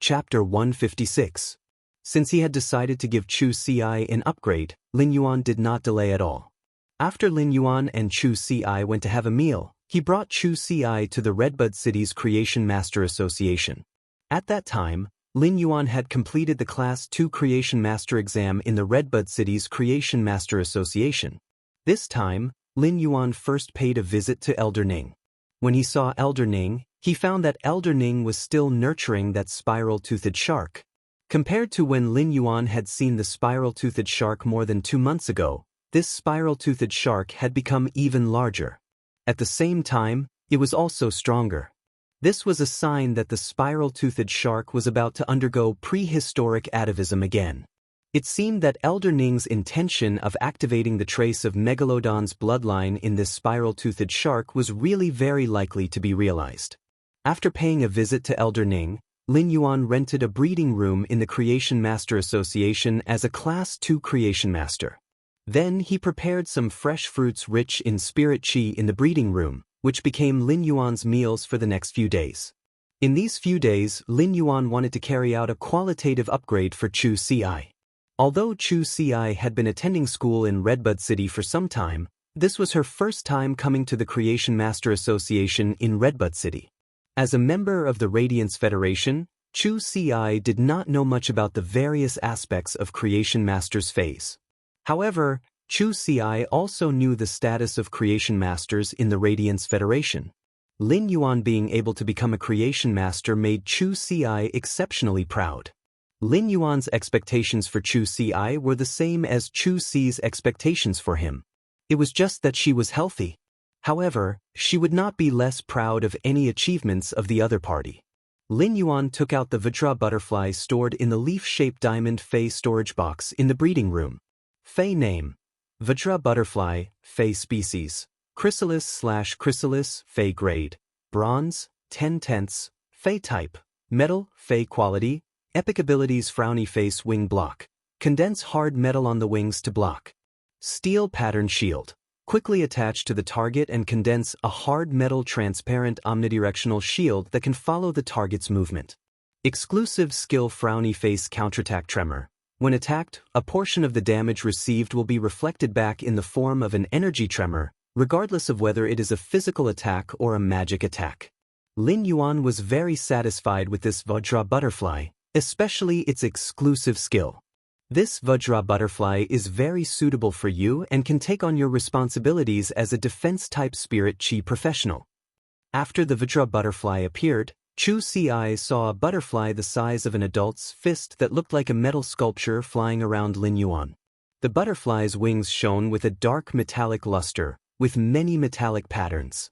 Chapter 156. Since he had decided to give Chu Ci an upgrade, Lin Yuan did not delay at all. After Lin Yuan and Chu Ci went to have a meal, he brought Chu Ci to the Redbud City's Creation Master Association. At that time, Lin Yuan had completed the Class 2 Creation Master exam in the Redbud City's Creation Master Association. This time, Lin Yuan first paid a visit to Elder Ning. When he saw Elder Ning, he found that Elder Ning was still nurturing that spiral-toothed shark. Compared to when Lin Yuan had seen the spiral-toothed shark more than 2 months ago, this spiral-toothed shark had become even larger. At the same time, it was also stronger. This was a sign that the spiral-toothed shark was about to undergo prehistoric atavism again. It seemed that Elder Ning's intention of activating the trace of Megalodon's bloodline in this spiral-toothed shark was really very likely to be realized. After paying a visit to Elder Ning, Lin Yuan rented a breeding room in the Creation Master Association as a Class 2 Creation Master. Then he prepared some fresh fruits rich in spirit qi in the breeding room, which became Lin Yuan's meals for the next few days. In these few days, Lin Yuan wanted to carry out a qualitative upgrade for Chu Ci. Although Chu Ci had been attending school in Redbud City for some time, this was her first time coming to the Creation Master Association in Redbud City. As a member of the Radiance Federation, Chu Ci did not know much about the various aspects of Creation Master's phase. However, Chu Ci also knew the status of Creation Masters in the Radiance Federation. Lin Yuan being able to become a Creation Master made Chu Ci exceptionally proud. Lin Yuan's expectations for Chu Ci were the same as Chu Ci's expectations for him. It was just that she was healthy. However, she would not be less proud of any achievements of the other party. Lin Yuan took out the Vajra butterfly stored in the leaf-shaped diamond Fei storage box in the breeding room. Fei name: Vajra butterfly, Fei species, Chrysalis/Chrysalis, Fei grade, bronze, 10/10, Fei type, metal, Fei quality, epic abilities frowny face wing block, condense hard metal on the wings to block. Steel pattern shield. Quickly attach to the target and condense a hard metal transparent omnidirectional shield that can follow the target's movement. Exclusive skill frowny face counterattack tremor. When attacked, a portion of the damage received will be reflected back in the form of an energy tremor, regardless of whether it is a physical attack or a magic attack. Lin Yuan was very satisfied with this Vajra butterfly, especially its exclusive skill. This Vajra butterfly is very suitable for you and can take on your responsibilities as a defense-type spirit qi professional. After the Vajra butterfly appeared, Chu Ci saw a butterfly the size of an adult's fist that looked like a metal sculpture flying around Lin Yuan. The butterfly's wings shone with a dark metallic luster, with many metallic patterns.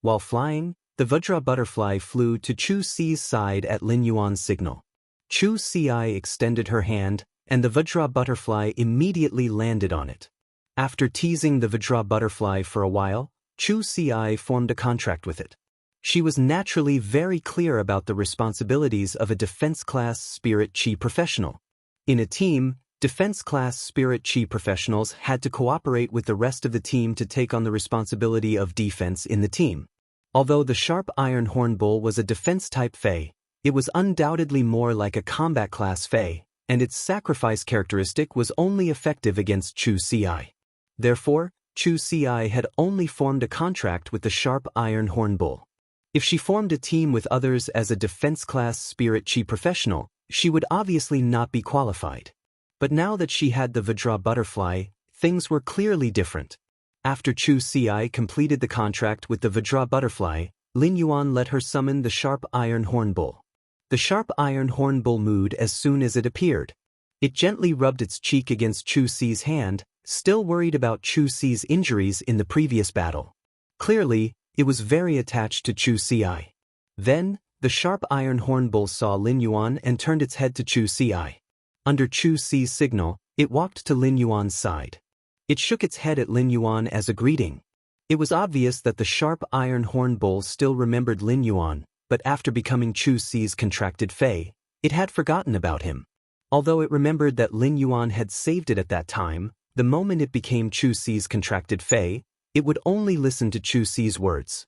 While flying, the Vajra butterfly flew to Chu Ci's side at Lin Yuan's signal. Chu Ci extended her hand, and the Vajra butterfly immediately landed on it. After teasing the Vajra butterfly for a while, Chu Ci formed a contract with it. She was naturally very clear about the responsibilities of a defense-class spirit qi professional. In a team, defense-class spirit qi professionals had to cooperate with the rest of the team to take on the responsibility of defense in the team. Although the sharp iron horn bull was a defense-type Fei, it was undoubtedly more like a combat-class Fei, and its sacrifice characteristic was only effective against Chu Ci. Therefore, Chu Ci had only formed a contract with the sharp iron horn bull. If she formed a team with others as a defense-class spirit qi professional, she would obviously not be qualified. But now that she had the Vajra butterfly, things were clearly different. After Chu Ci completed the contract with the Vajra butterfly, Lin Yuan let her summon the sharp iron horn bull. The sharp iron horn bull moved as soon as it appeared. It gently rubbed its cheek against Chu Ci's hand, still worried about Chu Ci's injuries in the previous battle. Clearly, it was very attached to Chu Ci. Then, the sharp iron horn bull saw Lin Yuan and turned its head to Chu Ci. Under Chu Ci's signal, it walked to Lin Yuan's side. It shook its head at Lin Yuan as a greeting. It was obvious that the sharp iron horn bull still remembered Lin Yuan, but after becoming Chu Ci's contracted Fei, it had forgotten about him. Although it remembered that Lin Yuan had saved it at that time, the moment it became Chu Ci's contracted Fei, it would only listen to Chu Ci's words.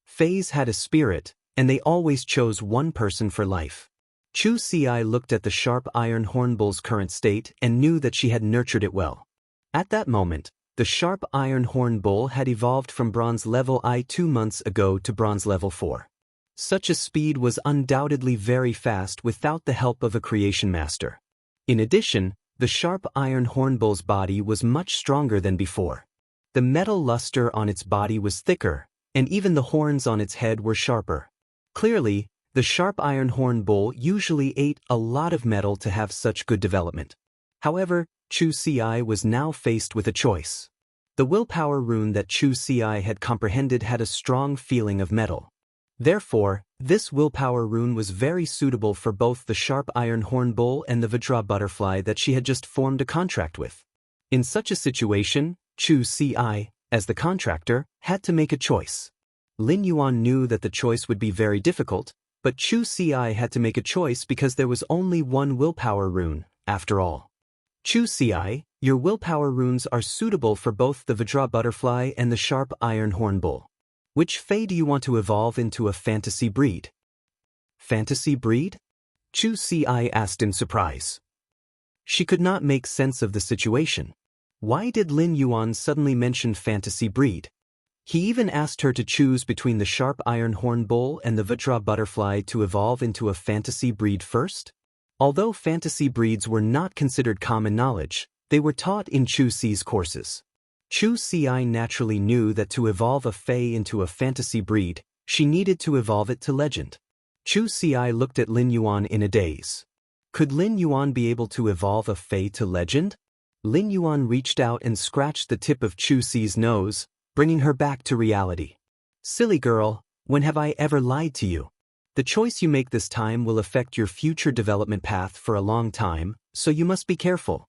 Feis had a spirit, and they always chose one person for life. Chu Si looked at the sharp iron hornbull's current state and knew that she had nurtured it well. At that moment, the sharp iron hornbull had evolved from bronze level I 2 months ago to bronze level 4. Such a speed was undoubtedly very fast without the help of a creation master. In addition, the sharp iron hornbull's body was much stronger than before. The metal luster on its body was thicker, and even the horns on its head were sharper. Clearly, the sharp iron hornbull usually ate a lot of metal to have such good development. However, Chu Si was now faced with a choice. The willpower rune that Chu Si had comprehended had a strong feeling of metal. Therefore, this willpower rune was very suitable for both the sharp iron hornbull and the Vajra butterfly that she had just formed a contract with. In such a situation, Chu Si, as the contractor, had to make a choice. Lin Yuan knew that the choice would be very difficult, but Chu Si had to make a choice because there was only one willpower rune, after all. Chu Si, your willpower runes are suitable for both the Vajra butterfly and the sharp iron hornbull. Which Fae do you want to evolve into a fantasy breed? Fantasy breed? Chu Si asked in surprise. She could not make sense of the situation. Why did Lin Yuan suddenly mention fantasy breed? He even asked her to choose between the sharp iron hornbull and the Vajra butterfly to evolve into a fantasy breed first? Although fantasy breeds were not considered common knowledge, they were taught in Chu Si's courses. Chu Si naturally knew that to evolve a Fae into a fantasy breed, she needed to evolve it to legend. Chu Si looked at Lin Yuan in a daze. Could Lin Yuan be able to evolve a Fae to legend? Lin Yuan reached out and scratched the tip of Chu Si's nose, bringing her back to reality. Silly girl, when have I ever lied to you? The choice you make this time will affect your future development path for a long time, so you must be careful.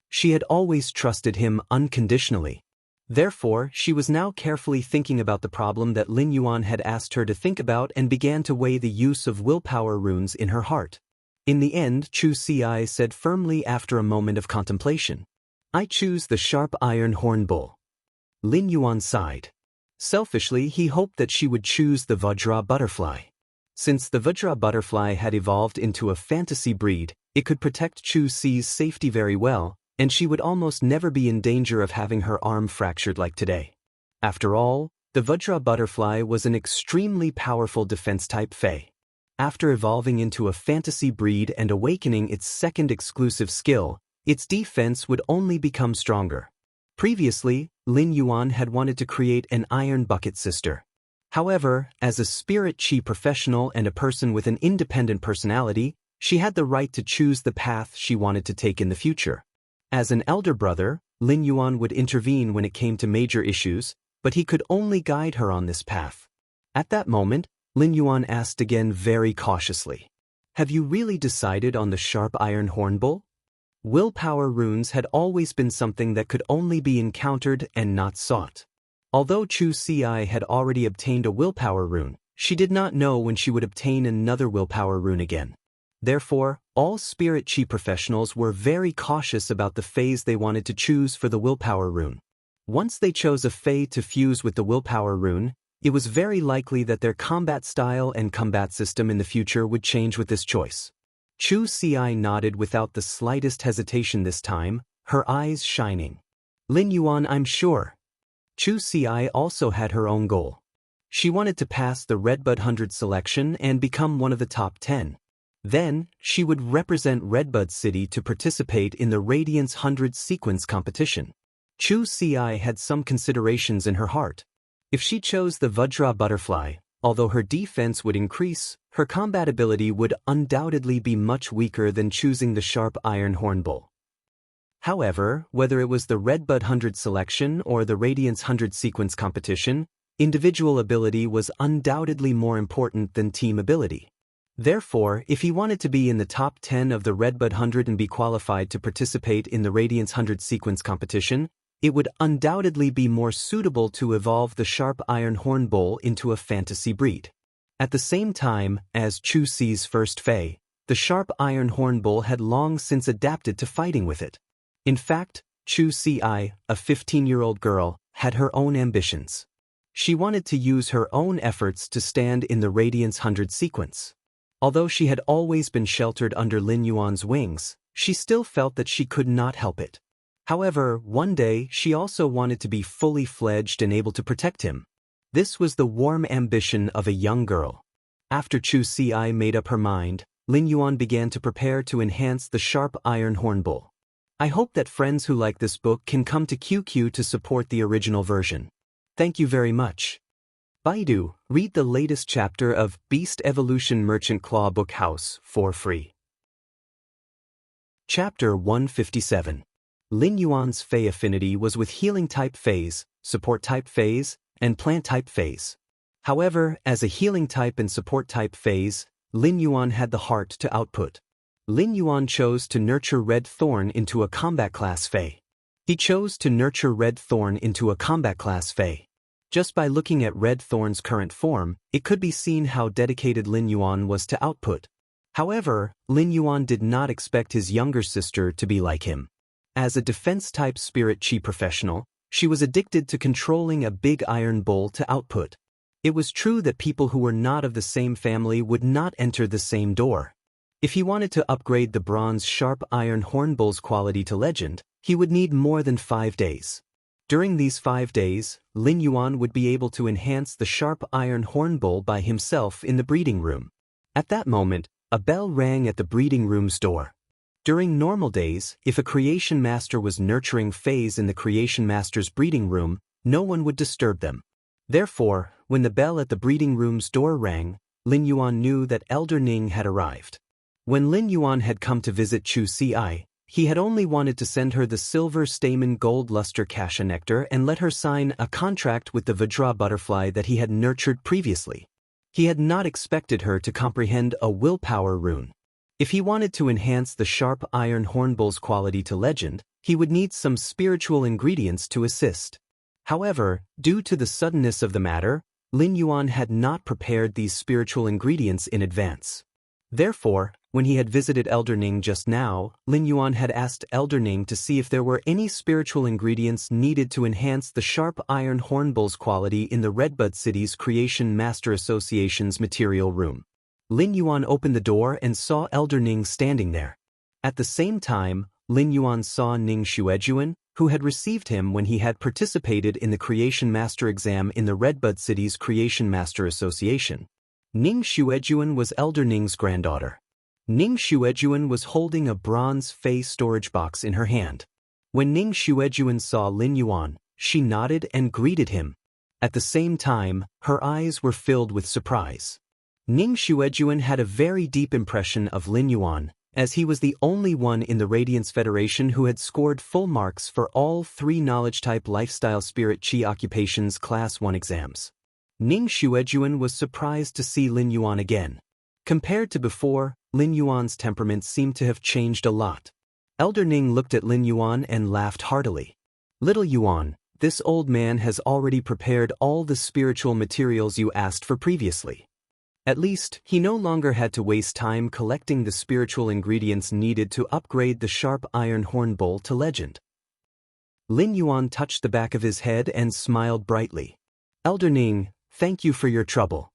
She had always trusted him unconditionally. Therefore, she was now carefully thinking about the problem that Lin Yuan had asked her to think about and began to weigh the use of willpower runes in her heart. In the end, Chu Si said firmly after a moment of contemplation, I choose the sharp iron hornbull. Lin Yuan sighed. Selfishly, he hoped that she would choose the Vajra butterfly. Since the Vajra butterfly had evolved into a fantasy breed, it could protect Chu Si's safety very well, and she would almost never be in danger of having her arm fractured like today. After all, the Vajra butterfly was an extremely powerful defense-type Fae. After evolving into a fantasy breed and awakening its second exclusive skill, its defense would only become stronger. Previously, Lin Yuan had wanted to create an iron bucket sister. However, as a spirit chi professional and a person with an independent personality, she had the right to choose the path she wanted to take in the future. As an elder brother, Lin Yuan would intervene when it came to major issues, but he could only guide her on this path. At that moment, Lin Yuan asked again very cautiously, have you really decided on the sharp iron hornbull? Willpower runes had always been something that could only be encountered and not sought. Although Chu Si had already obtained a willpower rune, she did not know when she would obtain another willpower rune again. Therefore, all spirit chi professionals were very cautious about the phase they wanted to choose for the willpower rune. Once they chose a Fae to fuse with the willpower rune, it was very likely that their combat style and combat system in the future would change with this choice. Chu Si nodded without the slightest hesitation this time, her eyes shining. Lin Yuan, I'm sure. Chu Si also had her own goal. She wanted to pass the Redbud 100 selection and become one of the top 10. Then, she would represent Redbud City to participate in the Radiance 100 sequence competition. Chu Si had some considerations in her heart. If she chose the Vajra butterfly, although her defense would increase, her combat ability would undoubtedly be much weaker than choosing the sharp iron hornbull. However, whether it was the Redbud 100 selection or the Radiance 100 sequence competition, individual ability was undoubtedly more important than team ability. Therefore, if he wanted to be in the top 10 of the Redbud 100 and be qualified to participate in the Radiance 100 sequence competition, it would undoubtedly be more suitable to evolve the sharp iron hornbull into a fantasy breed. At the same time as Chu Si's first Fae, the sharp iron hornbull had long since adapted to fighting with it. In fact, Chu Si, a 15-year-old girl, had her own ambitions. She wanted to use her own efforts to stand in the Radiance 100 sequence. Although she had always been sheltered under Lin Yuan's wings, she still felt that she could not help it. However, one day she also wanted to be fully fledged and able to protect him. This was the warm ambition of a young girl. After Chu Si made up her mind, Lin Yuan began to prepare to enhance the sharp iron hornbull. I hope that friends who like this book can come to QQ to support the original version. Thank you very much. Baidu, read the latest chapter of Beast Evolution Merchant Claw Book House for free. Chapter 157. Lin Yuan's Fey affinity was with healing type phase, support type phase, and plant type phase. However, as a healing type and support type phase, Lin Yuan had the heart to output. Lin Yuan chose to nurture Red Thorn into a combat class Fey. He chose to nurture Red Thorn into a combat class Fey. Just by looking at Red Thorn's current form, it could be seen how dedicated Lin Yuan was to output. However, Lin Yuan did not expect his younger sister to be like him. As a defense-type spirit chi professional, she was addicted to controlling a big iron bull to output. It was true that people who were not of the same family would not enter the same door. If he wanted to upgrade the bronze sharp iron hornbull's quality to legend, he would need more than 5 days. During these 5 days, Lin Yuan would be able to enhance the sharp iron hornbull by himself in the breeding room. At that moment, a bell rang at the breeding room's door. During normal days, if a creation master was nurturing Feys in the creation master's breeding room, no one would disturb them. Therefore, when the bell at the breeding room's door rang, Lin Yuan knew that Elder Ning had arrived. When Lin Yuan had come to visit Chu Si, he had only wanted to send her the silver stamen gold luster cassia nectar and let her sign a contract with the Vajra butterfly that he had nurtured previously. He had not expected her to comprehend a willpower rune. If he wanted to enhance the sharp iron hornbull's quality to legend, he would need some spiritual ingredients to assist. However, due to the suddenness of the matter, Lin Yuan had not prepared these spiritual ingredients in advance. Therefore, when he had visited Elder Ning just now, Lin Yuan had asked Elder Ning to see if there were any spiritual ingredients needed to enhance the sharp iron hornbull's quality in the Redbud City's Creation Master Association's material room. Lin Yuan opened the door and saw Elder Ning standing there. At the same time, Lin Yuan saw Ning Xuejuan, who had received him when he had participated in the Creation Master exam in the Redbud City's Creation Master Association. Ning Xuejuan was Elder Ning's granddaughter. Ning Xuejuan was holding a bronze Fey storage box in her hand. When Ning Xuejuan saw Lin Yuan, she nodded and greeted him. At the same time, her eyes were filled with surprise. Ning Xuejuan had a very deep impression of Lin Yuan, as he was the only one in the Radiance Federation who had scored full marks for all 3 knowledge-type lifestyle spirit chi occupations Class 1 exams. Ning Xuejuan was surprised to see Lin Yuan again. Compared to before, Lin Yuan's temperament seemed to have changed a lot. Elder Ning looked at Lin Yuan and laughed heartily. "Little Yuan, this old man has already prepared all the spiritual materials you asked for previously." At least, he no longer had to waste time collecting the spiritual ingredients needed to upgrade the sharp iron hornbull to legend. Lin Yuan touched the back of his head and smiled brightly. "Elder Ning, thank you for your trouble."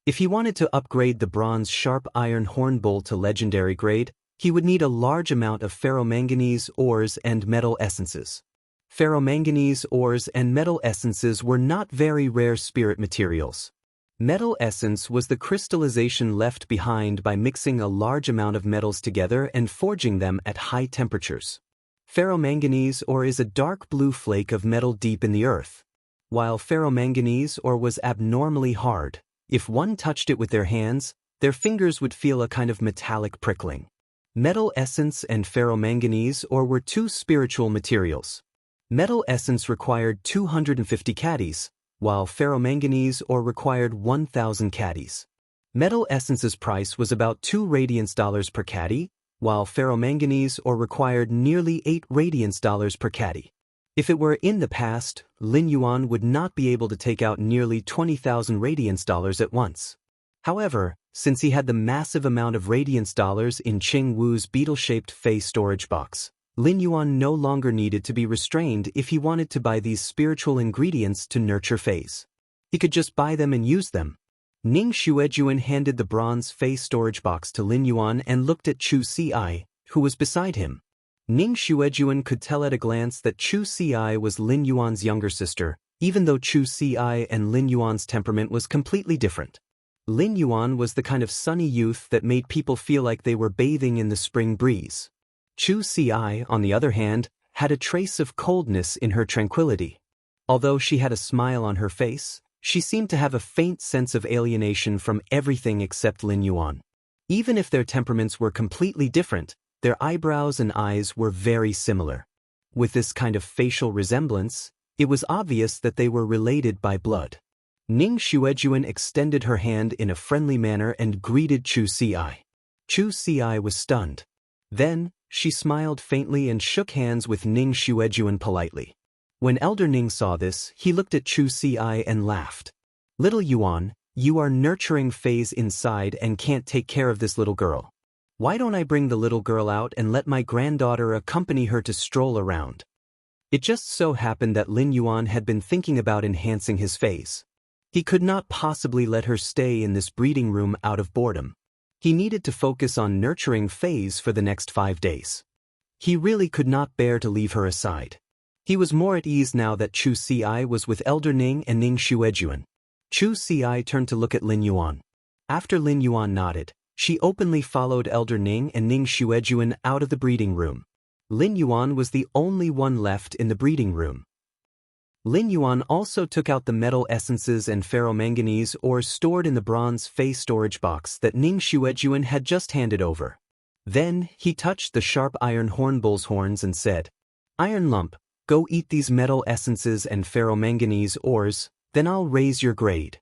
If he wanted to upgrade the bronze sharp iron hornbull to legendary grade, he would need a large amount of ferromanganese ores and metal essences. Ferromanganese ores and metal essences were not very rare spirit materials. Metal essence was the crystallization left behind by mixing a large amount of metals together and forging them at high temperatures. Ferromanganese ore is a dark blue flake of metal deep in the earth. While ferromanganese ore was abnormally hard, if one touched it with their hands, their fingers would feel a kind of metallic prickling. Metal essence and ferromanganese ore were 2 spiritual materials. Metal essence required 250 caddies, while ferromanganese ore required 1,000 caddies. Metal essence's price was about 2 radiance dollars per caddy, while ferromanganese ore required nearly 8 radiance dollars per caddy. If it were in the past, Lin Yuan would not be able to take out nearly 20,000 radiance dollars at once. However, since he had the massive amount of radiance dollars in Qing Wu's beetle-shaped Fey storage box, Lin Yuan no longer needed to be restrained if he wanted to buy these spiritual ingredients to nurture Feys. He could just buy them and use them. Ning Xuejuan handed the bronze Fei storage box to Lin Yuan and looked at Chu Ci, who was beside him. Ning Xuejuan could tell at a glance that Chu Ci was Lin Yuan's younger sister, even though Chu Ci and Lin Yuan's temperament was completely different. Lin Yuan was the kind of sunny youth that made people feel like they were bathing in the spring breeze. Chu Ci, on the other hand, had a trace of coldness in her tranquility. Although she had a smile on her face, she seemed to have a faint sense of alienation from everything except Lin Yuan. Even if their temperaments were completely different, their eyebrows and eyes were very similar. With this kind of facial resemblance, it was obvious that they were related by blood. Ning Xuejuan extended her hand in a friendly manner and greeted Chu Ci. Chu Ci was stunned. Then, she smiled faintly and shook hands with Ning Xuejuan politely. When Elder Ning saw this, he looked at Chu Ci and laughed. "Little Yuan, you are nurturing Fei's inside and can't take care of this little girl. Why don't I bring the little girl out and let my granddaughter accompany her to stroll around?" It just so happened that Lin Yuan had been thinking about enhancing his Fei's. He could not possibly let her stay in this breeding room out of boredom. He needed to focus on nurturing Fei's for the next 5 days. He really could not bear to leave her aside. He was more at ease now that Chu Ci was with Elder Ning and Ning Xuejuan. Chu Ci turned to look at Lin Yuan. After Lin Yuan nodded, she openly followed Elder Ning and Ning Xuejuan out of the breeding room. Lin Yuan was the only one left in the breeding room. Lin Yuan also took out the metal essences and ferromanganese ores stored in the bronze Fei storage box that Ning Xuejuan had just handed over. Then, he touched the sharp iron hornbull's horns and said, "Iron lump, go eat these metal essences and ferromanganese ores, then I'll raise your grade."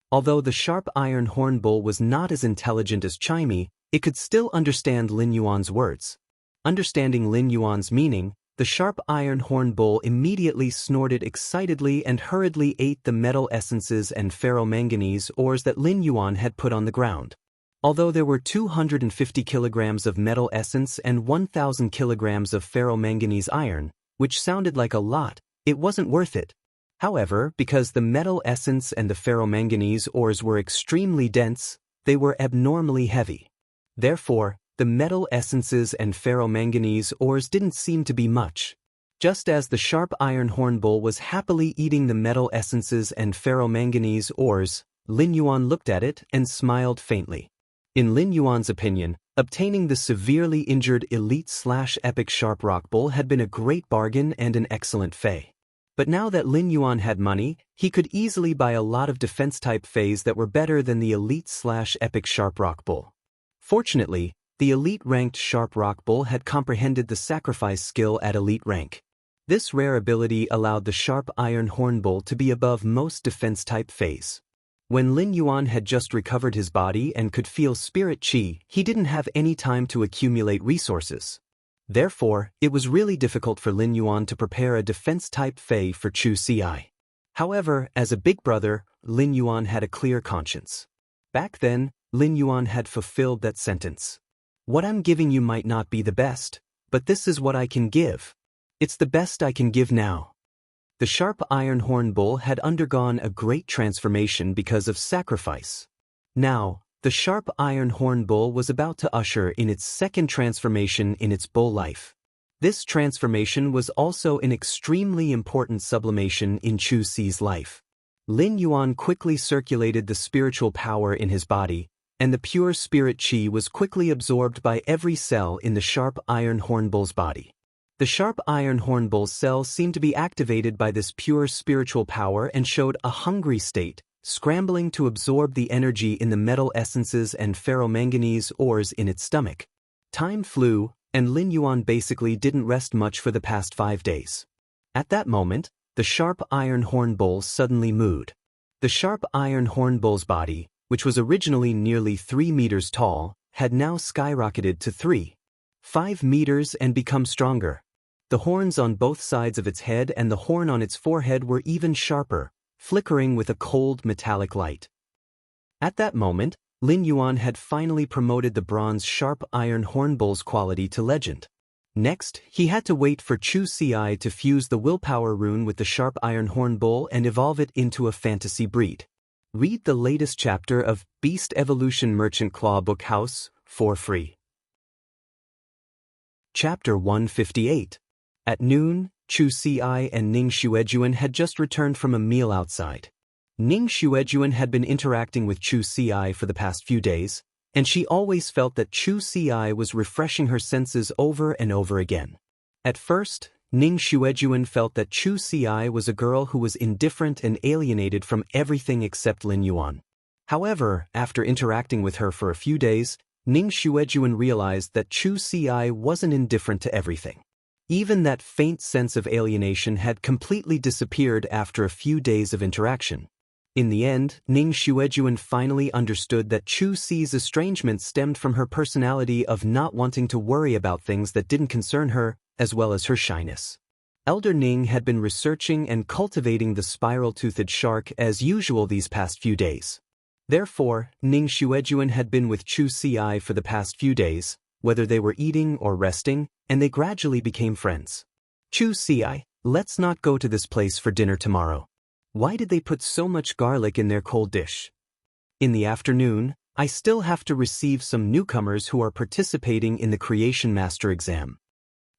Although the sharp iron hornbull was not as intelligent as Chimey, it could still understand Lin Yuan's words. Understanding Lin Yuan's meaning, the sharp iron horn bull immediately snorted excitedly and hurriedly ate the metal essences and ferromanganese ores that Lin Yuan had put on the ground. Although there were 250 kilograms of metal essence and 1,000 kilograms of ferromanganese iron, which sounded like a lot, it wasn't worth it. However, because the metal essence and the ferromanganese ores were extremely dense, they were abnormally heavy. Therefore, the metal essences and ferromanganese ores didn't seem to be much. Just as the sharp iron horn bull was happily eating the metal essences and ferromanganese ores, Lin Yuan looked at it and smiled faintly. In Lin Yuan's opinion, obtaining the severely injured elite/epic sharp rock bull had been a great bargain and an excellent Fei. But now that Lin Yuan had money, he could easily buy a lot of defense-type Feis that were better than the elite/epic sharp rock bull. Fortunately, the elite-ranked sharp rock bull had comprehended the sacrifice skill at elite rank. This rare ability allowed the sharp iron horn bull to be above most defense-type Feis. When Lin Yuan had just recovered his body and could feel spirit chi, he didn't have any time to accumulate resources. Therefore, it was really difficult for Lin Yuan to prepare a defense-type Fei for Chu Ci. However, as a big brother, Lin Yuan had a clear conscience. Back then, Lin Yuan had fulfilled that sentence. "What I'm giving you might not be the best, but this is what I can give. It's the best I can give now." The sharp iron horn bull had undergone a great transformation because of sacrifice. Now, the sharp iron horn bull was about to usher in its second transformation in its bull life. This transformation was also an extremely important sublimation in Chu Ci's life. Lin Yuan quickly circulated the spiritual power in his body, and the pure spirit chi was quickly absorbed by every cell in the sharp iron horn bull's body. The sharp iron horn bull's cells seemed to be activated by this pure spiritual power and showed a hungry state, scrambling to absorb the energy in the metal essences and ferromanganese ores in its stomach. Time flew, and Lin Yuan basically didn't rest much for the past 5 days. At that moment, the sharp iron horn bull suddenly moved. The sharp iron horn bull's body, which was originally nearly 3 meters tall, had now skyrocketed to 3.5 meters and become stronger. The horns on both sides of its head and the horn on its forehead were even sharper, flickering with a cold metallic light. At that moment, Lin Yuan had finally promoted the bronze sharp iron horn bull's quality to legend. Next, he had to wait for Chu Ci to fuse the willpower rune with the sharp iron horn bull and evolve it into a fantasy breed. Read the latest chapter of Beast Evolution Merchant Claw Book House for free. Chapter 158. At noon, Chu Si and Ning Xuejuan had just returned from a meal outside. Ning Xuejuan had been interacting with Chu Si for the past few days, and she always felt that Chu Si was refreshing her senses over and over again. At first, Ning Xuejuan felt that Chu Si was a girl who was indifferent and alienated from everything except Lin Yuan. However, after interacting with her for a few days, Ning Xuejuan realized that Chu Si wasn't indifferent to everything. Even that faint sense of alienation had completely disappeared after a few days of interaction. In the end, Ning Xuejuan finally understood that Chu Si's estrangement stemmed from her personality of not wanting to worry about things that didn't concern her, as well as her shyness. Elder Ning had been researching and cultivating the spiral-toothed shark as usual these past few days. Therefore, Ning Xuejuan had been with Chu Si for the past few days, whether they were eating or resting, and they gradually became friends. Chu Si, let's not go to this place for dinner tomorrow. Why did they put so much garlic in their cold dish? In the afternoon, I still have to receive some newcomers who are participating in the Creation Master exam.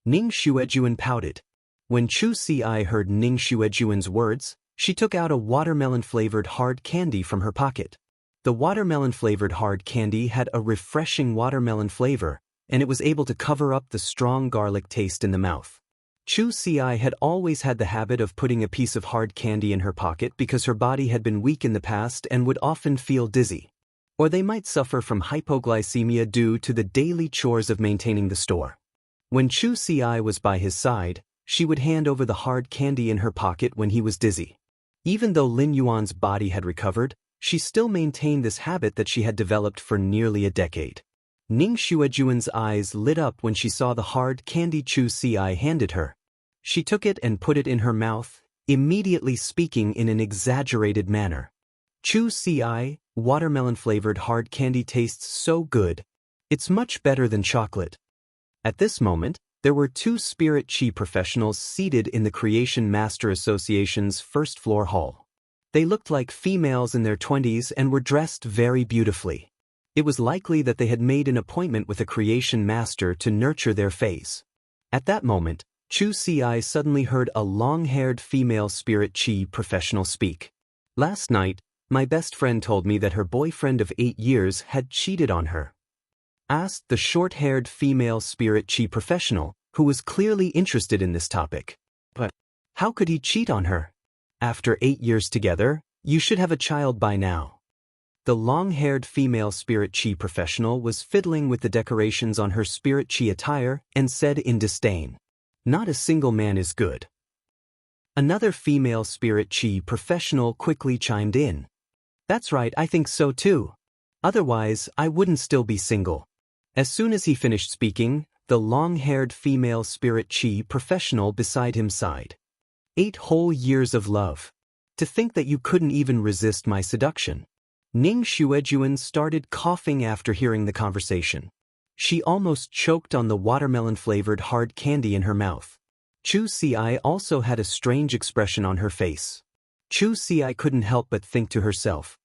Ning Xuejuan pouted. When Chu Si heard Ning Xuejuan's words, she took out a watermelon-flavored hard candy from her pocket. The watermelon-flavored hard candy had a refreshing watermelon flavor, and it was able to cover up the strong garlic taste in the mouth. Chu Si had always had the habit of putting a piece of hard candy in her pocket because her body had been weak in the past and would often feel dizzy. Or they might suffer from hypoglycemia due to the daily chores of maintaining the store. When Chu Si was by his side, she would hand over the hard candy in her pocket when he was dizzy. Even though Lin Yuan's body had recovered, she still maintained this habit that she had developed for nearly a decade. Ning Xuejuan's eyes lit up when she saw the hard candy Chu Si handed her. She took it and put it in her mouth, immediately speaking in an exaggerated manner. Chu Si, watermelon-flavored hard candy tastes so good. It's much better than chocolate. At this moment, there were two spirit chi professionals seated in the Creation Master Association's first-floor hall. They looked like females in their 20s and were dressed very beautifully. It was likely that they had made an appointment with a Creation Master to nurture their phase. At that moment, Chu Si suddenly heard a long-haired female spirit chi professional speak. Last night, my best friend told me that her boyfriend of 8 years had cheated on her. Asked the short-haired female spirit chi professional, who was clearly interested in this topic. But how could he cheat on her? After 8 years together, you should have a child by now. The long-haired female spirit chi professional was fiddling with the decorations on her spirit chi attire and said in disdain, "Not a single man is good." Another female spirit chi professional quickly chimed in. "That's right, I think so too. Otherwise, I wouldn't still be single." As soon as he finished speaking, the long-haired female spirit chi professional beside him sighed. 8 whole years of love. To think that you couldn't even resist my seduction. Ning Xuejuan started coughing after hearing the conversation. She almost choked on the watermelon-flavored hard candy in her mouth. Chu Si also had a strange expression on her face. Chu Si couldn't help but think to herself,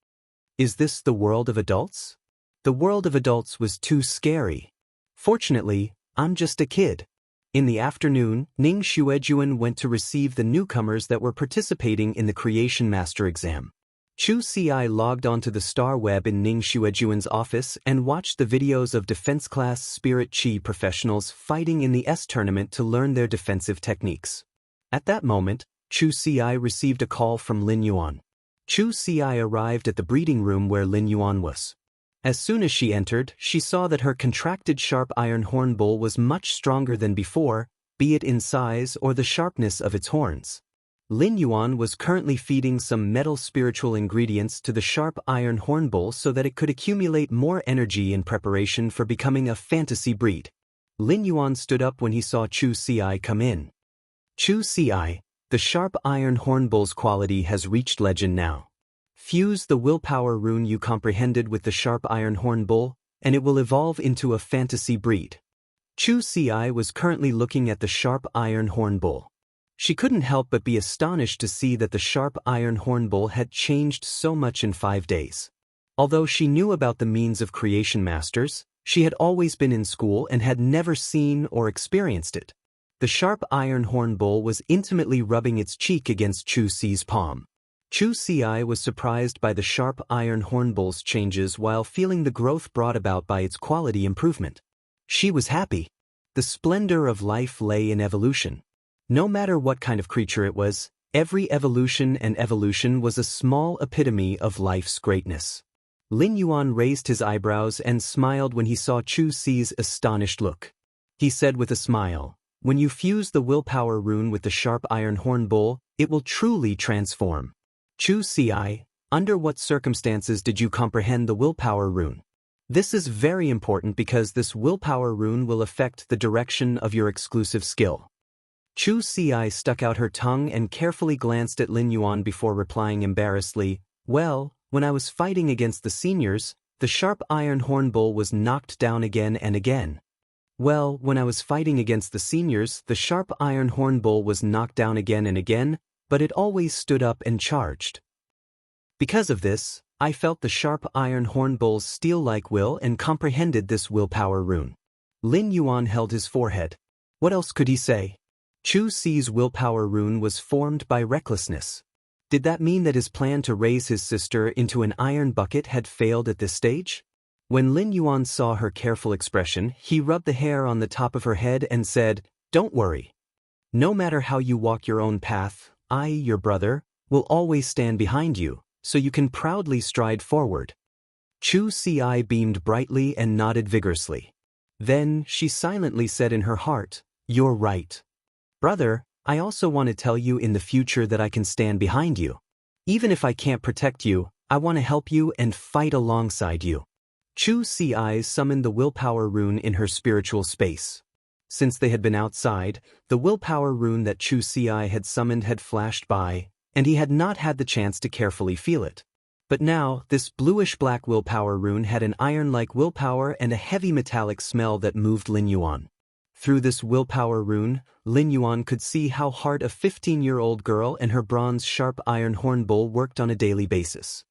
"Is this the world of adults?" The world of adults was too scary. Fortunately, I'm just a kid. In the afternoon, Ning Xuejuan went to receive the newcomers that were participating in the Creation Master exam. Chu Si logged onto the star web in Ning Xuejuan's office and watched the videos of defense-class spirit chi professionals fighting in the S tournament to learn their defensive techniques. At that moment, Chu Si received a call from Lin Yuan. Chu Si arrived at the breeding room where Lin Yuan was. As soon as she entered, she saw that her contracted sharp iron horn bull was much stronger than before, be it in size or the sharpness of its horns. Lin Yuan was currently feeding some metal spiritual ingredients to the sharp iron horn bull so that it could accumulate more energy in preparation for becoming a fantasy breed. Lin Yuan stood up when he saw Chu Si come in. "Chu Si, the sharp iron horn bull's quality has reached legend now. Fuse the willpower rune you comprehended with the sharp iron horn bull, and it will evolve into a fantasy breed." Chu Si was currently looking at the sharp iron horn bull. She couldn't help but be astonished to see that the sharp iron horn bull had changed so much in 5 days. Although she knew about the means of creation masters, she had always been in school and had never seen or experienced it. The sharp iron horn bull was intimately rubbing its cheek against Chu Si's palm. Chu Si was surprised by the sharp iron horn bull's changes while feeling the growth brought about by its quality improvement. She was happy. The splendor of life lay in evolution. No matter what kind of creature it was, every evolution was a small epitome of life's greatness. Lin Yuan raised his eyebrows and smiled when he saw Chu Si's astonished look. He said with a smile, "When you fuse the willpower rune with the sharp iron horn bull, it will truly transform." Chu Si, under what circumstances did you comprehend the willpower rune? This is very important because this willpower rune will affect the direction of your exclusive skill. Chu Si stuck out her tongue and carefully glanced at Lin Yuan before replying embarrassedly, "Well, when I was fighting against the seniors, the sharp iron horn bull was knocked down again and again." Well, when I was fighting against the seniors, the sharp iron horn bull was knocked down again and again, but it always stood up and charged. Because of this, I felt the sharp iron horn bull's steel-like will and comprehended this willpower rune. Lin Yuan held his forehead. What else could he say? Chu Si's willpower rune was formed by recklessness. Did that mean that his plan to raise his sister into an iron bucket had failed at this stage? When Lin Yuan saw her careful expression, he rubbed the hair on the top of her head and said, "Don't worry. No matter how you walk your own path, I, your brother, will always stand behind you, so you can proudly stride forward." Chu Si beamed brightly and nodded vigorously. Then she silently said in her heart, "You're right. Brother, I also want to tell you in the future that I can stand behind you. Even if I can't protect you, I want to help you and fight alongside you." Chu Si summoned the willpower rune in her spiritual space. Since they had been outside, the willpower rune that Chu Si had summoned had flashed by, and he had not had the chance to carefully feel it. But now, this bluish-black willpower rune had an iron-like willpower and a heavy metallic smell that moved Lin Yuan. Through this willpower rune, Lin Yuan could see how hard a 15-year-old girl and her bronze-sharp iron horn bull worked on a daily basis.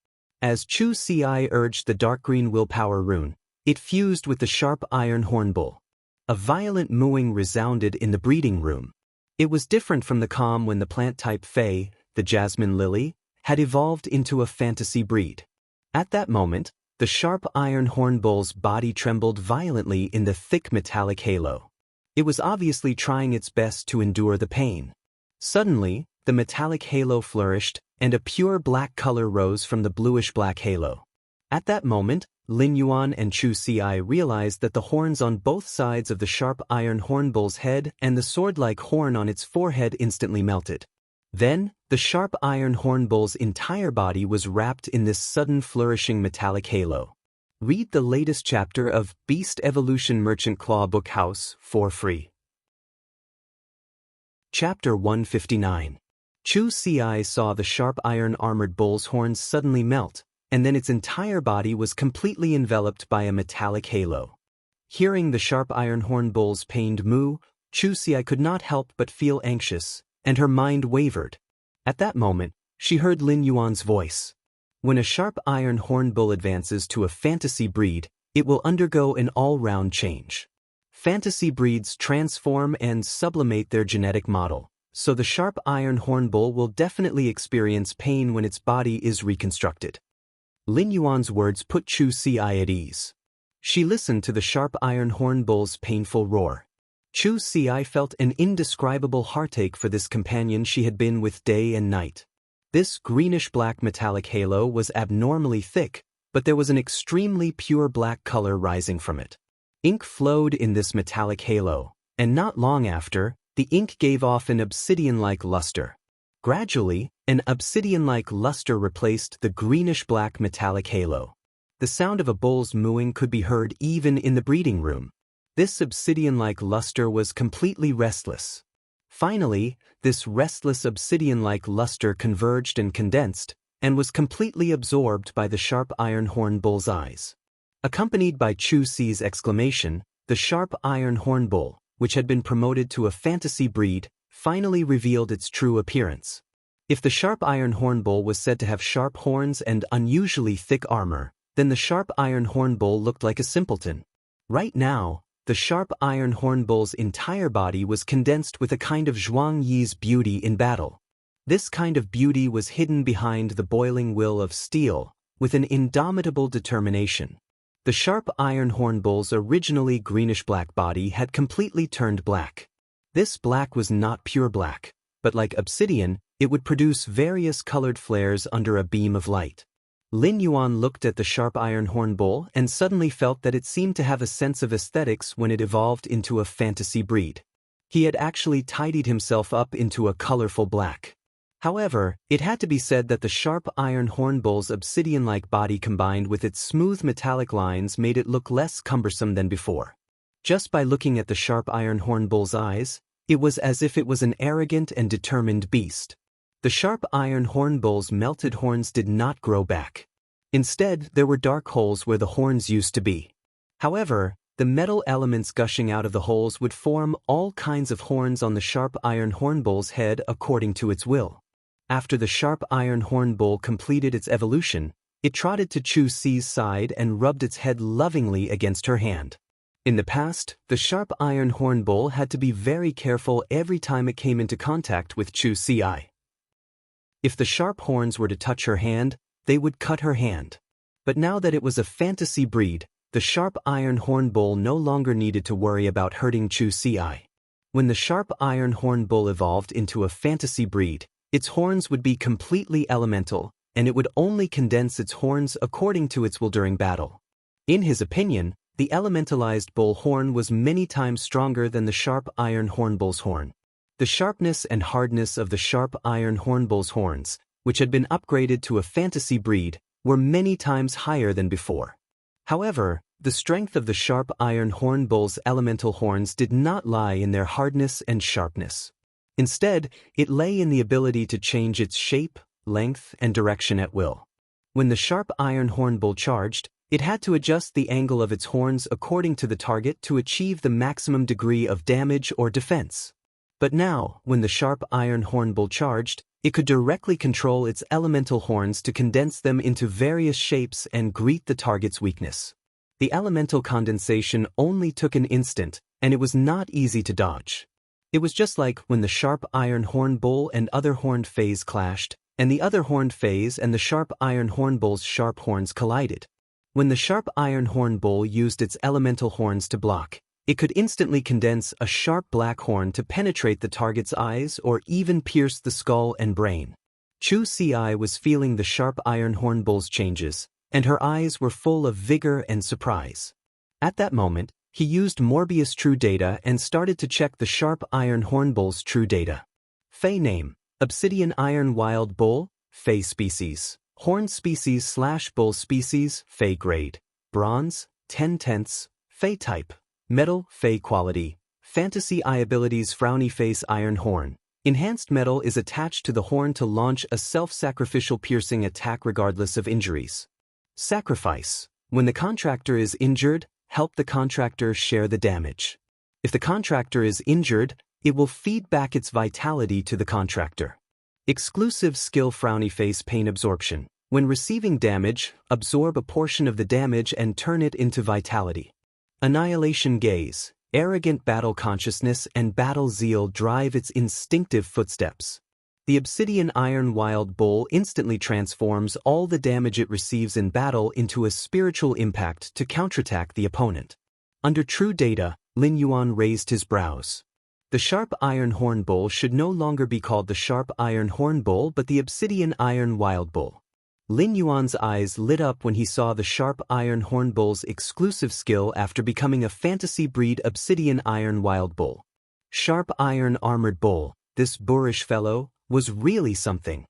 As Chu Si urged the dark green willpower rune, it fused with the sharp iron horn bull. A violent mooing resounded in the breeding room. It was different from the calm when the plant-type Fae, the jasmine lily, had evolved into a fantasy breed. At that moment, the sharp iron horn bull's body trembled violently in the thick metallic halo. It was obviously trying its best to endure the pain. Suddenly, the metallic halo flourished, and a pure black color rose from the bluish-black halo. At that moment, Lin Yuan and Chu Si realized that the horns on both sides of the sharp iron horn bull's head and the sword-like horn on its forehead instantly melted. Then, the sharp iron horn bull's entire body was wrapped in this sudden flourishing metallic halo. Read the latest chapter of Beast Evolution Merchant Claw Book House for free. Chapter 159. Chu Si saw the sharp iron armored bull's horns suddenly melt, and then its entire body was completely enveloped by a metallic halo. Hearing the sharp iron horn bull's pained moo, Chu Si could not help but feel anxious, and her mind wavered. At that moment, she heard Lin Yuan's voice. When a sharp iron horn bull advances to a fantasy breed, it will undergo an all-round change. Fantasy breeds transform and sublimate their genetic model, so the sharp iron horn bull will definitely experience pain when its body is reconstructed. Lin Yuan's words put Chu Si at ease. She listened to the sharp iron horn bull's painful roar. Chu Si felt an indescribable heartache for this companion she had been with day and night. This greenish-black metallic halo was abnormally thick, but there was an extremely pure black color rising from it. Ink flowed in this metallic halo, and not long after, the ink gave off an obsidian-like luster. Gradually, an obsidian-like luster replaced the greenish-black metallic halo. The sound of a bull's mooing could be heard even in the breeding room. This obsidian-like luster was completely restless. Finally, this restless obsidian-like luster converged and condensed, and was completely absorbed by the sharp iron horn bull's eyes. Accompanied by Chu Si's exclamation, the sharp iron horn bull, which had been promoted to a fantasy breed, finally revealed its true appearance. If the sharp iron horn bull was said to have sharp horns and unusually thick armor, then the sharp iron horn bull looked like a simpleton. Right now, the sharp iron horn bull's entire body was condensed with a kind of Zhuang Yi's beauty in battle. This kind of beauty was hidden behind the boiling will of steel, with an indomitable determination. The sharp iron horn bull's originally greenish-black body had completely turned black. This black was not pure black, but like obsidian, it would produce various colored flares under a beam of light. Lin Yuan looked at the sharp iron horn bull and suddenly felt that it seemed to have a sense of aesthetics when it evolved into a fantasy breed. He had actually tidied himself up into a colorful black. However, it had to be said that the sharp iron horn bull's obsidian-like body combined with its smooth metallic lines made it look less cumbersome than before. Just by looking at the sharp iron horn bull's eyes, it was as if it was an arrogant and determined beast. The sharp iron horn bull's melted horns did not grow back. Instead, there were dark holes where the horns used to be. However, the metal elements gushing out of the holes would form all kinds of horns on the sharp iron horn bull's head according to its will. After the sharp iron horn bull completed its evolution, it trotted to Chu Si's side and rubbed its head lovingly against her hand. In the past, the sharp iron horn bull had to be very careful every time it came into contact with Chu Si. If the sharp horns were to touch her hand, they would cut her hand. But now that it was a fantasy breed, the sharp iron horn bull no longer needed to worry about hurting Chu Si. When the sharp iron horn bull evolved into a fantasy breed, its horns would be completely elemental, and it would only condense its horns according to its will during battle. In his opinion, the elementalized bull horn was many times stronger than the sharp iron horn bull's horn. The sharpness and hardness of the sharp iron horn bull's horns, which had been upgraded to a fantasy breed, were many times higher than before. However, the strength of the sharp iron horn bull's elemental horns did not lie in their hardness and sharpness. Instead, it lay in the ability to change its shape, length, and direction at will. When the sharp iron horn bull charged, it had to adjust the angle of its horns according to the target to achieve the maximum degree of damage or defense. But now, when the sharp iron horn bull charged, it could directly control its elemental horns to condense them into various shapes and greet the target's weakness. The elemental condensation only took an instant, and it was not easy to dodge. It was just like when the sharp iron horn bull and other horned fays clashed, and the other horned fays and the sharp iron horn bull's sharp horns collided. When the sharp iron horn bull used its elemental horns to block, it could instantly condense a sharp black horn to penetrate the target's eyes or even pierce the skull and brain. Chu Si was feeling the sharp iron horn bull's changes, and her eyes were full of vigor and surprise. At that moment, he used Morbius True Data and started to check the sharp iron horn bull's true data. Fey name: Obsidian Iron Wild Bull, Fey species. Horn species / bull species, Fey grade. Bronze, 10/10. Fey type: metal, Fey quality. Fantasy eye abilities: frowny face, iron horn. Enhanced metal is attached to the horn to launch a self-sacrificial piercing attack regardless of injuries. Sacrifice: when the contractor is injured, help the contractor share the damage. If the contractor is injured, it will feed back its vitality to the contractor. Exclusive skill: frowny face, pain absorption. When receiving damage, absorb a portion of the damage and turn it into vitality. Annihilation gaze: arrogant battle consciousness and battle zeal drive its instinctive footsteps. The Obsidian Iron Wild Bull instantly transforms all the damage it receives in battle into a spiritual impact to counterattack the opponent. Under True Data, Lin Yuan raised his brows. The Sharp Iron Horn Bull should no longer be called the Sharp Iron Horn Bull but the Obsidian Iron Wild Bull. Lin Yuan's eyes lit up when he saw the Sharp Iron Horn Bull's exclusive skill after becoming a fantasy breed Obsidian Iron Wild Bull. Sharp Iron Armored Bull, this boorish fellow, was really something.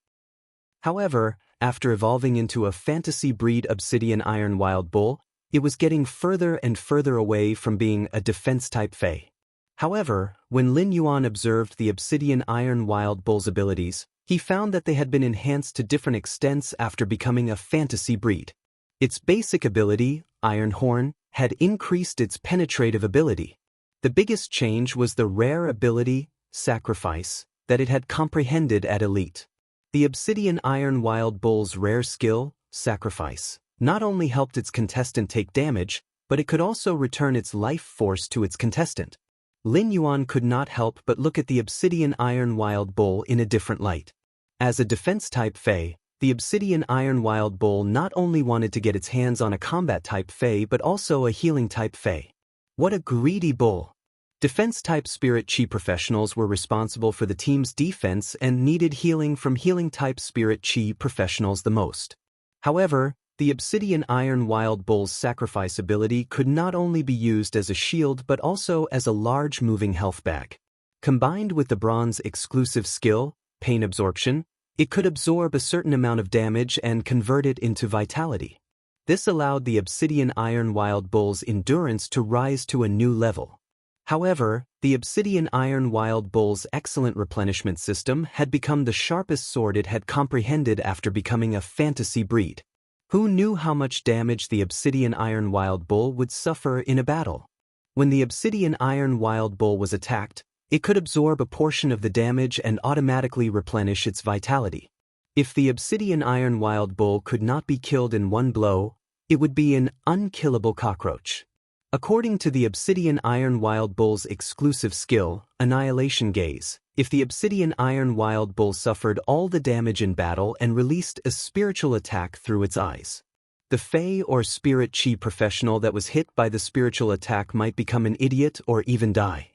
However, after evolving into a fantasy breed Obsidian Iron Wild Bull, it was getting further and further away from being a defense-type Fey. However, when Lin Yuan observed the Obsidian Iron Wild Bull's abilities, he found that they had been enhanced to different extents after becoming a fantasy breed. Its basic ability, Iron Horn, had increased its penetrative ability. The biggest change was the rare ability, sacrifice, that it had comprehended at elite. The Obsidian Iron Wild Bull's rare skill, sacrifice, not only helped its contestant take damage, but it could also return its life force to its contestant. Lin Yuan could not help but look at the Obsidian Iron Wild Bull in a different light. As a defense-type Fae, the Obsidian Iron Wild Bull not only wanted to get its hands on a combat-type Fae but also a healing-type Fae. What a greedy bull! Defense-type Spirit Chi professionals were responsible for the team's defense and needed healing from healing-type Spirit Chi professionals the most. However, the Obsidian Iron Wild Bull's sacrifice ability could not only be used as a shield but also as a large moving health bag. Combined with the bronze exclusive skill, pain absorption, it could absorb a certain amount of damage and convert it into vitality. This allowed the Obsidian Iron Wild Bull's endurance to rise to a new level. However, the Obsidian Iron Wild Bull's excellent replenishment system had become the sharpest sword it had comprehended after becoming a fantasy breed. Who knew how much damage the Obsidian Iron Wild Bull would suffer in a battle? When the Obsidian Iron Wild Bull was attacked, it could absorb a portion of the damage and automatically replenish its vitality. If the Obsidian Iron Wild Bull could not be killed in one blow, it would be an unkillable cockroach. According to the Obsidian Iron Wild Bull's exclusive skill, Annihilation Gaze, if the Obsidian Iron Wild Bull suffered all the damage in battle and released a spiritual attack through its eyes, the Fae or Spirit Chi professional that was hit by the spiritual attack might become an idiot or even die.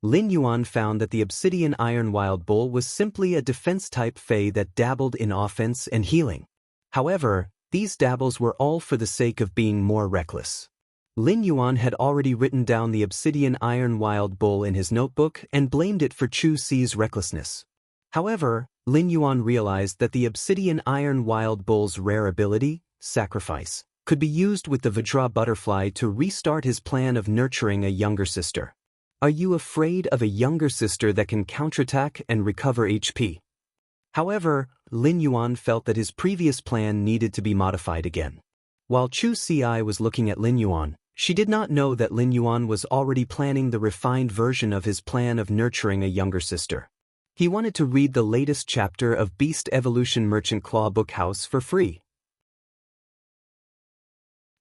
Lin Yuan found that the Obsidian Iron Wild Bull was simply a defense-type Fae that dabbled in offense and healing. However, these dabbles were all for the sake of being more reckless. Lin Yuan had already written down the Obsidian Iron Wild Bull in his notebook and blamed it for Chu Si's recklessness. However, Lin Yuan realized that the Obsidian Iron Wild Bull's rare ability, sacrifice, could be used with the Vajra butterfly to restart his plan of nurturing a younger sister. Are you afraid of a younger sister that can counterattack and recover HP? However, Lin Yuan felt that his previous plan needed to be modified again. While Chu Si was looking at Lin Yuan, she did not know that Lin Yuan was already planning the refined version of his plan of nurturing a younger sister. He wanted to read the latest chapter of Beast Evolution Merchant Claw Bookhouse for free.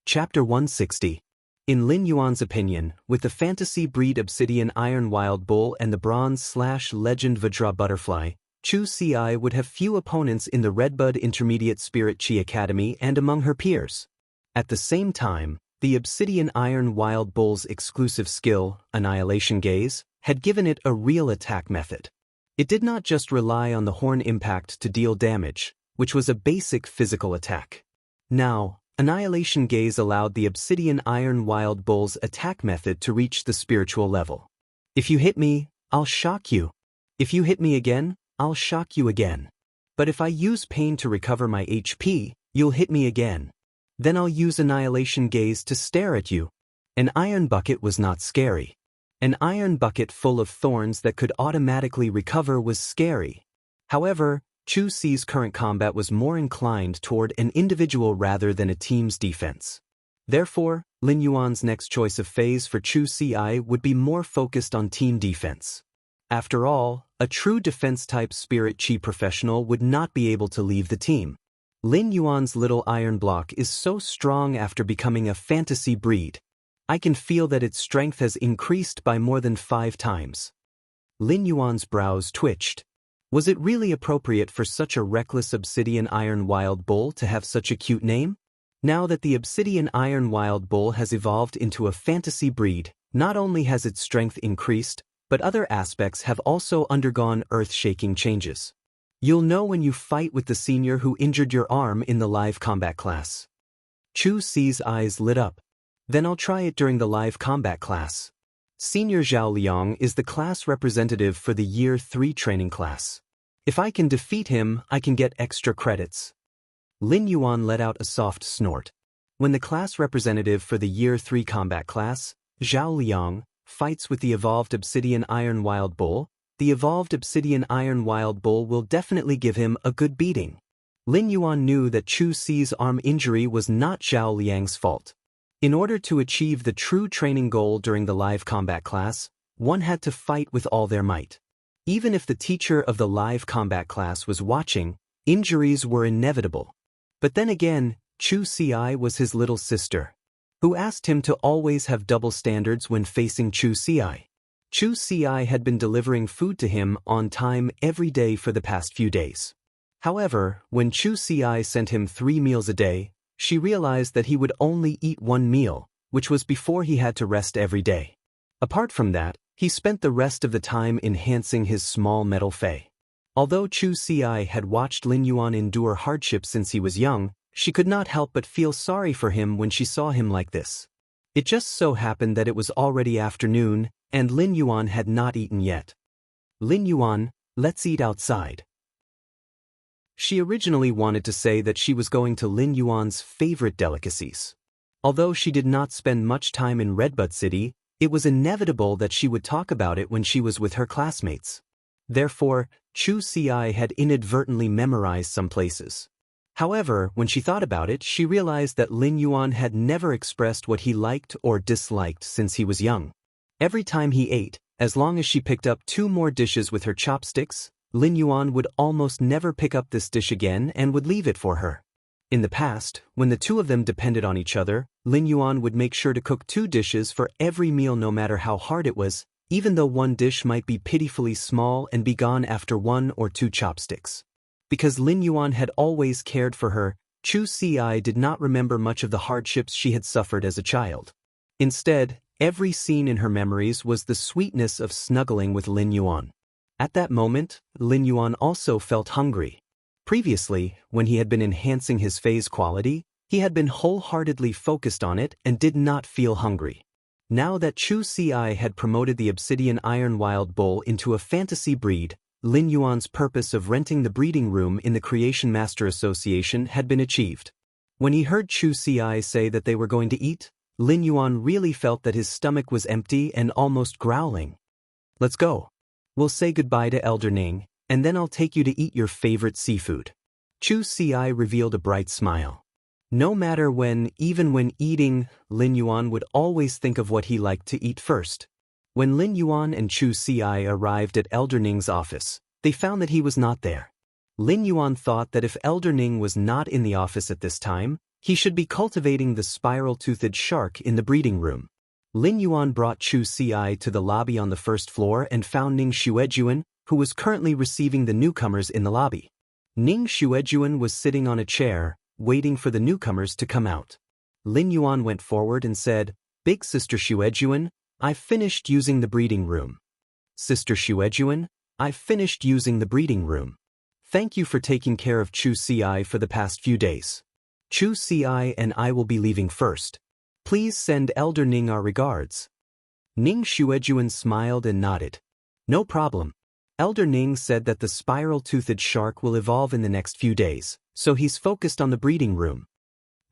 Chapter 160. In Lin Yuan's opinion, with the fantasy breed Obsidian Iron Wild Bull and the bronze/legend Vajra butterfly, Chu Si would have few opponents in the Redbud Intermediate Spirit Chi Academy and among her peers. At the same time, the Obsidian Iron Wild Bull's exclusive skill, Annihilation Gaze, had given it a real attack method. It did not just rely on the horn impact to deal damage, which was a basic physical attack. Now, Annihilation Gaze allowed the Obsidian Iron Wild Bull's attack method to reach the spiritual level. If you hit me, I'll shock you. If you hit me again, I'll shock you again. But if I use pain to recover my HP, you'll hit me again. Then I'll use Annihilation Gaze to stare at you. An iron bucket was not scary. An iron bucket full of thorns that could automatically recover was scary. However, Chu Si's current combat was more inclined toward an individual rather than a team's defense. Therefore, Lin Yuan's next choice of phase for Chu Si would be more focused on team defense. After all, a true defense-type Spirit Chi professional would not be able to leave the team. Lin Yuan's little iron block is so strong after becoming a fantasy breed. I can feel that its strength has increased by more than 5 times. Lin Yuan's brows twitched. Was it really appropriate for such a reckless Obsidian Iron Wild Bull to have such a cute name? Now that the Obsidian Iron Wild Bull has evolved into a fantasy breed, not only has its strength increased, but other aspects have also undergone earth-shaking changes. You'll know when you fight with the senior who injured your arm in the live combat class. Chu Si's eyes lit up. Then I'll try it during the live combat class. Senior Zhao Liang is the class representative for the Year 3 training class. If I can defeat him, I can get extra credits. Lin Yuan let out a soft snort. When the class representative for the Year 3 combat class, Zhao Liang, fights with the evolved Obsidian Iron Wild Bull, the evolved Obsidian Iron Wild Bull will definitely give him a good beating. Lin Yuan knew that Chu Si's arm injury was not Zhao Liang's fault. In order to achieve the true training goal during the live combat class, one had to fight with all their might. Even if the teacher of the live combat class was watching, injuries were inevitable. But then again, Chu Ci was his little sister, who asked him to always have double standards when facing Chu Ci. Chu Ci had been delivering food to him on time every day for the past few days. However, when Chu Ci sent him 3 meals a day, she realized that he would only eat 1 meal, which was before he had to rest every day. Apart from that, he spent the rest of the time enhancing his small metal fei. Although Chu Ci had watched Lin Yuan endure hardship since he was young, she could not help but feel sorry for him when she saw him like this. It just so happened that it was already afternoon, and Lin Yuan had not eaten yet. "Lin Yuan, let's eat outside." She originally wanted to say that she was going to Lin Yuan's favorite delicacies. Although she did not spend much time in Redbud City, it was inevitable that she would talk about it when she was with her classmates. Therefore, Chu Ci had inadvertently memorized some places. However, when she thought about it, she realized that Lin Yuan had never expressed what he liked or disliked since he was young. Every time he ate, as long as she picked up 2 more dishes with her chopsticks, Lin Yuan would almost never pick up this dish again and would leave it for her. In the past, when the 2 of them depended on each other, Lin Yuan would make sure to cook 2 dishes for every meal no matter how hard it was, even though one dish might be pitifully small and be gone after 1 or 2 chopsticks. Because Lin Yuan had always cared for her, Chu Ci did not remember much of the hardships she had suffered as a child. Instead, every scene in her memories was the sweetness of snuggling with Lin Yuan. At that moment, Lin Yuan also felt hungry. Previously, when he had been enhancing his fei's quality, he had been wholeheartedly focused on it and did not feel hungry. Now that Chu Ci had promoted the obsidian iron wild bull into a fantasy breed, Lin Yuan's purpose of renting the breeding room in the Creation Master Association had been achieved. When he heard Chu Ci say that they were going to eat, Lin Yuan really felt that his stomach was empty and almost growling. "Let's go. We'll say goodbye to Elder Ning, and then I'll take you to eat your favorite seafood." Chu Ci revealed a bright smile. No matter when, even when eating, Lin Yuan would always think of what he liked to eat first. When Lin Yuan and Chu Ci arrived at Elder Ning's office, they found that he was not there. Lin Yuan thought that if Elder Ning was not in the office at this time, he should be cultivating the spiral-toothed shark in the breeding room. Lin Yuan brought Chu Ci to the lobby on the first floor and found Ning Xuejuan, who was currently receiving the newcomers in the lobby. Ning Xuejuan was sitting on a chair, waiting for the newcomers to come out. Lin Yuan went forward and said, "Big Sister Xuejuan, I've finished using the breeding room." "Sister Xuejuan, I've finished using the breeding room. Thank you for taking care of Chu Ci for the past few days. Chu Ci and I will be leaving first. Please send Elder Ning our regards." Ning Xuejuan smiled and nodded. "No problem. Elder Ning said that the spiral-toothed shark will evolve in the next few days, so he's focused on the breeding room."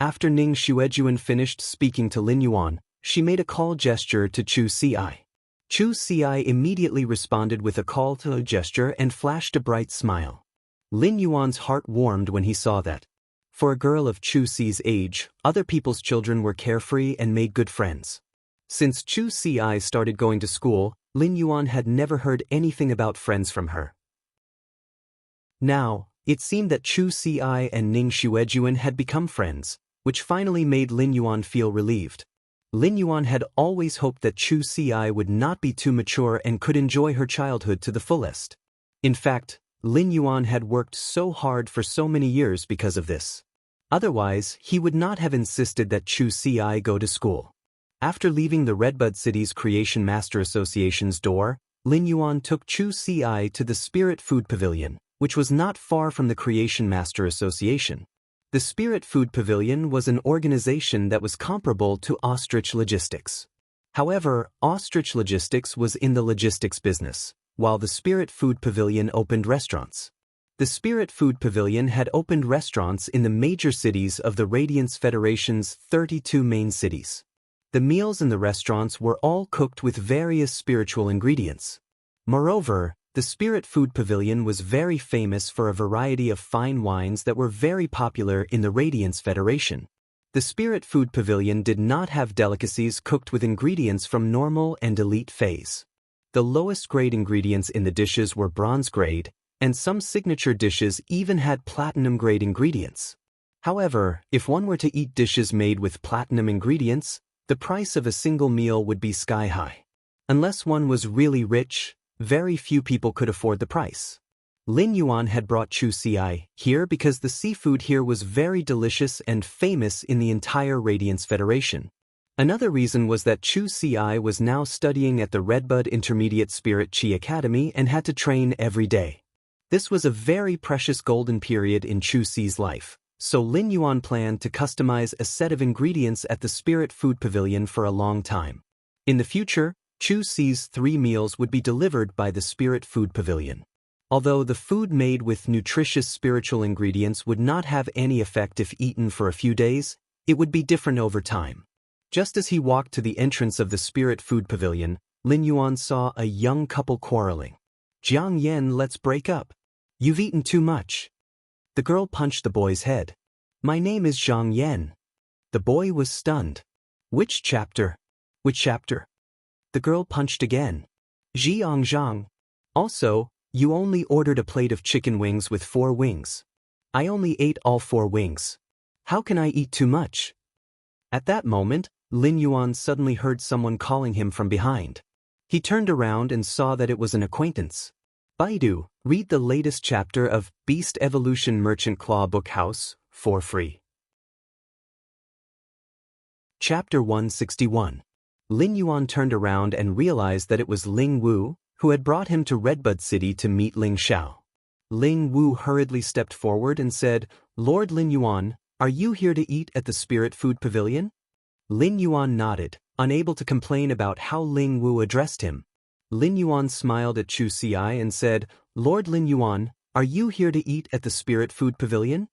After Ning Xuejuan finished speaking to Lin Yuan, she made a call gesture to Chu Ci. Chu Ci immediately responded with a call to a gesture and flashed a bright smile. Lin Yuan's heart warmed when he saw that. For a girl of Chu Ci's age, other people's children were carefree and made good friends. Since Chu Ci started going to school, Lin Yuan had never heard anything about friends from her. Now, it seemed that Chu Ci and Ning Xuejuan had become friends, which finally made Lin Yuan feel relieved. Lin Yuan had always hoped that Chu Ci would not be too mature and could enjoy her childhood to the fullest. In fact, Lin Yuan had worked so hard for so many years because of this. Otherwise, he would not have insisted that Chu Ci go to school. After leaving the Redbud City's Creation Master Association's door, Lin Yuan took Chu Ci to the Spirit Food Pavilion, which was not far from the Creation Master Association. The Spirit Food Pavilion was an organization that was comparable to Ostrich Logistics. However, Ostrich Logistics was in the logistics business, while the Spirit Food Pavilion opened restaurants. The Spirit Food Pavilion had opened restaurants in the major cities of the Radiance Federation's 32 main cities. The meals in the restaurants were all cooked with various spiritual ingredients. Moreover, the Spirit Food Pavilion was very famous for a variety of fine wines that were very popular in the Radiance Federation. The Spirit Food Pavilion did not have delicacies cooked with ingredients from normal and elite phase. The lowest grade ingredients in the dishes were bronze grade, and some signature dishes even had platinum grade ingredients. However, if one were to eat dishes made with platinum ingredients, the price of a single meal would be sky high. Unless one was really rich, very few people could afford the price. Lin Yuan had brought Chu Ci here because the seafood here was very delicious and famous in the entire Radiance Federation. Another reason was that Chu Ci was now studying at the Redbud Intermediate Spirit Chi Academy and had to train every day. This was a very precious golden period in Chu Ci's life, so Lin Yuan planned to customize a set of ingredients at the Spirit Food Pavilion for a long time. In the future, Chu Ci's 3 meals would be delivered by the Spirit Food Pavilion. Although the food made with nutritious spiritual ingredients would not have any effect if eaten for a few days, it would be different over time. Just as he walked to the entrance of the Spirit Food Pavilion, Lin Yuan saw a young couple quarreling. "Jiang Yan, let's break up. You've eaten too much." The girl punched the boy's head. "My name is Zhang Yan." The boy was stunned. "Which chapter? Which chapter?" The girl punched again. "Zhiang Zhang. Also, you only ordered a plate of chicken wings with 4 wings. I only ate all 4 wings. How can I eat too much?" At that moment, Lin Yuan suddenly heard someone calling him from behind. He turned around and saw that it was an acquaintance. "Baidu, read the latest chapter of Beast Evolution Merchant Claw Book House for free." Chapter 161. Lin Yuan turned around and realized that it was Ling Wu, who had brought him to Redbud City to meet Ling Xiao. Ling Wu hurriedly stepped forward and said, "Lord Lin Yuan, are you here to eat at the Spirit Food Pavilion?" Lin Yuan nodded, unable to complain about how Ling Wu addressed him. Lin Yuan smiled at Chu Ci and said, "Lord Lin Yuan, are you here to eat at the Spirit Food Pavilion?"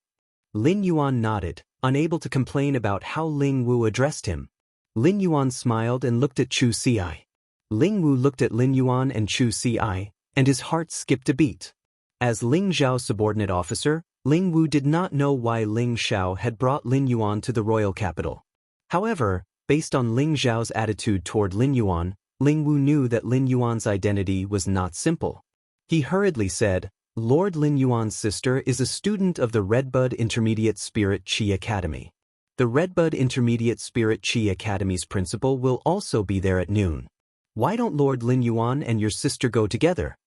Lin Yuan nodded, unable to complain about how Ling Wu addressed him. Lin Yuan smiled and looked at Chu Ci. Ling Wu looked at Lin Yuan and Chu Ci, and his heart skipped a beat. As Ling Xiao's subordinate officer, Ling Wu did not know why Ling Xiao had brought Lin Yuan to the royal capital. However, based on Ling Xiao's attitude toward Lin Yuan, Ling Wu knew that Lin Yuan's identity was not simple. He hurriedly said, "Lord Lin Yuan's sister is a student of the Redbud Intermediate Spirit Chi Academy. The Redbud Intermediate Spirit Chi Academy's principal will also be there at noon. Why don't Lord Lin Yuan and your sister go together?"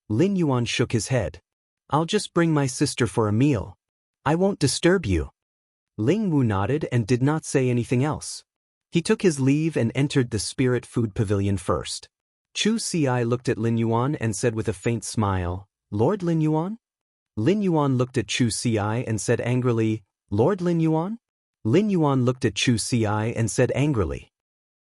Lin Yuan shook his head. "I'll just bring my sister for a meal. I won't disturb you." Ling Wu nodded and did not say anything else. He took his leave and entered the Spirit Food Pavilion first. Chu Ci looked at Lin Yuan and said with a faint smile, "Lord Lin Yuan?" Lin Yuan looked at Chu Ci and said angrily, "Lord Lin Yuan?" Lin Yuan looked at Chu Ci and said angrily,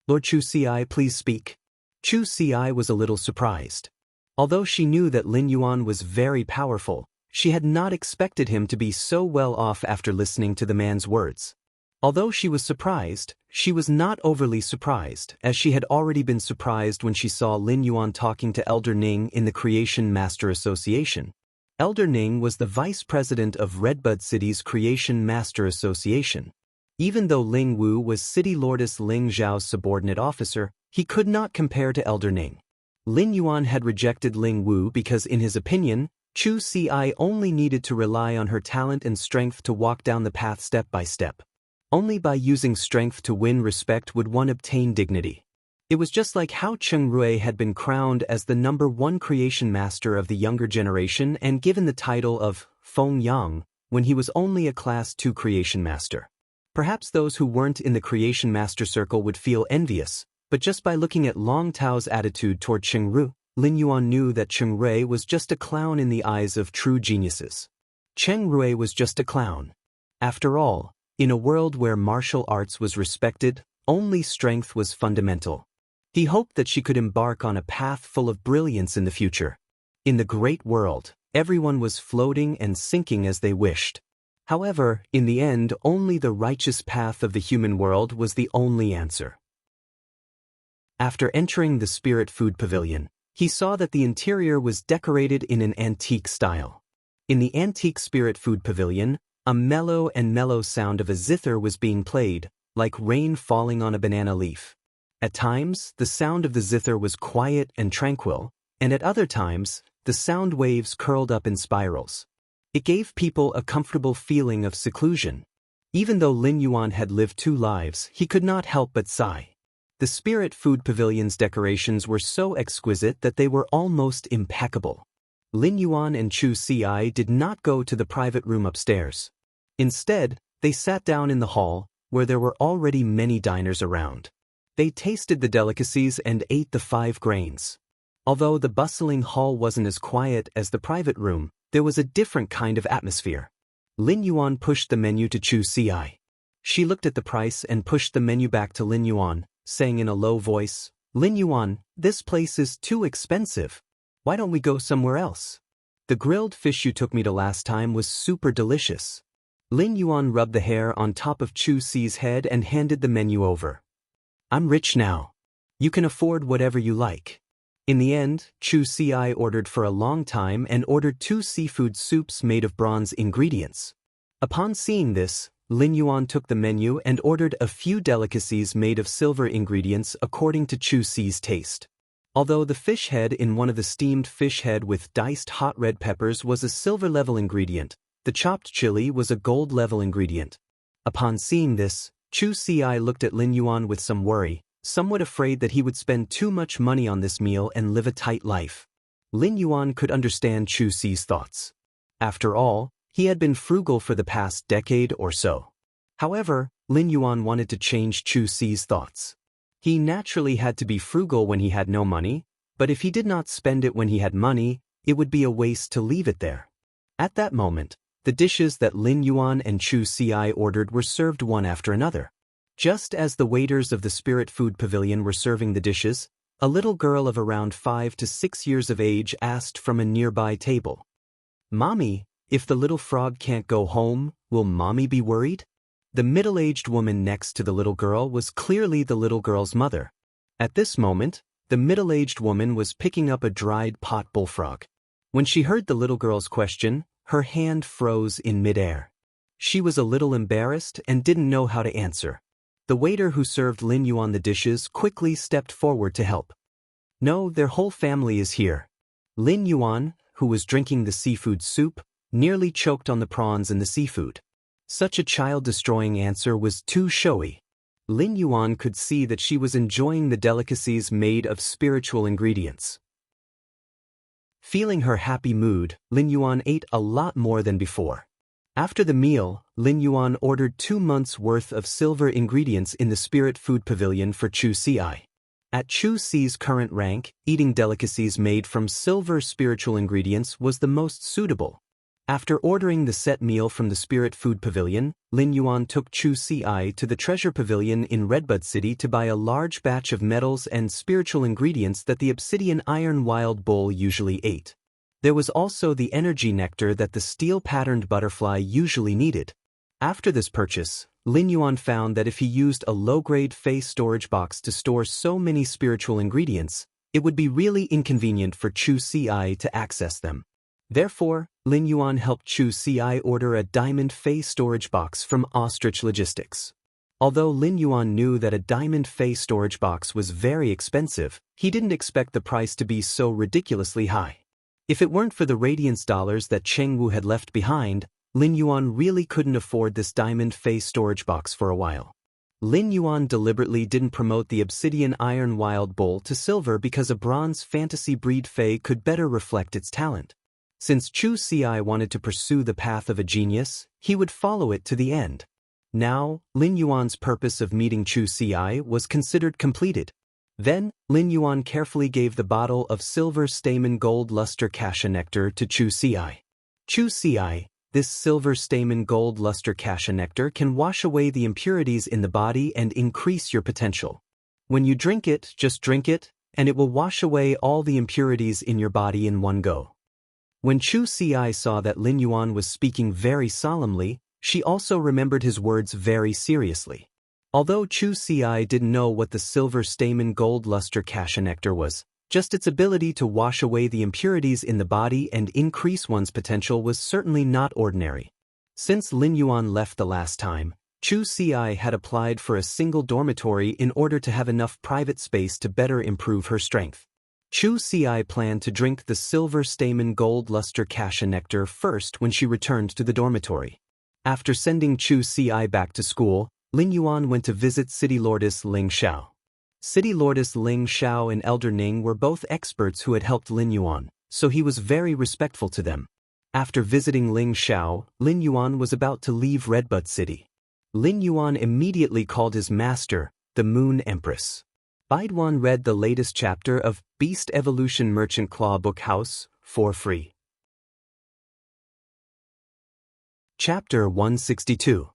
"Lord Chu Ci, please speak." Chu Ci was a little surprised. Although she knew that Lin Yuan was very powerful, she had not expected him to be so well off after listening to the man's words. Although she was surprised, she was not overly surprised, as she had already been surprised when she saw Lin Yuan talking to Elder Ning in the Creation Master Association. Elder Ning was the vice president of Redbud City's Creation Master Association. Even though Ling Wu was City Lordess Ling Zhao's subordinate officer, he could not compare to Elder Ning. Lin Yuan had rejected Ling Wu because, in his opinion, Chu Ci only needed to rely on her talent and strength to walk down the path step by step. Only by using strength to win respect would one obtain dignity. It was just like how Cheng Rui had been crowned as the #1 creation master of the younger generation and given the title of Feng Yang when he was only a Class 2 creation master. Perhaps those who weren't in the creation master circle would feel envious, but just by looking at Long Tao's attitude toward Cheng Rui, Lin Yuan knew that Cheng Rui was just a clown in the eyes of true geniuses. Cheng Rui was just a clown. After all, in a world where martial arts was respected, only strength was fundamental. He hoped that she could embark on a path full of brilliance in the future. In the great world, everyone was floating and sinking as they wished. However, in the end, only the righteous path of the human world was the only answer. After entering the Spirit Food Pavilion, he saw that the interior was decorated in an antique style. In the antique Spirit Food Pavilion, a mellow sound of a zither was being played, like rain falling on a banana leaf. At times, the sound of the zither was quiet and tranquil, and at other times, the sound waves curled up in spirals. It gave people a comfortable feeling of seclusion. Even though Lin Yuan had lived 2 lives, he could not help but sigh. The Spirit Food Pavilion's decorations were so exquisite that they were almost impeccable. Lin Yuan and Chu Si did not go to the private room upstairs. Instead, they sat down in the hall, where there were already many diners around. They tasted the delicacies and ate the 5 grains. Although the bustling hall wasn't as quiet as the private room, there was a different kind of atmosphere. Lin Yuan pushed the menu to Chu Si. She looked at the price and pushed the menu back to Lin Yuan, saying in a low voice, "Lin Yuan, this place is too expensive. Why don't we go somewhere else? The grilled fish you took me to last time was super delicious." Lin Yuan rubbed the hair on top of Chu Si's head and handed the menu over. "I'm rich now. You can afford whatever you like." In the end, Chu Si ordered for a long time and ordered 2 seafood soups made of bronze ingredients. Upon seeing this, Lin Yuan took the menu and ordered a few delicacies made of silver ingredients according to Chu Si's taste. Although the fish head in one of the steamed fish head with diced hot red peppers was a silver-level ingredient, the chopped chili was a gold-level ingredient. Upon seeing this, Chu Si looked at Lin Yuan with some worry, somewhat afraid that he would spend too much money on this meal and live a tight life. Lin Yuan could understand Chu Si's thoughts. After all, he had been frugal for the past decade or so. However, Lin Yuan wanted to change Chu Si's thoughts. He naturally had to be frugal when he had no money, but if he did not spend it when he had money, it would be a waste to leave it there. At that moment, the dishes that Lin Yuan and Chu Si ordered were served one after another. Just as the waiters of the Spirit Food Pavilion were serving the dishes, a little girl of around 5 to 6 years of age asked from a nearby table, "Mommy, if the little frog can't go home, will Mommy be worried?" The middle-aged woman next to the little girl was clearly the little girl's mother. At this moment, the middle-aged woman was picking up a dried pot bullfrog. When she heard the little girl's question, her hand froze in midair. She was a little embarrassed and didn't know how to answer. The waiter who served Lin Yuan the dishes quickly stepped forward to help. "No, their whole family is here." Lin Yuan, who was drinking the seafood soup, nearly choked on the prawns and the seafood. Such a child-destroying answer was too showy. Lin Yuan could see that she was enjoying the delicacies made of spiritual ingredients. Feeling her happy mood, Lin Yuan ate a lot more than before. After the meal, Lin Yuan ordered 2 months' worth of silver ingredients in the Spirit Food Pavilion for Chu Si. At Chu Si's current rank, eating delicacies made from silver spiritual ingredients was the most suitable. After ordering the set meal from the Spirit Food Pavilion, Lin Yuan took Chu Si to the Treasure Pavilion in Redbud City to buy a large batch of metals and spiritual ingredients that the obsidian iron wild bull usually ate. There was also the energy nectar that the steel-patterned butterfly usually needed. After this purchase, Lin Yuan found that if he used a low-grade Fey storage box to store so many spiritual ingredients, it would be really inconvenient for Chu Si to access them. Therefore, Lin Yuan helped Chu Si order a diamond Fey storage box from Ostrich Logistics. Although Lin Yuan knew that a diamond Fey storage box was very expensive, he didn't expect the price to be so ridiculously high. If it weren't for the radiance dollars that Cheng Wu had left behind, Lin Yuan really couldn't afford this diamond Fey storage box for a while. Lin Yuan deliberately didn't promote the obsidian iron wild bull to silver because a bronze fantasy breed Fey could better reflect its talent. Since Chu Si wanted to pursue the path of a genius, he would follow it to the end. Now, Lin Yuan's purpose of meeting Chu Si was considered completed. Then, Lin Yuan carefully gave the bottle of silver stamen gold luster cassia nectar to Chu Si. Chu Si, this silver stamen gold luster cassia nectar can wash away the impurities in the body and increase your potential. When you drink it, just drink it, and it will wash away all the impurities in your body in one go. When Chu Si saw that Lin Yuan was speaking very solemnly, she also remembered his words very seriously. Although Chu Si didn't know what the silver stamen gold luster cassia nectar was, just its ability to wash away the impurities in the body and increase one's potential was certainly not ordinary. Since Lin Yuan left the last time, Chu Ci had applied for a single dormitory in order to have enough private space to better improve her strength. Chu Ci planned to drink the silver stamen gold luster cassia nectar first when she returned to the dormitory. After sending Chu Ci back to school, Lin Yuan went to visit City Lordess Ling Xiao. City Lordess Ling Xiao and Elder Ning were both experts who had helped Lin Yuan, so he was very respectful to them. After visiting Ling Xiao, Lin Yuan was about to leave Redbud City. Lin Yuan immediately called his master, the Moon Empress. Baiduan read the latest chapter of Beast Evolution Merchant Claw Book House for free. Chapter 162.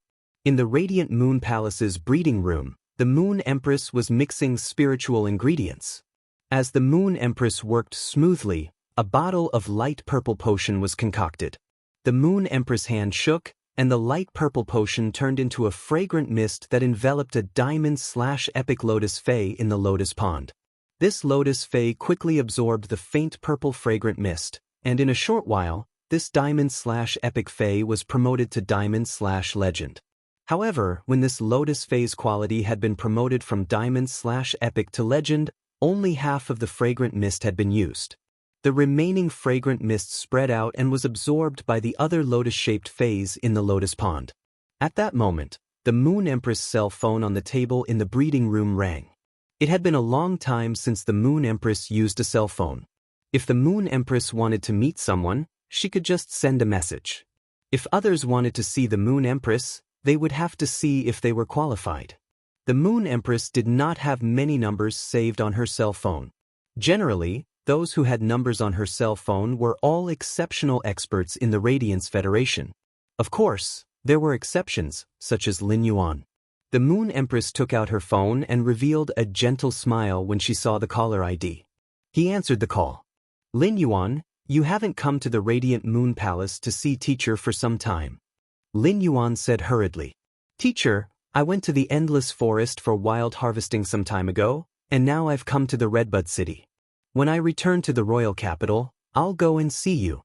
In the Radiant Moon Palace's breeding room, the Moon Empress was mixing spiritual ingredients. As the Moon Empress worked smoothly, a bottle of light purple potion was concocted. The Moon Empress' hand shook, and the light purple potion turned into a fragrant mist that enveloped a diamond/epic lotus fay in the lotus pond. This lotus fay quickly absorbed the faint purple fragrant mist, and in a short while, this diamond/epic fay was promoted to diamond/legend. However, when this lotus fay's quality had been promoted from diamond/epic to legend, only half of the fragrant mist had been used. The remaining fragrant mist spread out and was absorbed by the other lotus-shaped fays in the lotus pond. At that moment, the Moon Empress' cell phone on the table in the breeding room rang. It had been a long time since the Moon Empress used a cell phone. If the Moon Empress wanted to meet someone, she could just send a message. If others wanted to see the Moon Empress, they would have to see if they were qualified. The Moon Empress did not have many numbers saved on her cell phone. Generally, those who had numbers on her cell phone were all exceptional experts in the Radiance Federation. Of course, there were exceptions, such as Lin Yuan. The Moon Empress took out her phone and revealed a gentle smile when she saw the caller ID. He answered the call. Lin Yuan, you haven't come to the Radiant Moon Palace to see teacher for some time. Lin Yuan said hurriedly. Teacher, I went to the Endless Forest for wild harvesting some time ago, and now I've come to the Redbud City. When I return to the royal capital, I'll go and see you.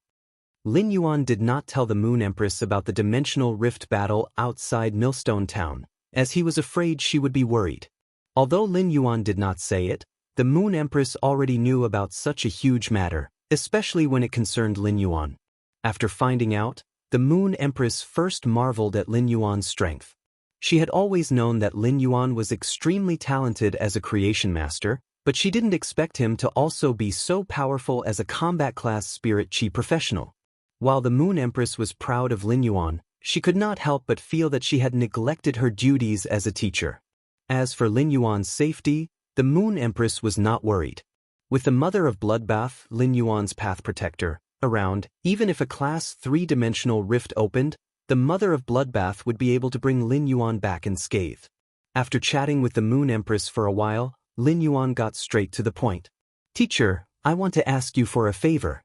Lin Yuan did not tell the Moon Empress about the dimensional rift battle outside Millstone Town, as he was afraid she would be worried. Although Lin Yuan did not say it, the Moon Empress already knew about such a huge matter, especially when it concerned Lin Yuan. After finding out, the Moon Empress first marveled at Lin Yuan's strength. She had always known that Lin Yuan was extremely talented as a creation master, but she didn't expect him to also be so powerful as a combat-class spirit chi professional. While the Moon Empress was proud of Lin Yuan, she could not help but feel that she had neglected her duties as a teacher. As for Lin Yuan's safety, the Moon Empress was not worried. With the Mother of Bloodbath, Lin Yuan's path protector, around, even if a class 3-dimensional rift opened, the Mother of Bloodbath would be able to bring Lin Yuan back unscathed. After chatting with the Moon Empress for a while, Lin Yuan got straight to the point. Teacher, I want to ask you for a favor.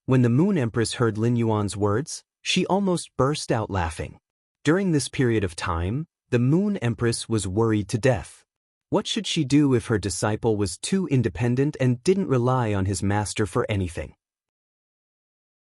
When the Moon Empress heard Lin Yuan's words, she almost burst out laughing. During this period of time, the Moon Empress was worried to death. What should she do if her disciple was too independent and didn't rely on his master for anything?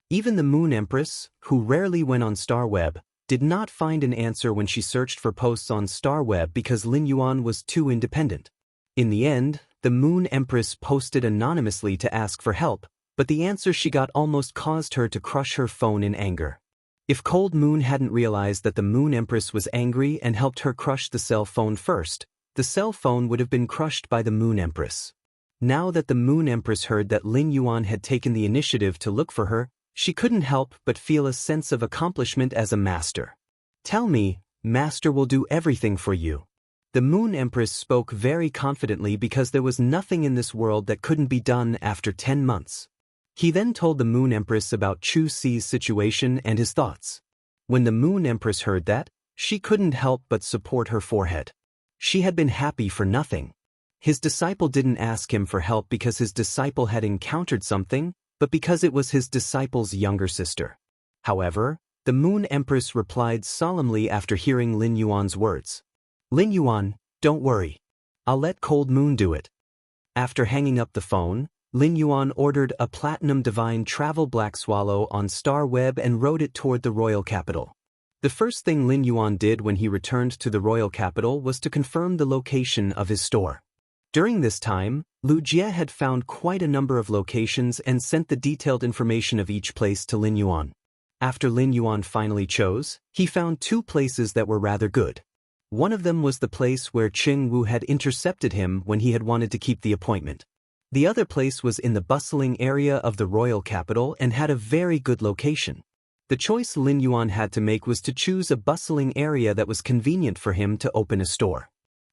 Even the Moon Empress, who rarely went on StarWeb, did not find an answer when she searched for posts on StarWeb because Lin Yuan was too independent. In the end, the Moon Empress posted anonymously to ask for help, but the answer she got almost caused her to crush her phone in anger. If Cold Moon hadn't realized that the Moon Empress was angry and helped her crush the cell phone first, the cell phone would have been crushed by the Moon Empress. Now that the Moon Empress heard that Lin Yuan had taken the initiative to look for her, she couldn't help but feel a sense of accomplishment as a master. Tell me, Master will do everything for you. The Moon Empress spoke very confidently because there was nothing in this world that couldn't be done after 10 months. He then told the Moon Empress about Chu Ci's situation and his thoughts. When the Moon Empress heard that, she couldn't help but support her forehead. She had been happy for nothing. His disciple didn't ask him for help because his disciple had encountered something, but because it was his disciple's younger sister. However, the Moon Empress replied solemnly after hearing Lin Yuan's words. Lin Yuan, don't worry. I'll let Cold Moon do it. After hanging up the phone, Lin Yuan ordered a Platinum Divine Travel Black Swallow on StarWeb and rode it toward the royal capital. The first thing Lin Yuan did when he returned to the royal capital was to confirm the location of his store. During this time, Lu Jie had found quite a number of locations and sent the detailed information of each place to Lin Yuan. After Lin Yuan finally chose, he found two places that were rather good. One of them was the place where Qing Wu had intercepted him when he had wanted to keep the appointment. The other place was in the bustling area of the royal capital and had a very good location. The choice Lin Yuan had to make was to choose a bustling area that was convenient for him to open a store.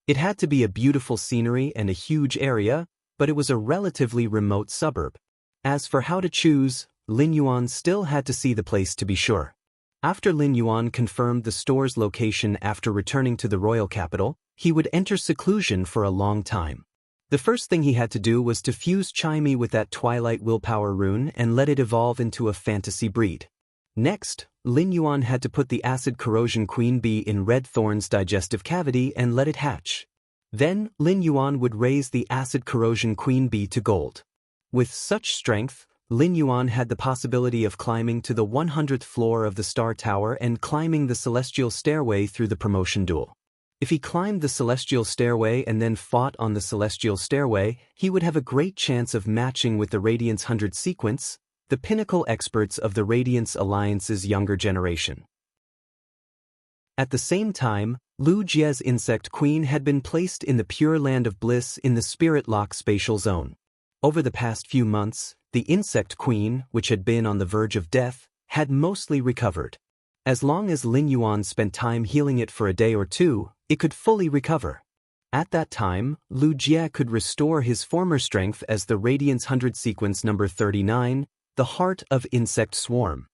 It had to be a beautiful scenery and a huge area, but it was a relatively remote suburb. As for how to choose, Lin Yuan still had to see the place to be sure. After Lin Yuan confirmed the store's location after returning to the royal capital, he would enter seclusion for a long time. The first thing he had to do was to fuse Chimey with that Twilight Willpower rune and let it evolve into a fantasy breed. Next, Lin Yuan had to put the Acid Corrosion Queen Bee in Red Thorn's digestive cavity and let it hatch. Then, Lin Yuan would raise the Acid Corrosion Queen Bee to gold. With such strength, Lin Yuan had the possibility of climbing to the 100th floor of the Star Tower and climbing the Celestial Stairway through the promotion duel. If he climbed the Celestial Stairway and then fought on the Celestial Stairway, he would have a great chance of matching with the Radiance 100 sequence, the pinnacle experts of the Radiance Alliance's younger generation. At the same time, Lu Jie's Insect Queen had been placed in the Pure Land of Bliss in the Spirit Lock spatial zone. Over the past few months, the Insect Queen, which had been on the verge of death, had mostly recovered. As long as Lin Yuan spent time healing it for a day or two, it could fully recover. At that time, Lu Jie could restore his former strength as the Radiance 100 sequence number 39, the Heart of Insect Swarm.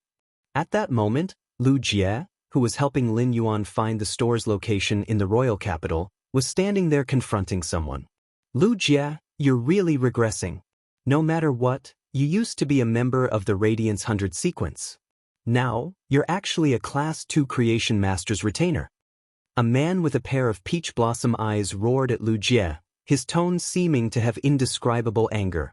At that moment, Lu Jie, who was helping Lin Yuan find the store's location in the royal capital, was standing there confronting someone. Lu Jie, you're really regressing. No matter what, you used to be a member of the Radiance 100 sequence. Now, you're actually a Class 2 Creation Master's retainer. A man with a pair of peach blossom eyes roared at Lu Jie, his tone seeming to have indescribable anger.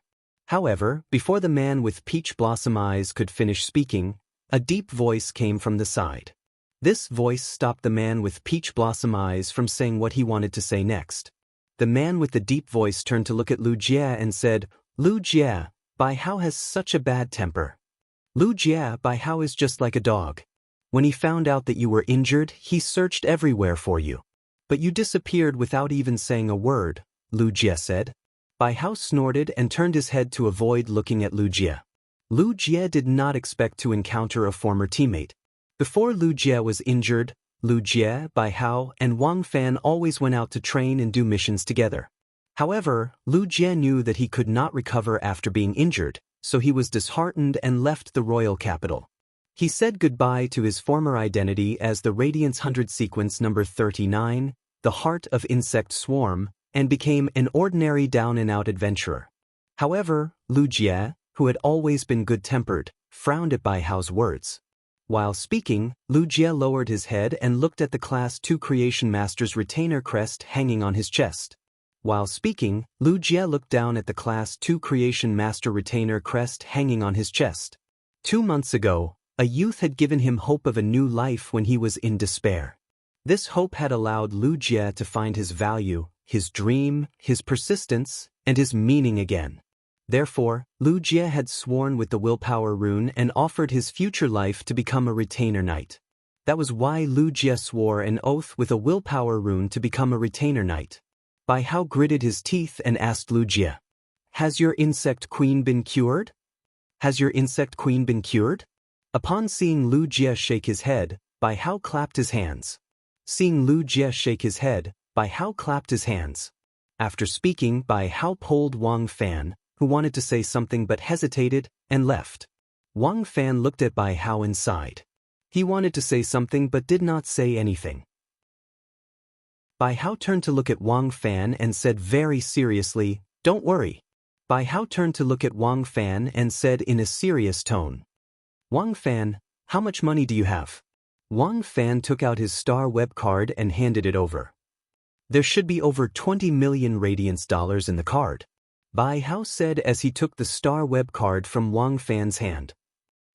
However, before the man with peach blossom eyes could finish speaking, a deep voice came from the side. This voice stopped the man with peach blossom eyes from saying what he wanted to say next. The man with the deep voice turned to look at Lu Jie and said, Lu Jie, Bai Hao has such a bad temper. Lu Jie, Bai Hao is just like a dog. When he found out that you were injured, he searched everywhere for you. But you disappeared without even saying a word, Lu Jie said. Bai Hao snorted and turned his head to avoid looking at Lu Jie. Lu Jie did not expect to encounter a former teammate. Before Lu Jie was injured, Lu Jie, Bai Hao, and Wang Fan always went out to train and do missions together. However, Lu Jie knew that he could not recover after being injured, so he was disheartened and left the royal capital. He said goodbye to his former identity as the Radiance 100 sequence number 39, the Heart of Insect Swarm, and became an ordinary down-and-out adventurer. However, Lu Jie, who had always been good-tempered, frowned at Bai Hao's words. While speaking, Lu Jie lowered his head and looked at the Class 2 Creation Master's retainer crest hanging on his chest. While speaking, Lu Jie looked down at the Class 2 Creation Master retainer crest hanging on his chest. 2 months ago, a youth had given him hope of a new life when he was in despair. This hope had allowed Lu Jie to find his value, his dream, his persistence, and his meaning again. Therefore, Lu Jie had sworn with the Willpower rune and offered his future life to become a retainer knight. That was why Lu Jie swore an oath with a Willpower rune to become a retainer knight. Bai Hao gritted his teeth and asked Lu Jie, Has your insect queen been cured? Has your insect queen been cured? Upon seeing Lu Jie shake his head, Bai Hao clapped his hands. Seeing Lu Jie shake his head, Bai Hao clapped his hands. After speaking, Bai Hao pulled Wang Fan, who wanted to say something but hesitated, and left. Wang Fan looked at Bai Hao and sighed. He wanted to say something but did not say anything. Bai Hao turned to look at Wang Fan and said very seriously, Don't worry. Bai Hao turned to look at Wang Fan and said in a serious tone, Wang Fan, how much money do you have? Wang Fan took out his star web card and handed it over. There should be over 20 million Radiance dollars in the card, Bai Hao said as he took the star web card from Wang Fan's hand.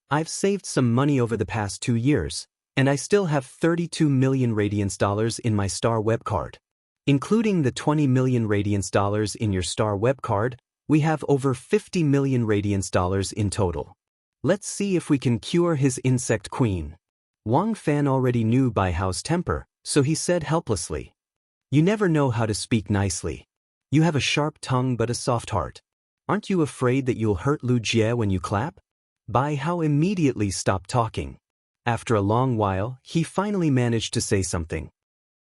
I've saved some money over the past 2 years, and I still have 32 million radiance dollars in my star web card. Including the 20 million radiance dollars in your star web card, we have over 50 million radiance dollars in total. Let's see if we can cure his insect queen. Wang Fan already knew Bai Hao's temper, so he said helplessly, "You never know how to speak nicely. You have a sharp tongue but a soft heart. Aren't you afraid that you'll hurt Lu Jie when you clap?" Bai Hao immediately stopped talking. After a long while, he finally managed to say something.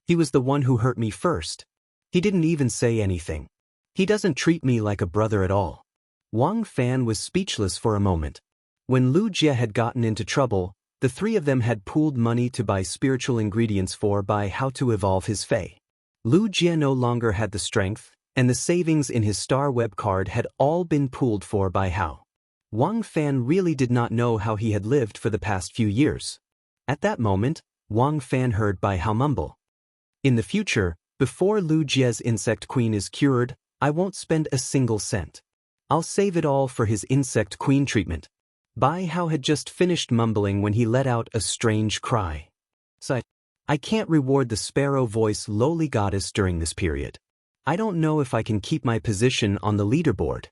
"He was the one who hurt me first. He didn't even say anything. He doesn't treat me like a brother at all." Wang Fan was speechless for a moment. When Lu Jie had gotten into trouble, the three of them had pooled money to buy spiritual ingredients for Bai Hao to evolve his Fae. Lu Jie no longer had the strength, and the savings in his star web card had all been pooled for Bai Hao. Wang Fan really did not know how he had lived for the past few years. At that moment, Wang Fan heard Bai Hao mumble, "In the future, before Lu Jie's insect queen is cured, I won't spend a single cent. I'll save it all for his insect queen treatment." Bai Hao had just finished mumbling when he let out a strange cry. I can't reward the sparrow voice lowly goddess during this period. I don't know if I can keep my position on the leaderboard."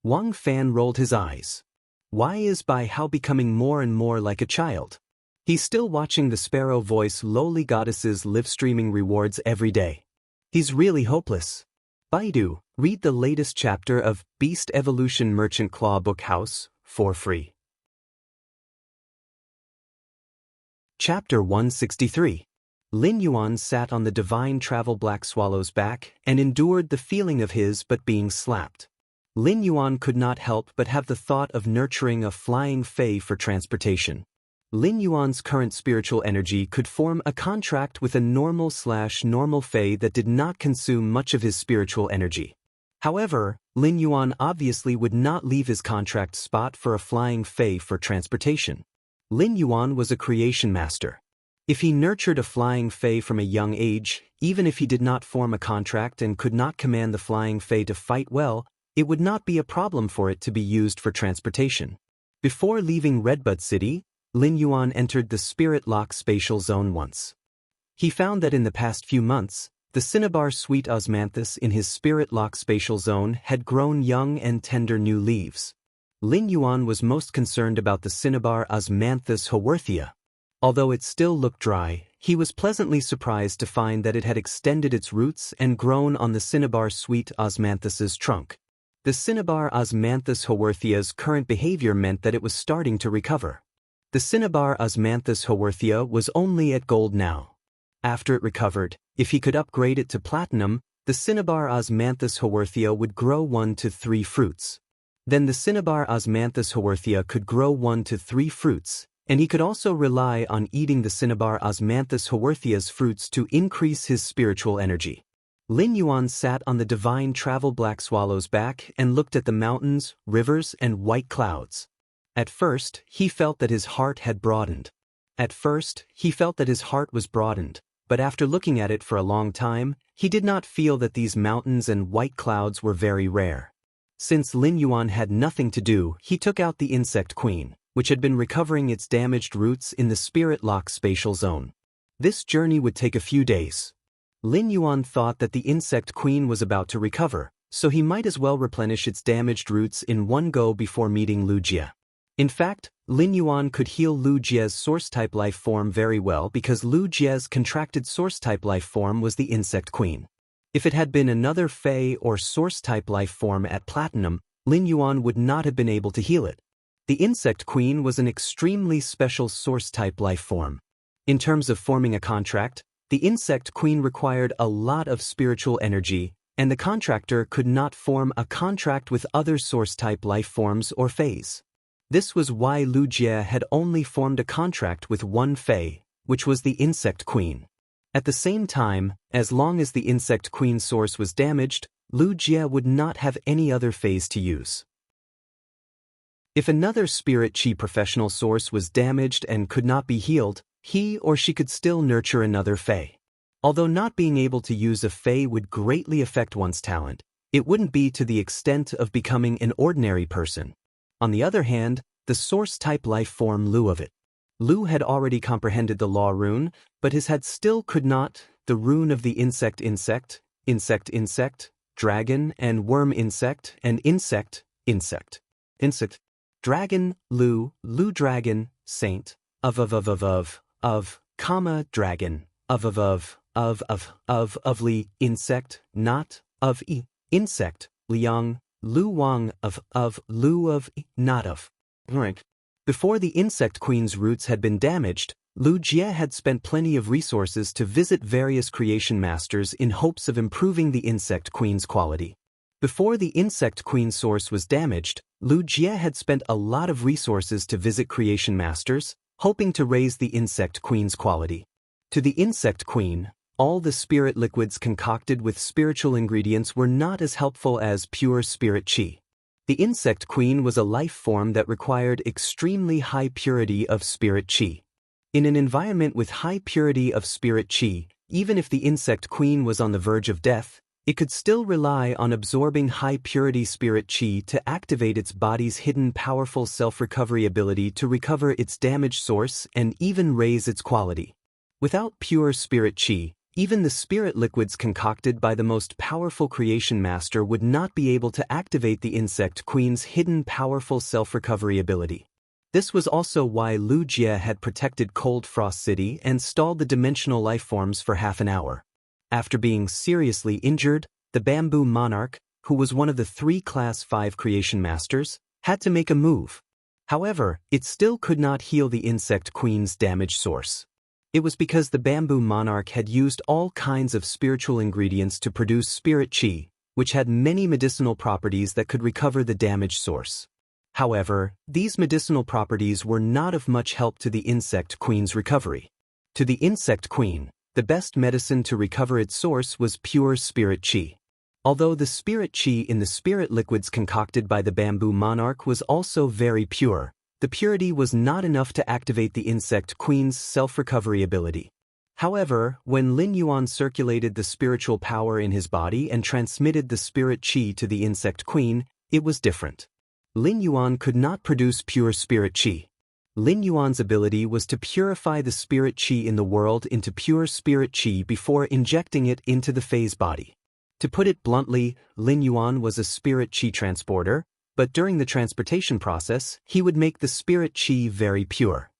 Wang Fan rolled his eyes. Why is Bai Hao becoming more and more like a child? He's still watching the sparrow voice lowly goddess's live streaming rewards every day. He's really hopeless. Baidu, read the latest chapter of Beast Evolution Merchant Claw Book House for free. Chapter 163. Lin Yuan sat on the divine travel black swallow's back and endured the feeling of his but being slapped. Lin Yuan could not help but have the thought of nurturing a flying fae for transportation. Lin Yuan's current spiritual energy could form a contract with a normal fae that did not consume much of his spiritual energy. However, Lin Yuan obviously would not leave his contract spot for a flying fae for transportation. Lin Yuan was a creation master. If he nurtured a flying fae from a young age, even if he did not form a contract and could not command the flying fae to fight well, it would not be a problem for it to be used for transportation. Before leaving Redbud City, Lin Yuan entered the Spirit Lock spatial zone once. He found that in the past few months, the cinnabar sweet osmanthus in his Spirit Lock spatial zone had grown young and tender new leaves. Lin Yuan was most concerned about the cinnabar osmanthus haworthia. Although it still looked dry, he was pleasantly surprised to find that it had extended its roots and grown on the cinnabar sweet osmanthus's trunk. The cinnabar osmanthus haworthia's current behavior meant that it was starting to recover. The cinnabar osmanthus haworthia was only at gold now. After it recovered, if he could upgrade it to platinum, the cinnabar osmanthus haworthia would grow 1 to 3 fruits. Then the cinnabar osmanthus haworthia could grow 1 to 3 fruits, and he could also rely on eating the cinnabar osmanthus haworthia's fruits to increase his spiritual energy. Lin Yuan sat on the divine travel black swallow's back and looked at the mountains, rivers, and white clouds. At first, he felt that his heart was broadened, but after looking at it for a long time, he did not feel that these mountains and white clouds were very rare. Since Lin Yuan had nothing to do, he took out the insect queen, which had been recovering its damaged roots in the Spirit Lock spatial zone. This journey would take a few days. Lin Yuan thought that the insect queen was about to recover, so he might as well replenish its damaged roots in one go before meeting Lu Jie. In fact, Lin Yuan could heal Lu Jie's source-type life form very well because Lu Jie's contracted source-type life form was the insect queen. If it had been another Fae or source-type life form at platinum, Lin Yuan would not have been able to heal it. The insect queen was an extremely special source-type life form. In terms of forming a contract, the insect queen required a lot of spiritual energy, and the contractor could not form a contract with other source-type life forms or Faes. This was why Lu Jie had only formed a contract with one Fae, which was the insect queen. At the same time, as long as the insect queen source was damaged, Lu Jie would not have any other Faes to use. If another spirit chi professional source was damaged and could not be healed, he or she could still nurture another Fae. Although not being able to use a Fae would greatly affect one's talent, it wouldn't be to the extent of becoming an ordinary person. On the other hand, the source-type life form knew of it. Lu had already comprehended the law rune, but his head still could not, the rune of the insect, dragon and worm insect, and insect, dragon, Lu dragon, saint, comma, dragon, of li, insect, not, of e, insect, liang, Lu Wang of Lu of, not of. Right. Before the insect queen's roots had been damaged, Lu Jie had spent plenty of resources to visit various creation masters in hopes of improving the insect queen's quality. Before the insect queen source was damaged, Lu Jie had spent a lot of resources to visit creation masters, hoping to raise the insect queen's quality. To the insect queen, all the spirit liquids concocted with spiritual ingredients were not as helpful as pure spirit qi. The insect queen was a life form that required extremely high purity of spirit qi. In an environment with high purity of spirit qi, even if the insect queen was on the verge of death, it could still rely on absorbing high purity spirit qi to activate its body's hidden powerful self-recovery ability to recover its damaged source and even raise its quality. Without pure spirit qi, even the spirit liquids concocted by the most powerful creation master would not be able to activate the insect queen's hidden powerful self-recovery ability. This was also why Lu Jie had protected Cold Frost City and stalled the dimensional lifeforms for half an hour. After being seriously injured, the Bamboo Monarch, who was one of the 3 Class 5 creation masters, had to make a move. However, it still could not heal the insect queen's damaged source. It was because the Bamboo Monarch had used all kinds of spiritual ingredients to produce spirit qi, which had many medicinal properties that could recover the damaged source. However, these medicinal properties were not of much help to the insect queen's recovery. To the insect queen, the best medicine to recover its source was pure spirit qi. Although the spirit qi in the spirit liquids concocted by the Bamboo Monarch was also very pure, the purity was not enough to activate the insect queen's self-recovery ability. However, when Lin Yuan circulated the spiritual power in his body and transmitted the spirit qi to the insect queen, it was different. Lin Yuan could not produce pure spirit qi. Lin Yuan's ability was to purify the spirit qi in the world into pure spirit qi before injecting it into the phase body. To put it bluntly, Lin Yuan was a spirit qi transporter, but during the transportation process, he would make the spirit qi very pure.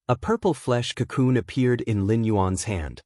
A purple flesh cocoon appeared in Lin Yuan's hand.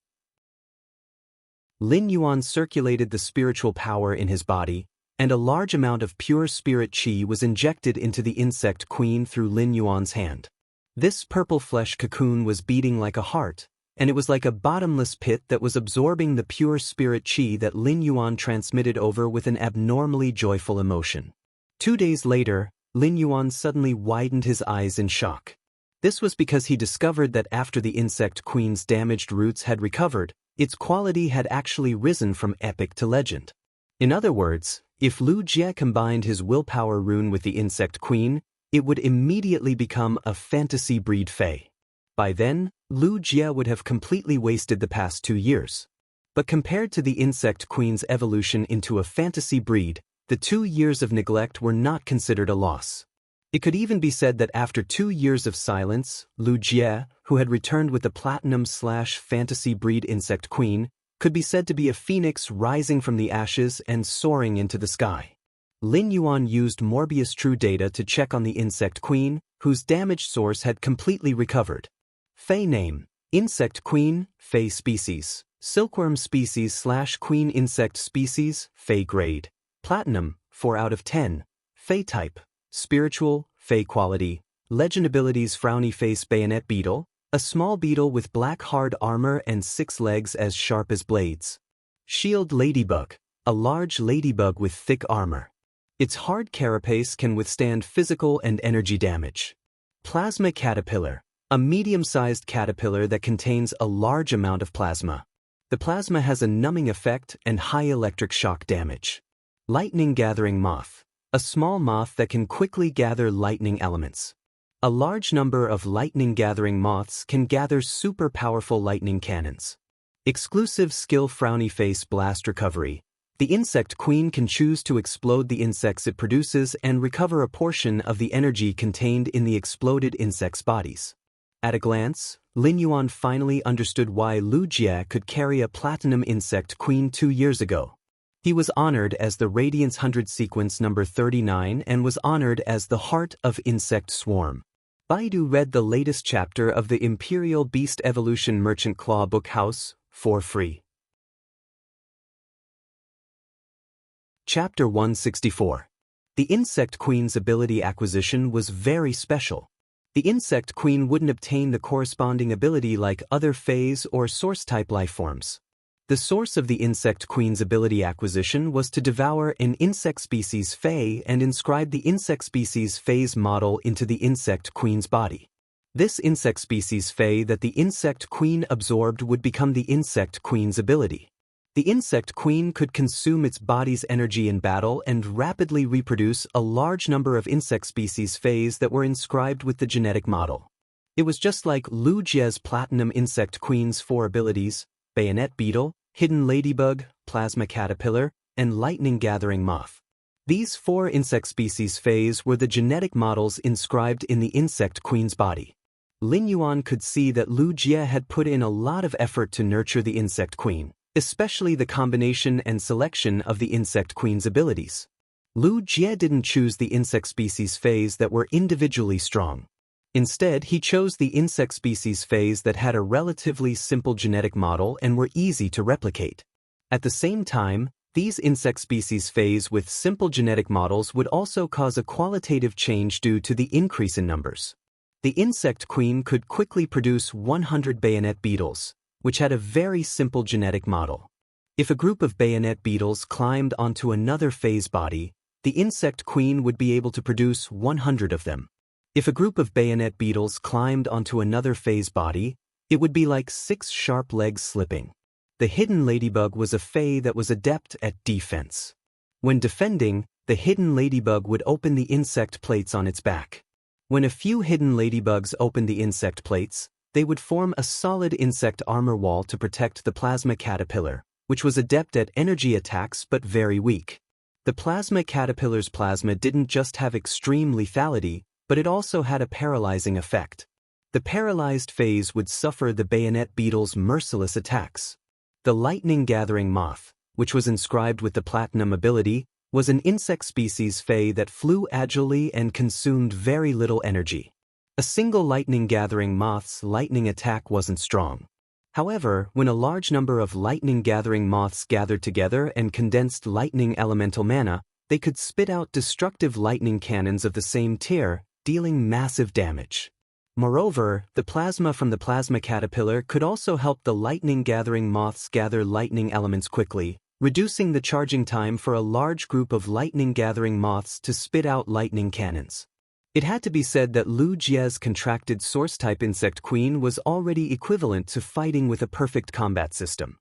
Lin Yuan circulated the spiritual power in his body, and a large amount of pure spirit qi was injected into the insect queen through Lin Yuan's hand. This purple flesh cocoon was beating like a heart, and it was like a bottomless pit that was absorbing the pure spirit qi that Lin Yuan transmitted over with an abnormally joyful emotion. 2 days later, Lin Yuan suddenly widened his eyes in shock. This was because he discovered that after the insect queen's damaged roots had recovered, its quality had actually risen from epic to legend. In other words, if Lu Jie combined his willpower rune with the insect queen, it would immediately become a fantasy breed Fae. By then, Lu Jie would have completely wasted the past 2 years. But compared to the insect queen's evolution into a fantasy breed, the 2 years of neglect were not considered a loss. It could even be said that after 2 years of silence, Lu Jie, who had returned with the platinum/fantasy breed insect queen, could be said to be a phoenix rising from the ashes and soaring into the sky. Lin Yuan used Morbius True data to check on the insect queen, whose damaged source had completely recovered. Fae name: Insect Queen, Fae species, Silkworm species/Queen insect species, Fae grade. Platinum, 4 out of 10. Fae type: Spiritual, Fae quality. Legend abilities: Frowny Face Bayonet Beetle, a small beetle with black hard armor and 6 legs as sharp as blades. Shield Ladybug, a large ladybug with thick armor. Its hard carapace can withstand physical and energy damage. Plasma Caterpillar, a medium-sized caterpillar that contains a large amount of plasma. The plasma has a numbing effect and high electric shock damage. Lightning Gathering Moth, a small moth that can quickly gather lightning elements. A large number of lightning-gathering moths can gather super powerful lightning cannons. Exclusive skill: Frowny Face Blast Recovery. The insect queen can choose to explode the insects it produces and recover a portion of the energy contained in the exploded insects' bodies. At a glance, Lin Yuan finally understood why Lu Jie could carry a platinum insect queen 2 years ago. He was honored as the Radiance 100 sequence number 39 and was honored as the Heart of Insect Swarm. Baidu read the latest chapter of the Imperial Beast Evolution Merchant Claw Book House for free. Chapter 164. The Insect Queen's ability acquisition was very special. The Insect Queen wouldn't obtain the corresponding ability like other phase or source-type lifeforms. The source of the Insect Queen's ability acquisition was to devour an insect species Fey and inscribe the insect species Fey's model into the Insect Queen's body. This insect species Fey that the Insect Queen absorbed would become the Insect Queen's ability. The Insect Queen could consume its body's energy in battle and rapidly reproduce a large number of insect species Feys that were inscribed with the genetic model. It was just like Lu Jie's Platinum Insect Queen's 4 abilities: Bayonet Beetle, Hidden Ladybug, Plasma Caterpillar, and Lightning Gathering Moth. These 4 insect species Feys were the genetic models inscribed in the Insect Queen's body. Lin Yuan could see that Lu Jie had put in a lot of effort to nurture the Insect Queen, especially the combination and selection of the Insect Queen's abilities. Lu Jie didn't choose the insect species Feys that were individually strong. Instead, he chose the insect species Feys that had a relatively simple genetic model and were easy to replicate. At the same time, these insect species Feys with simple genetic models would also cause a qualitative change due to the increase in numbers. The Insect Queen could quickly produce 100 bayonet beetles, which had a very simple genetic model. If a group of bayonet beetles climbed onto another Fey's body, the Insect Queen would be able to produce 100 of them. If a group of bayonet beetles climbed onto another Fey's body, it would be like 6 sharp legs slipping. The Hidden Ladybug was a Fey that was adept at defense. When defending, the Hidden Ladybug would open the insect plates on its back. When a few Hidden Ladybugs opened the insect plates, they would form a solid insect armor wall to protect the Plasma Caterpillar, which was adept at energy attacks but very weak. The Plasma Caterpillar's plasma didn't just have extreme lethality, but it also had a paralyzing effect. The paralyzed Feys would suffer the bayonet beetle's merciless attacks. The Lightning Gathering Moth, which was inscribed with the Platinum ability, was an insect species Fey that flew agilely and consumed very little energy. A single Lightning Gathering Moth's lightning attack wasn't strong. However, when a large number of Lightning Gathering Moths gathered together and condensed lightning elemental mana, they could spit out destructive lightning cannons of the same tier, dealing massive damage. Moreover, the plasma from the Plasma Caterpillar could also help the Lightning Gathering Moths gather lightning elements quickly, reducing the charging time for a large group of Lightning Gathering Moths to spit out lightning cannons. It had to be said that Lu Jie's contracted source-type Insect Queen was already equivalent to fighting with a perfect combat system.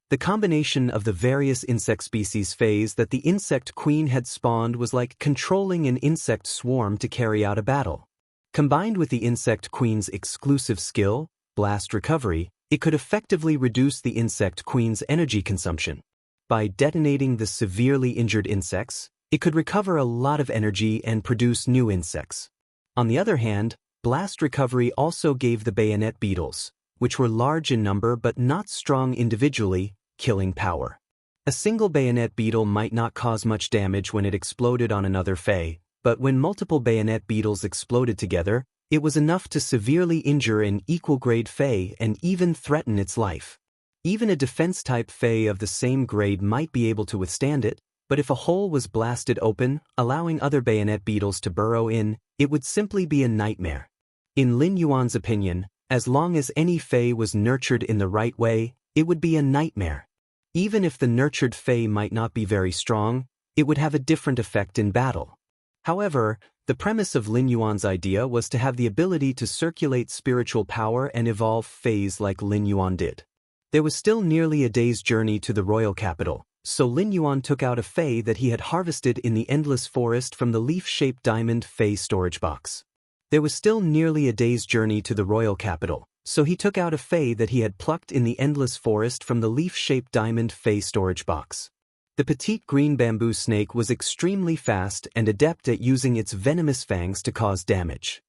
The combination of the various insect species Feys that the Insect Queen had spawned was like controlling an insect swarm to carry out a battle. Combined with the Insect Queen's exclusive skill, Blast Recovery, it could effectively reduce the Insect Queen's energy consumption. By detonating the severely injured insects, it could recover a lot of energy and produce new insects. On the other hand, Blast Recovery also gave the bayonet beetles, which were large in number but not strong individually, killing power. A single bayonet beetle might not cause much damage when it exploded on another Fey, but when multiple bayonet beetles exploded together, it was enough to severely injure an equal-grade Fey and even threaten its life. Even a defense-type Fey of the same grade might be able to withstand it, but if a hole was blasted open, allowing other bayonet beetles to burrow in, it would simply be a nightmare. In Lin Yuan's opinion, as long as any Fey was nurtured in the right way, it would be a nightmare. Even if the nurtured Fey might not be very strong, it would have a different effect in battle. However, the premise of Lin Yuan's idea was to have the ability to circulate spiritual power and evolve Feys like Lin Yuan did. There was still nearly a day's journey to the royal capital, so Lin Yuan took out a Fey that he had harvested in the endless forest from the leaf-shaped diamond Fey storage box. There was still nearly a day's journey to the royal capital, so he took out a Fey that he had plucked in the endless forest from the leaf-shaped diamond Fey storage box. The petite green bamboo snake was extremely fast and adept at using its venomous fangs to cause damage.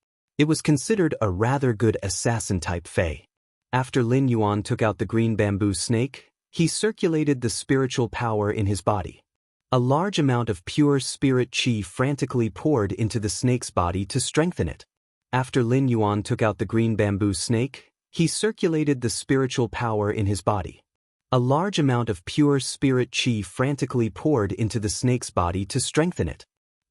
It was considered a rather good assassin-type fae. After Lin Yuan took out the green bamboo snake, he circulated the spiritual power in his body. A large amount of pure spirit qi frantically poured into the snake's body to strengthen it. After Lin Yuan took out the green bamboo snake, he circulated the spiritual power in his body. A large amount of pure spirit qi frantically poured into the snake's body to strengthen it.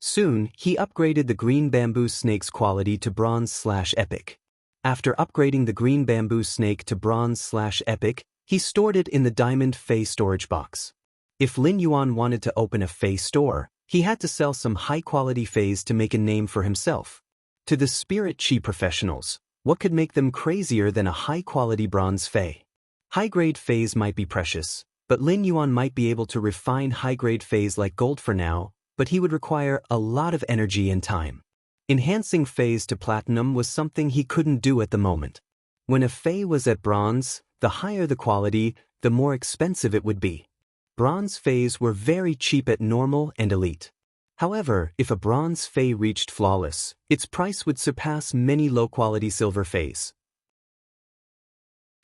Soon, he upgraded the green bamboo snake's quality to bronze/epic. After upgrading the green bamboo snake to bronze/epic, he stored it in the diamond Fey storage box. If Lin Yuan wanted to open a Fey store, he had to sell some high-quality Feys to make a name for himself. To the spirit qi professionals, what could make them crazier than a high-quality bronze Fey? High-grade Feys might be precious, but Lin Yuan might be able to refine high-grade Feys like gold for now, but he would require a lot of energy and time. Enhancing Feys to platinum was something he couldn't do at the moment. When a Fey was at bronze, the higher the quality, the more expensive it would be. Bronze Feys were very cheap at normal and elite. However, if a bronze Fey reached flawless, its price would surpass many low-quality silver Feys.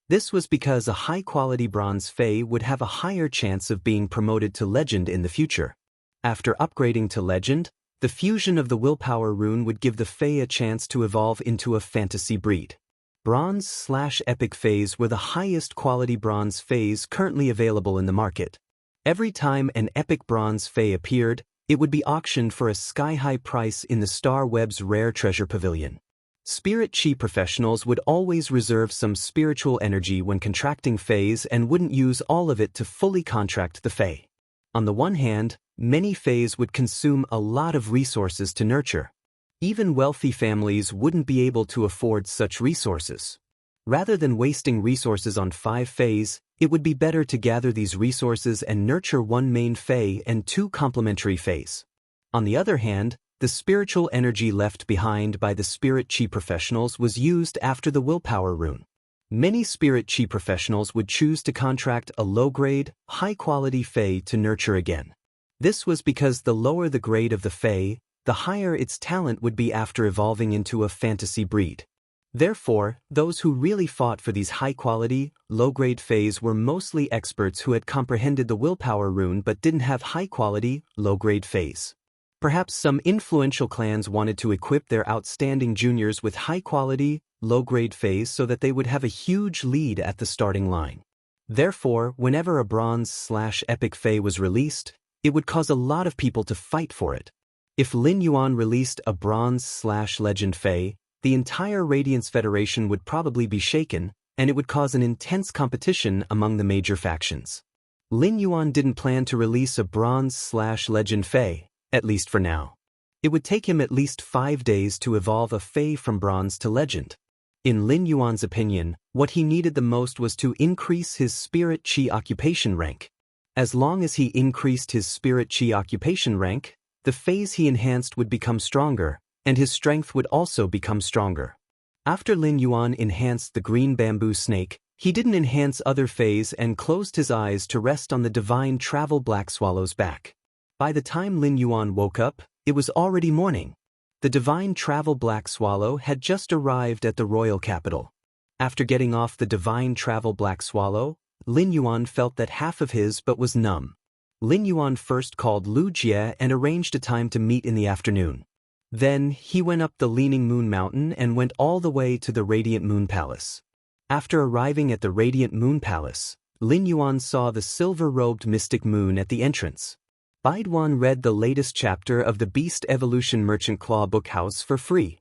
This was because a high-quality bronze Fey would have a higher chance of being promoted to legend in the future. After upgrading to legend, the fusion of the willpower rune would give the Fey a chance to evolve into a fantasy breed. Bronze/epic Feys were the highest quality bronze Feys currently available in the market. Every time an epic bronze Fey appeared, it would be auctioned for a sky-high price in the Star Web's Rare Treasure Pavilion. Spirit qi professionals would always reserve some spiritual energy when contracting Feys and wouldn't use all of it to fully contract the Fey. On the one hand, many Feys would consume a lot of resources to nurture. Even wealthy families wouldn't be able to afford such resources. Rather than wasting resources on 5 Feys, it would be better to gather these resources and nurture one main Fey and 2 complementary Feys. On the other hand, the spiritual energy left behind by the spirit qi professionals was used after the willpower rune. Many spirit qi professionals would choose to contract a low-grade, high-quality Fey to nurture again. This was because the lower the grade of the Fey, the higher its talent would be after evolving into a fantasy breed. Therefore, those who really fought for these high-quality, low-grade Feys were mostly experts who had comprehended the willpower rune but didn't have high-quality, low-grade Feys. Perhaps some influential clans wanted to equip their outstanding juniors with high-quality, low-grade Feys so that they would have a huge lead at the starting line. Therefore, whenever a bronze/epic Fey was released, it would cause a lot of people to fight for it. If Lin Yuan released a bronze/legend Fey, the entire Radiance Federation would probably be shaken, and it would cause an intense competition among the major factions. Lin Yuan didn't plan to release a bronze/legend Fey, at least for now. It would take him at least 5 days to evolve a Fey from bronze to legend. In Lin Yuan's opinion, what he needed the most was to increase his spirit qi occupation rank. As long as he increased his spirit qi occupation rank, the Feys he enhanced would become stronger, and his strength would also become stronger. After Lin Yuan enhanced the green bamboo snake, he didn't enhance other Feys and closed his eyes to rest on the divine travel black swallow's back. By the time Lin Yuan woke up, it was already morning. The divine travel black swallow had just arrived at the royal capital. After getting off the divine travel black swallow, Lin Yuan felt that half of his butt was numb. Lin Yuan first called Lu Jie and arranged a time to meet in the afternoon. Then, he went up the Leaning Moon Mountain and went all the way to the Radiant Moon Palace. After arriving at the Radiant Moon Palace, Lin Yuan saw the silver-robed mystic moon at the entrance. Baiduan read the latest chapter of the Beast Evolution Merchant Claw Bookhouse for free.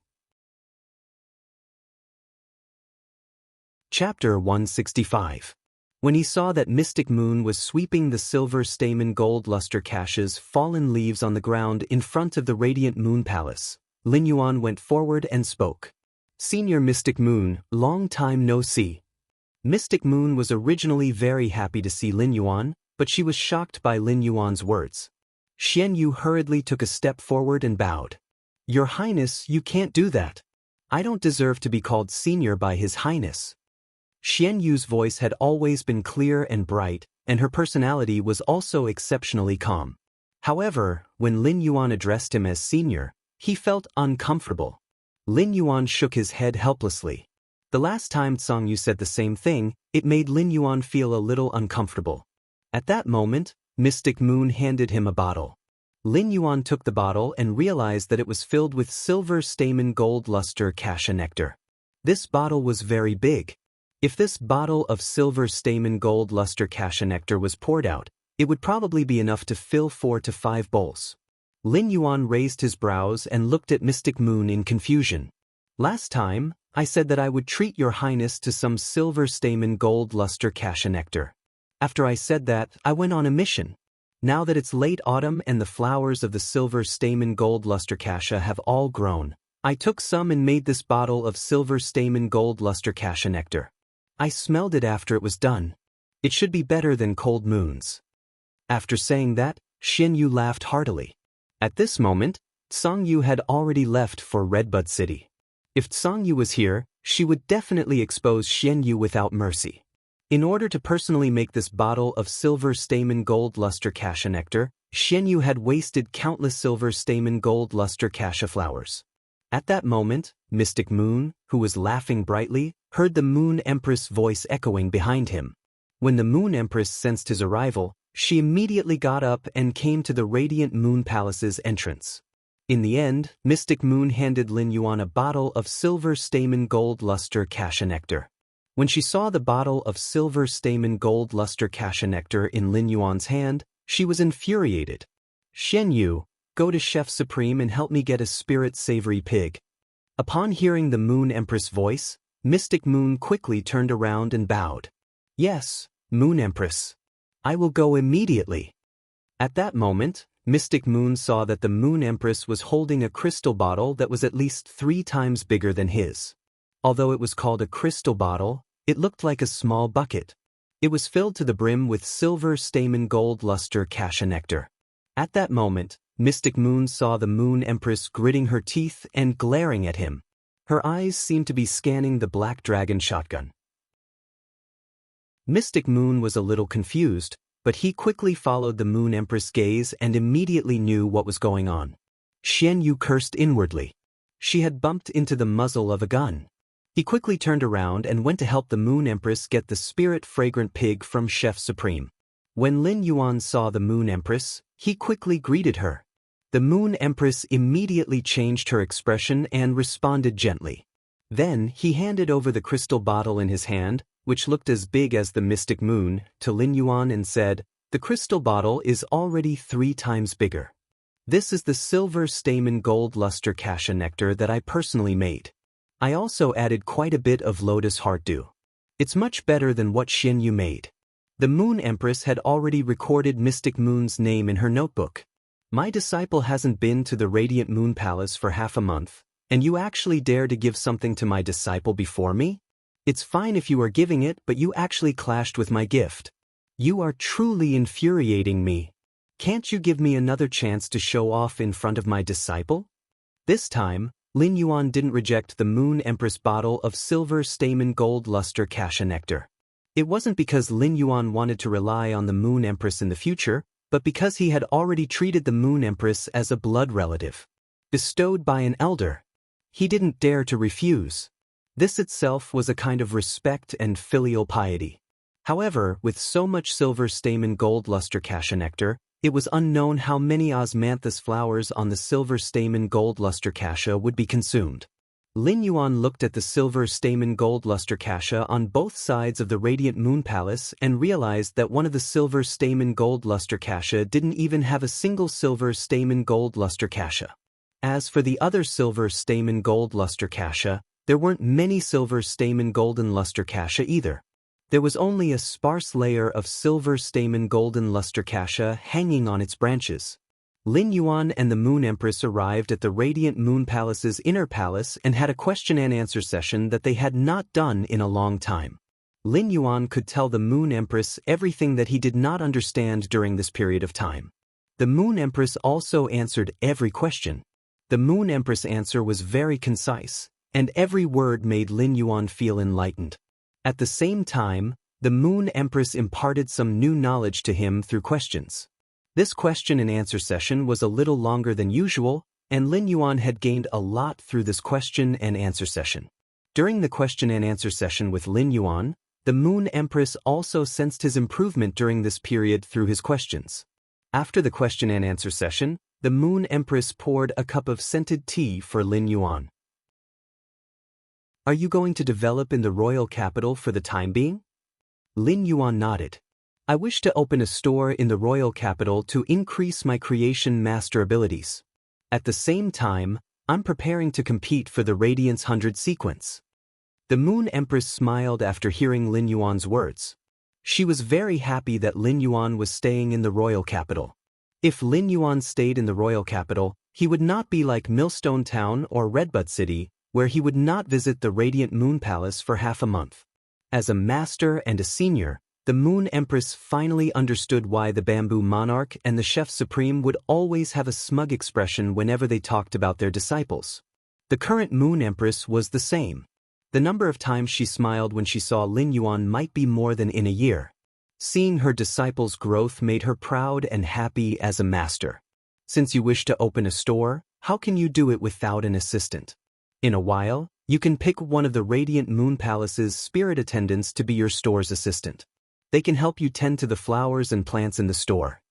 Chapter 165. When he saw that Mystic Moon was sweeping the silver stamen gold luster caches fallen leaves on the ground in front of the Radiant Moon Palace, Lin Yuan went forward and spoke. Senior Mystic Moon, long time no see. Mystic Moon was originally very happy to see Lin Yuan, but she was shocked by Lin Yuan's words. Xian Yu hurriedly took a step forward and bowed. Your Highness, you can't do that. I don't deserve to be called senior by His Highness. Xian Yu's voice had always been clear and bright, and her personality was also exceptionally calm. However, when Lin Yuan addressed him as senior, he felt uncomfortable. Lin Yuan shook his head helplessly. The last time Song Yu said the same thing, it made Lin Yuan feel a little uncomfortable. At that moment, Mystic Moon handed him a bottle. Lin Yuan took the bottle and realized that it was filled with silver stamen gold luster cassia nectar. This bottle was very big. If this bottle of silver stamen gold luster cassia nectar was poured out, it would probably be enough to fill 4 to 5 bowls. Lin Yuan raised his brows and looked at Mystic Moon in confusion. Last time, I said that I would treat your highness to some silver stamen gold luster cassia nectar. After I said that, I went on a mission. Now that it's late autumn and the flowers of the silver stamen gold luster cassia have all grown, I took some and made this bottle of silver stamen gold luster cassia nectar. I smelled it after it was done. It should be better than cold moons. After saying that, Xian Yu laughed heartily. At this moment, Song Yu had already left for Redbud City. If Song Yu was here, she would definitely expose Xian Yu without mercy. In order to personally make this bottle of silver stamen gold luster cassia nectar, Xian Yu had wasted countless silver stamen gold luster cassia flowers. At that moment, Mystic Moon, who was laughing brightly, heard the Moon Empress voice echoing behind him. When the Moon Empress sensed his arrival, she immediately got up and came to the Radiant Moon Palace's entrance. In the end, Mystic Moon handed Lin Yuan a bottle of silver stamen gold luster cassia nectar. When she saw the bottle of silver stamen gold luster cassia nectar in Lin Yuan's hand, she was infuriated. Xian Yu, go to Chef Supreme and help me get a spirit savory pig. Upon hearing the Moon Empress voice, Mystic Moon quickly turned around and bowed. Yes, Moon Empress. I will go immediately. At that moment, Mystic Moon saw that the Moon Empress was holding a crystal bottle that was at least 3 times bigger than his. Although it was called a crystal bottle, it looked like a small bucket. It was filled to the brim with silver stamen gold luster cassia nectar. At that moment, Mystic Moon saw the Moon Empress gritting her teeth and glaring at him. Her eyes seemed to be scanning the Black Dragon shotgun. Mystic Moon was a little confused, but he quickly followed the Moon Empress' gaze and immediately knew what was going on. Xian Yu cursed inwardly. She had bumped into the muzzle of a gun. He quickly turned around and went to help the Moon Empress get the spirit fragrant pig from Chef Supreme. When Lin Yuan saw the Moon Empress, he quickly greeted her. The Moon Empress immediately changed her expression and responded gently. Then he handed over the crystal bottle in his hand, which looked as big as the Mystic Moon, to Lin Yuan and said, "The crystal bottle is already 3 times bigger. This is the silver stamen gold luster cassia nectar that I personally made. I also added quite a bit of lotus heart dew. It's much better than what Xian Yu made." The Moon Empress had already recorded Mystic Moon's name in her notebook. My disciple hasn't been to the Radiant Moon Palace for half a month, and you actually dare to give something to my disciple before me? It's fine if you are giving it, but you actually clashed with my gift. You are truly infuriating me. Can't you give me another chance to show off in front of my disciple? This time, Lin Yuan didn't reject the Moon Empress bottle of silver stamen gold luster cassia nectar. It wasn't because Lin Yuan wanted to rely on the Moon Empress in the future, but because he had already treated the Moon Empress as a blood relative, bestowed by an elder. He didn't dare to refuse. This itself was a kind of respect and filial piety. However, with so much silver stamen gold luster cassia nectar, it was unknown how many osmanthus flowers on the silver stamen gold luster cassia would be consumed. Lin Yuan looked at the silver stamen gold luster cassia on both sides of the Radiant Moon Palace and realized that one of the silver stamen gold luster cassia didn't even have a single silver stamen gold luster cassia. As for the other silver stamen gold luster cassia, there weren't many silver stamen golden luster cassia either. There was only a sparse layer of silver stamen golden luster cassia hanging on its branches. Lin Yuan and the Moon Empress arrived at the Radiant Moon Palace's inner palace and had a question and answer session that they had not done in a long time. Lin Yuan could tell the Moon Empress everything that he did not understand during this period of time. The Moon Empress also answered every question. The Moon Empress' answer was very concise, and every word made Lin Yuan feel enlightened. At the same time, the Moon Empress imparted some new knowledge to him through questions. This question and answer session was a little longer than usual, and Lin Yuan had gained a lot through this question and answer session. During the question and answer session with Lin Yuan, the Moon Empress also sensed his improvement during this period through his questions. After the question and answer session, the Moon Empress poured a cup of scented tea for Lin Yuan. "Are you going to develop in the royal capital for the time being?" Lin Yuan nodded. "I wish to open a store in the royal capital to increase my creation master abilities. At the same time, I'm preparing to compete for the Radiance 100 sequence." The Moon Empress smiled after hearing Lin Yuan's words. She was very happy that Lin Yuan was staying in the royal capital. If Lin Yuan stayed in the royal capital, he would not be like Millstone Town or Redbud City, where he would not visit the Radiant Moon Palace for half a month. As a master and a senior, the Moon Empress finally understood why the Bamboo Monarch and the Chef Supreme would always have a smug expression whenever they talked about their disciples. The current Moon Empress was the same. The number of times she smiled when she saw Lin Yuan might be more than in a year. Seeing her disciples' growth made her proud and happy as a master. Since you wish to open a store, how can you do it without an assistant? In a while, you can pick one of the Radiant Moon Palace's spirit attendants to be your store's assistant. They can help you tend to the flowers and plants in the store.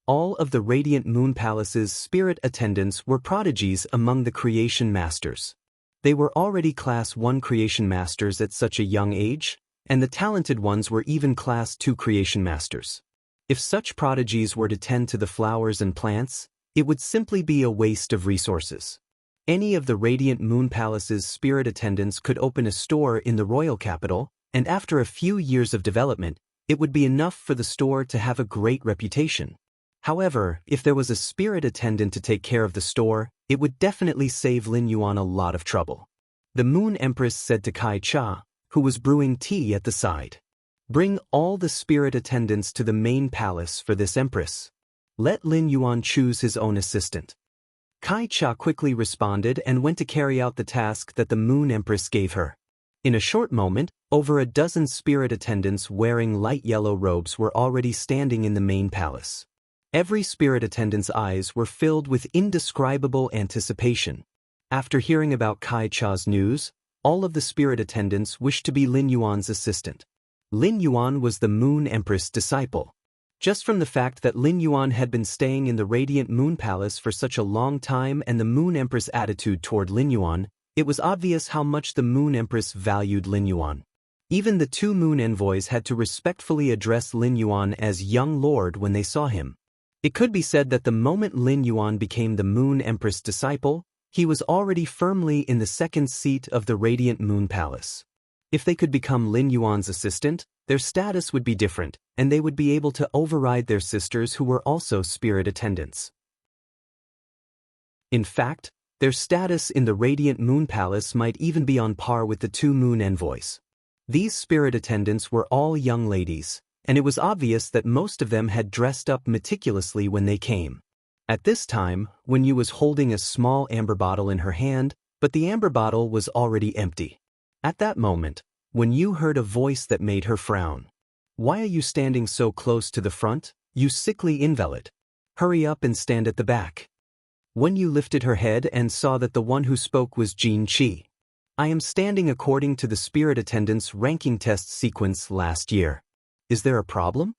All of the Radiant Moon Palace's spirit attendants were prodigies among the creation masters. They were already Class 1 creation masters at such a young age, and the talented ones were even Class 2 creation masters. If such prodigies were to tend to the flowers and plants, it would simply be a waste of resources. Any of the Radiant Moon Palace's spirit attendants could open a store in the royal capital, and after a few years of development, it would be enough for the store to have a great reputation. However, if there was a spirit attendant to take care of the store, it would definitely save Lin Yuan a lot of trouble. The Moon Empress said to Kai Cha, who was brewing tea at the side, "Bring all the spirit attendants to the main palace for this empress. Let Lin Yuan choose his own assistant." Kai Cha quickly responded and went to carry out the task that the Moon Empress gave her. In a short moment, over a dozen spirit attendants wearing light yellow robes were already standing in the main palace. Every spirit attendant's eyes were filled with indescribable anticipation. After hearing about Kai Cha's news, all of the spirit attendants wished to be Lin Yuan's assistant. Lin Yuan was the Moon Empress' disciple. Just from the fact that Lin Yuan had been staying in the Radiant Moon Palace for such a long time and the Moon Empress' attitude toward Lin Yuan, it was obvious how much the Moon Empress valued Lin Yuan. Even the two Moon Envoys had to respectfully address Lin Yuan as Young Lord when they saw him. It could be said that the moment Lin Yuan became the Moon Empress' disciple, he was already firmly in the second seat of the Radiant Moon Palace. If they could become Lin Yuan's assistant, their status would be different, and they would be able to override their sisters who were also spirit attendants. In fact, their status in the Radiant Moon Palace might even be on par with the two Moon Envoys. These spirit attendants were all young ladies, and it was obvious that most of them had dressed up meticulously when they came. At this time, Wen Yu was holding a small amber bottle in her hand, but the amber bottle was already empty. At that moment, Wen Yu heard a voice that made her frown. "Why are you standing so close to the front, you sickly invalid? Hurry up and stand at the back." Wen Yu lifted her head and saw that the one who spoke was Jin Qi. "I am standing according to the spirit attendant's ranking test sequence last year. Is there a problem?"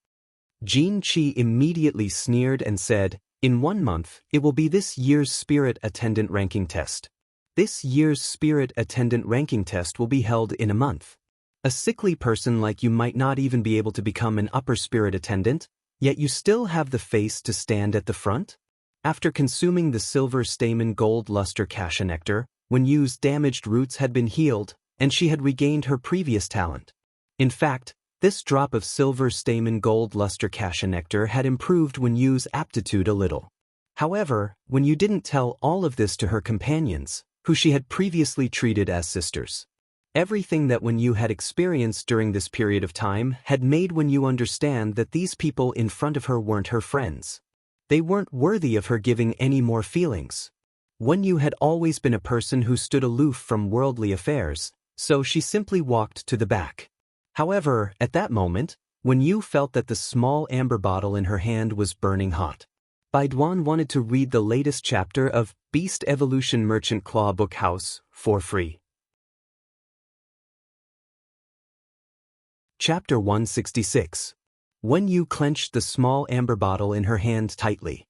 Jin Qi immediately sneered and said, "In 1 month, it will be this year's spirit attendant ranking test. This year's spirit attendant ranking test will be held in a month. A sickly person like you might not even be able to become an upper spirit attendant, yet you still have the face to stand at the front?" After consuming the silver stamen gold luster cassia nectar, Wen Yu's damaged roots had been healed, and she had regained her previous talent. In fact, this drop of silver stamen gold luster cassia nectar had improved Wen Yu's aptitude a little. However, Wen Yu didn't tell all of this to her companions, who she had previously treated as sisters. Everything that Wen Yu had experienced during this period of time had made Wen Yu understand that these people in front of her weren't her friends. They weren't worthy of her giving any more feelings. Wen Yu had always been a person who stood aloof from worldly affairs, so she simply walked to the back. However, at that moment, Wen Yu felt that the small amber bottle in her hand was burning hot. Baiduan wanted to read the latest chapter of Beast Evolution Merchant Claw Book House for free. Chapter 166. Wen Yu clenched the small amber bottle in her hand tightly.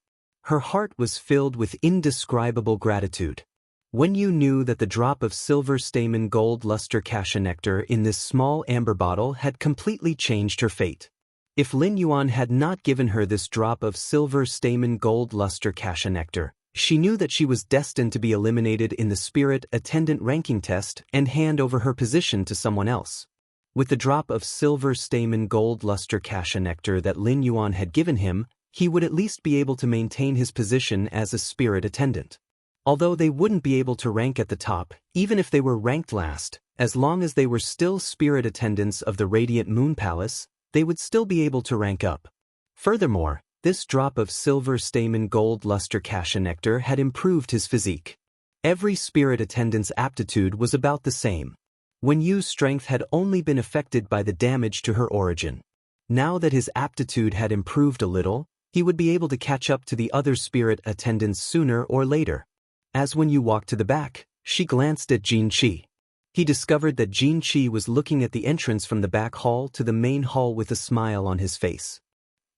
Her heart was filled with indescribable gratitude. Wen Yu knew that the drop of silver stamen gold luster cassia nectar in this small amber bottle had completely changed her fate. If Lin Yuan had not given her this drop of silver stamen gold luster cassia nectar, she knew that she was destined to be eliminated in the spirit attendant ranking test and hand over her position to someone else. With the drop of silver stamen gold luster cassia nectar that Lin Yuan had given him, he would at least be able to maintain his position as a spirit attendant. Although they wouldn't be able to rank at the top, even if they were ranked last, as long as they were still spirit attendants of the Radiant Moon Palace, they would still be able to rank up. Furthermore, this drop of silver stamen gold luster cassia nectar had improved his physique. Every spirit attendant's aptitude was about the same. Wen Yu's strength had only been affected by the damage to her origin. Now that his aptitude had improved a little, he would be able to catch up to the other spirit attendants sooner or later. As Wen Yu walked to the back, she glanced at Jin Qi. He discovered that Jin Qi was looking at the entrance from the back hall to the main hall with a smile on his face.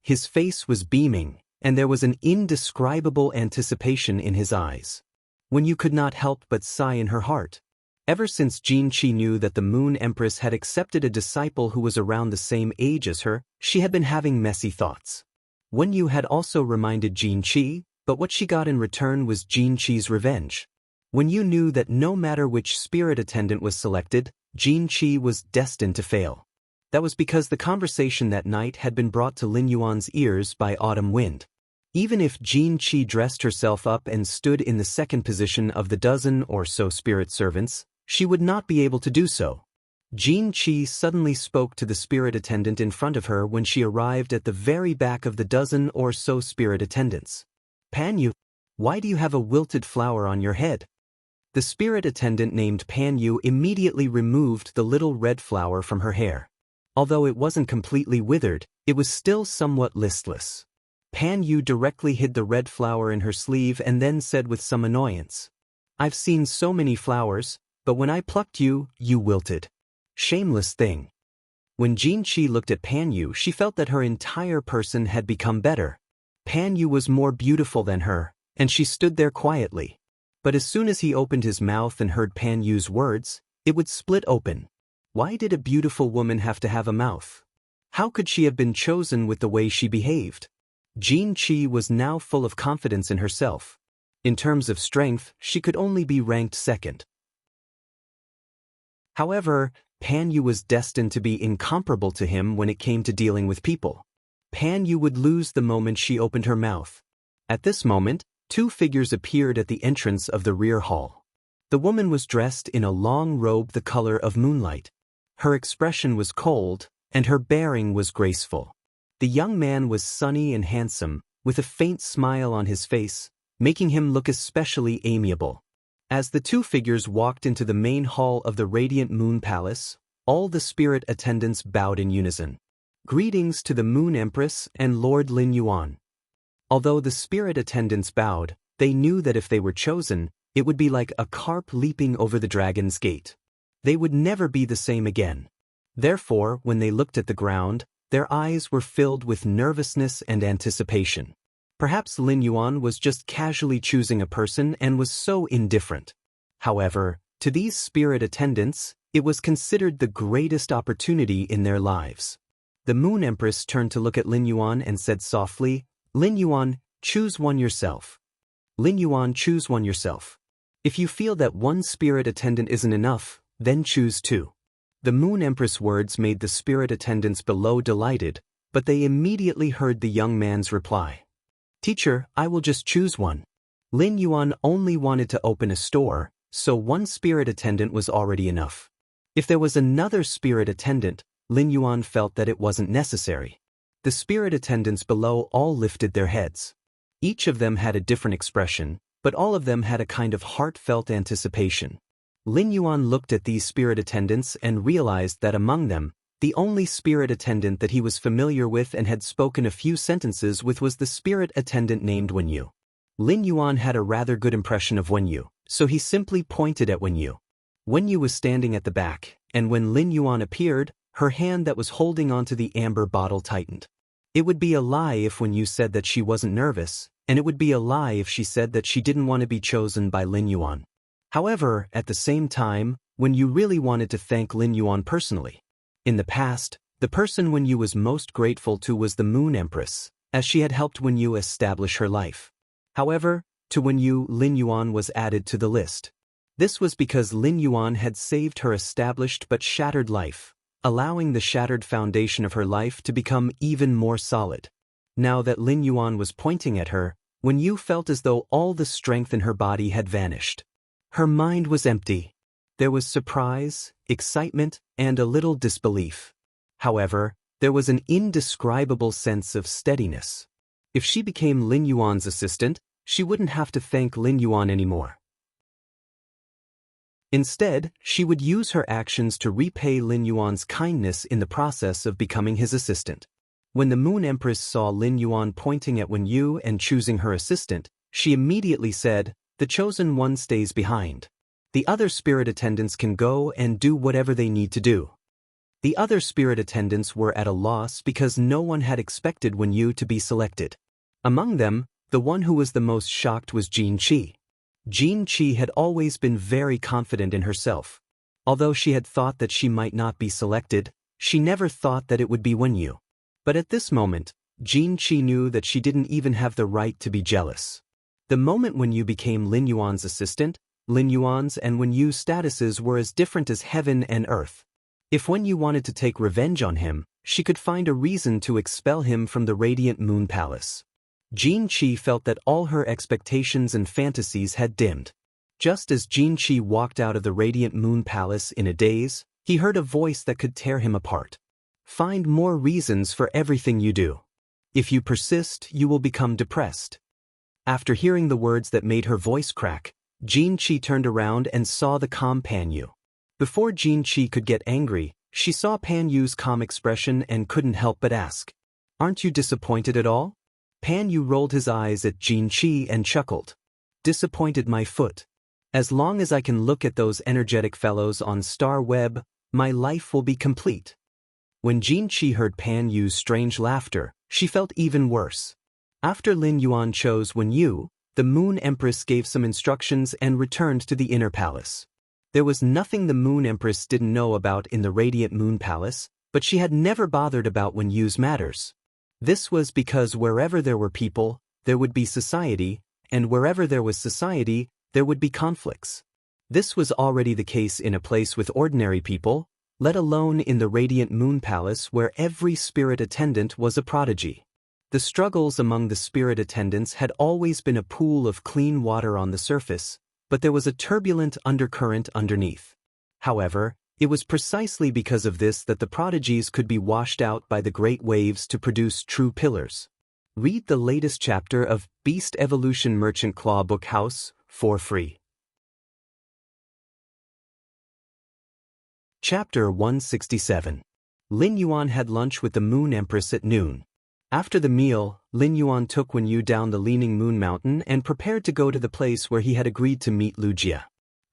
His face was beaming, and there was an indescribable anticipation in his eyes. Wen Yu could not help but sigh in her heart. Ever since Jin Qi knew that the Moon Empress had accepted a disciple who was around the same age as her, she had been having messy thoughts. Wen Yu had also reminded Jin Qi, but what she got in return was Jin Qi's revenge. Wen Yu knew that no matter which spirit attendant was selected, Jin Qi was destined to fail. That was because the conversation that night had been brought to Lin Yuan's ears by Autumn Wind. Even if Jin Qi dressed herself up and stood in the second position of the dozen or so spirit servants, she would not be able to do so. Jin Qi suddenly spoke to the spirit attendant in front of her when she arrived at the very back of the dozen or so spirit attendants. Pan Yu, why do you have a wilted flower on your head? The spirit attendant named Pan Yu immediately removed the little red flower from her hair. Although it wasn't completely withered, it was still somewhat listless. Pan Yu directly hid the red flower in her sleeve and then said with some annoyance, "I've seen so many flowers, but when I plucked you, you wilted. Shameless thing." When Jin Qi looked at Pan Yu, she felt that her entire person had become better. Pan Yu was more beautiful than her, and she stood there quietly. But as soon as he opened his mouth and heard Pan Yu's words, it would split open. Why did a beautiful woman have to have a mouth? How could she have been chosen with the way she behaved? Jin Qi was now full of confidence in herself. In terms of strength, she could only be ranked second. However, Pan Yu was destined to be incomparable to him when it came to dealing with people. Pan Yu would lose the moment she opened her mouth. At this moment, two figures appeared at the entrance of the rear hall. The woman was dressed in a long robe the color of moonlight. Her expression was cold, and her bearing was graceful. The young man was sunny and handsome, with a faint smile on his face, making him look especially amiable. As the two figures walked into the main hall of the Radiant Moon Palace, all the spirit attendants bowed in unison. Greetings to the Moon Empress and Lord Lin Yuan. Although the spirit attendants bowed, they knew that if they were chosen, it would be like a carp leaping over the dragon's gate. They would never be the same again. Therefore, when they looked at the ground, their eyes were filled with nervousness and anticipation. Perhaps Lin Yuan was just casually choosing a person and was so indifferent. However, to these spirit attendants, it was considered the greatest opportunity in their lives. The Moon Empress turned to look at Lin Yuan and said softly, "Lin Yuan, choose one yourself. Lin Yuan, choose one yourself. If you feel that one spirit attendant isn't enough, then choose two." The Moon Empress' words made the spirit attendants below delighted, but they immediately heard the young man's reply. "Teacher, I will just choose one." Lin Yuan only wanted to open a store, so one spirit attendant was already enough. If there was another spirit attendant, Lin Yuan felt that it wasn't necessary. The spirit attendants below all lifted their heads. Each of them had a different expression, but all of them had a kind of heartfelt anticipation. Lin Yuan looked at these spirit attendants and realized that among them, The only spirit attendant that he was familiar with and had spoken a few sentences with was the spirit attendant named Wenyu. Lin Yuan had a rather good impression of Wenyu, so he simply pointed at Wenyu. Wenyu was standing at the back, and when Lin Yuan appeared, her hand that was holding onto the amber bottle tightened. It would be a lie if Wenyu said that she wasn't nervous, and it would be a lie if she said that she didn't want to be chosen by Lin Yuan. However, at the same time, Wenyu really wanted to thank Lin Yuan personally. In the past, the person Wenyu was most grateful to was the Moon Empress, as she had helped Wenyu establish her life. However, to Wenyu, Lin Yuan was added to the list. This was because Lin Yuan had saved her established but shattered life, allowing the shattered foundation of her life to become even more solid. Now that Lin Yuan was pointing at her, Wenyu felt as though all the strength in her body had vanished. Her mind was empty. There was surprise, excitement, and a little disbelief. However, there was an indescribable sense of steadiness. If she became Lin Yuan's assistant, she wouldn't have to thank Lin Yuan anymore. Instead, she would use her actions to repay Lin Yuan's kindness in the process of becoming his assistant. When the Moon Empress saw Lin Yuan pointing at Wenyu and choosing her assistant, she immediately said, "The chosen one stays behind. The other spirit attendants can go and do whatever they need to do." The other spirit attendants were at a loss because no one had expected Wenyu to be selected. Among them, the one who was the most shocked was Jin Qi. Jin Qi had always been very confident in herself. Although she had thought that she might not be selected, she never thought that it would be Wenyu. But at this moment, Jin Qi knew that she didn't even have the right to be jealous. The moment Wenyu became Lin Yuan's assistant, Lin Yuan's and Wenyu's statuses were as different as heaven and earth. If Wenyu wanted to take revenge on him, she could find a reason to expel him from the Radiant Moon Palace. Jin Qi felt that all her expectations and fantasies had dimmed. Just as Jin Qi walked out of the Radiant Moon Palace in a daze, he heard a voice that could tear him apart. "Find more reasons for everything you do. If you persist, you will become depressed." After hearing the words that made her voice crack, Jin Qi turned around and saw the calm Pan Yu. Before Jin Qi could get angry, she saw Pan Yu's calm expression and couldn't help but ask, "Aren't you disappointed at all?" Pan Yu rolled his eyes at Jin Qi and chuckled. "Disappointed my foot. As long as I can look at those energetic fellows on Star Web, my life will be complete." When Jin Qi heard Pan Yu's strange laughter, she felt even worse. After Lin Yuan chose Wenyu, the Moon Empress gave some instructions and returned to the inner palace. There was nothing the Moon Empress didn't know about in the Radiant Moon Palace, but she had never bothered about Wenyu's matters. This was because wherever there were people, there would be society, and wherever there was society, there would be conflicts. This was already the case in a place with ordinary people, let alone in the Radiant Moon Palace where every spirit attendant was a prodigy. The struggles among the spirit attendants had always been a pool of clean water on the surface, but there was a turbulent undercurrent underneath. However, it was precisely because of this that the prodigies could be washed out by the great waves to produce true pillars. Read the latest chapter of Beast Evolution Merchant Claw Book House for free. Chapter 167. Lin Yuan had lunch with the Moon Empress at noon. After the meal, Lin Yuan took Wenyu down the Leaning Moon Mountain and prepared to go to the place where he had agreed to meet Lu Jia.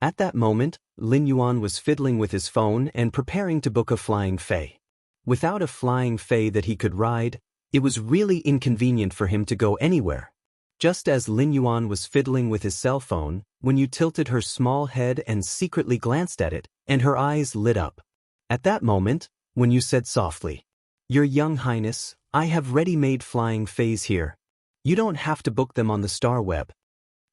At that moment, Lin Yuan was fiddling with his phone and preparing to book a flying fei. Without a flying fei that he could ride, it was really inconvenient for him to go anywhere. Just as Lin Yuan was fiddling with his cell phone, Wenyu tilted her small head and secretly glanced at it, and her eyes lit up. At that moment, Wenyu said softly, "Your Young Highness, I have ready-made flying feis here. You don't have to book them on the star web."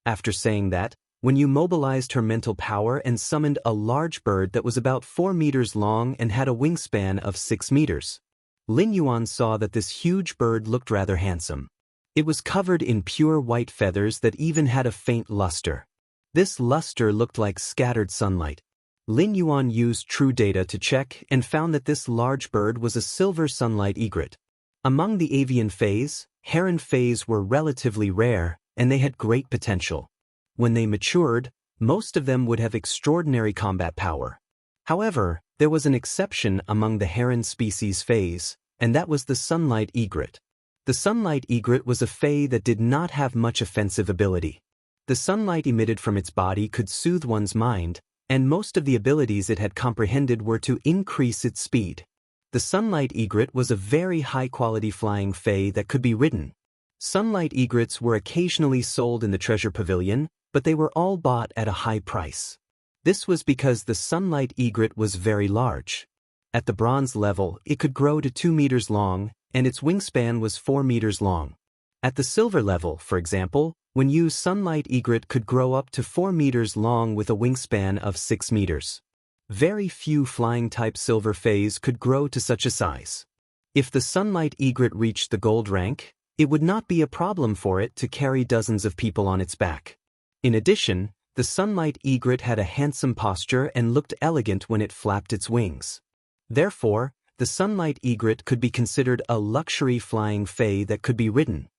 After saying that, Wenyu mobilized her mental power and summoned a large bird that was about 4 meters long and had a wingspan of 6 meters. Lin Yuan saw that this huge bird looked rather handsome. It was covered in pure white feathers that even had a faint luster. This luster looked like scattered sunlight. Lin Yuan used true data to check and found that this large bird was a silver sunlight egret. Among the avian feis, heron feis were relatively rare, and they had great potential. When they matured, most of them would have extraordinary combat power. However, There was an exception among the heron species fays, and that was the sunlight egret. The sunlight egret was a fay that did not have much offensive ability. The sunlight emitted from its body could soothe one's mind, and most of the abilities it had comprehended were to increase its speed. The sunlight egret was a very high-quality flying fay that could be ridden. Sunlight egrets were occasionally sold in the treasure pavilion, but they were all bought at a high price. This was because the sunlight egret was very large. At the bronze level, it could grow to 2 meters long, and its wingspan was 4 meters long. At the silver level, for example, when used, sunlight egret could grow up to 4 meters long with a wingspan of 6 meters. Very few flying-type silver fays could grow to such a size. If the sunlight egret reached the gold rank, it would not be a problem for it to carry dozens of people on its back. In addition, the sunlight egret had a handsome posture and looked elegant when it flapped its wings. Therefore, the sunlight egret could be considered a luxury flying fay that could be ridden.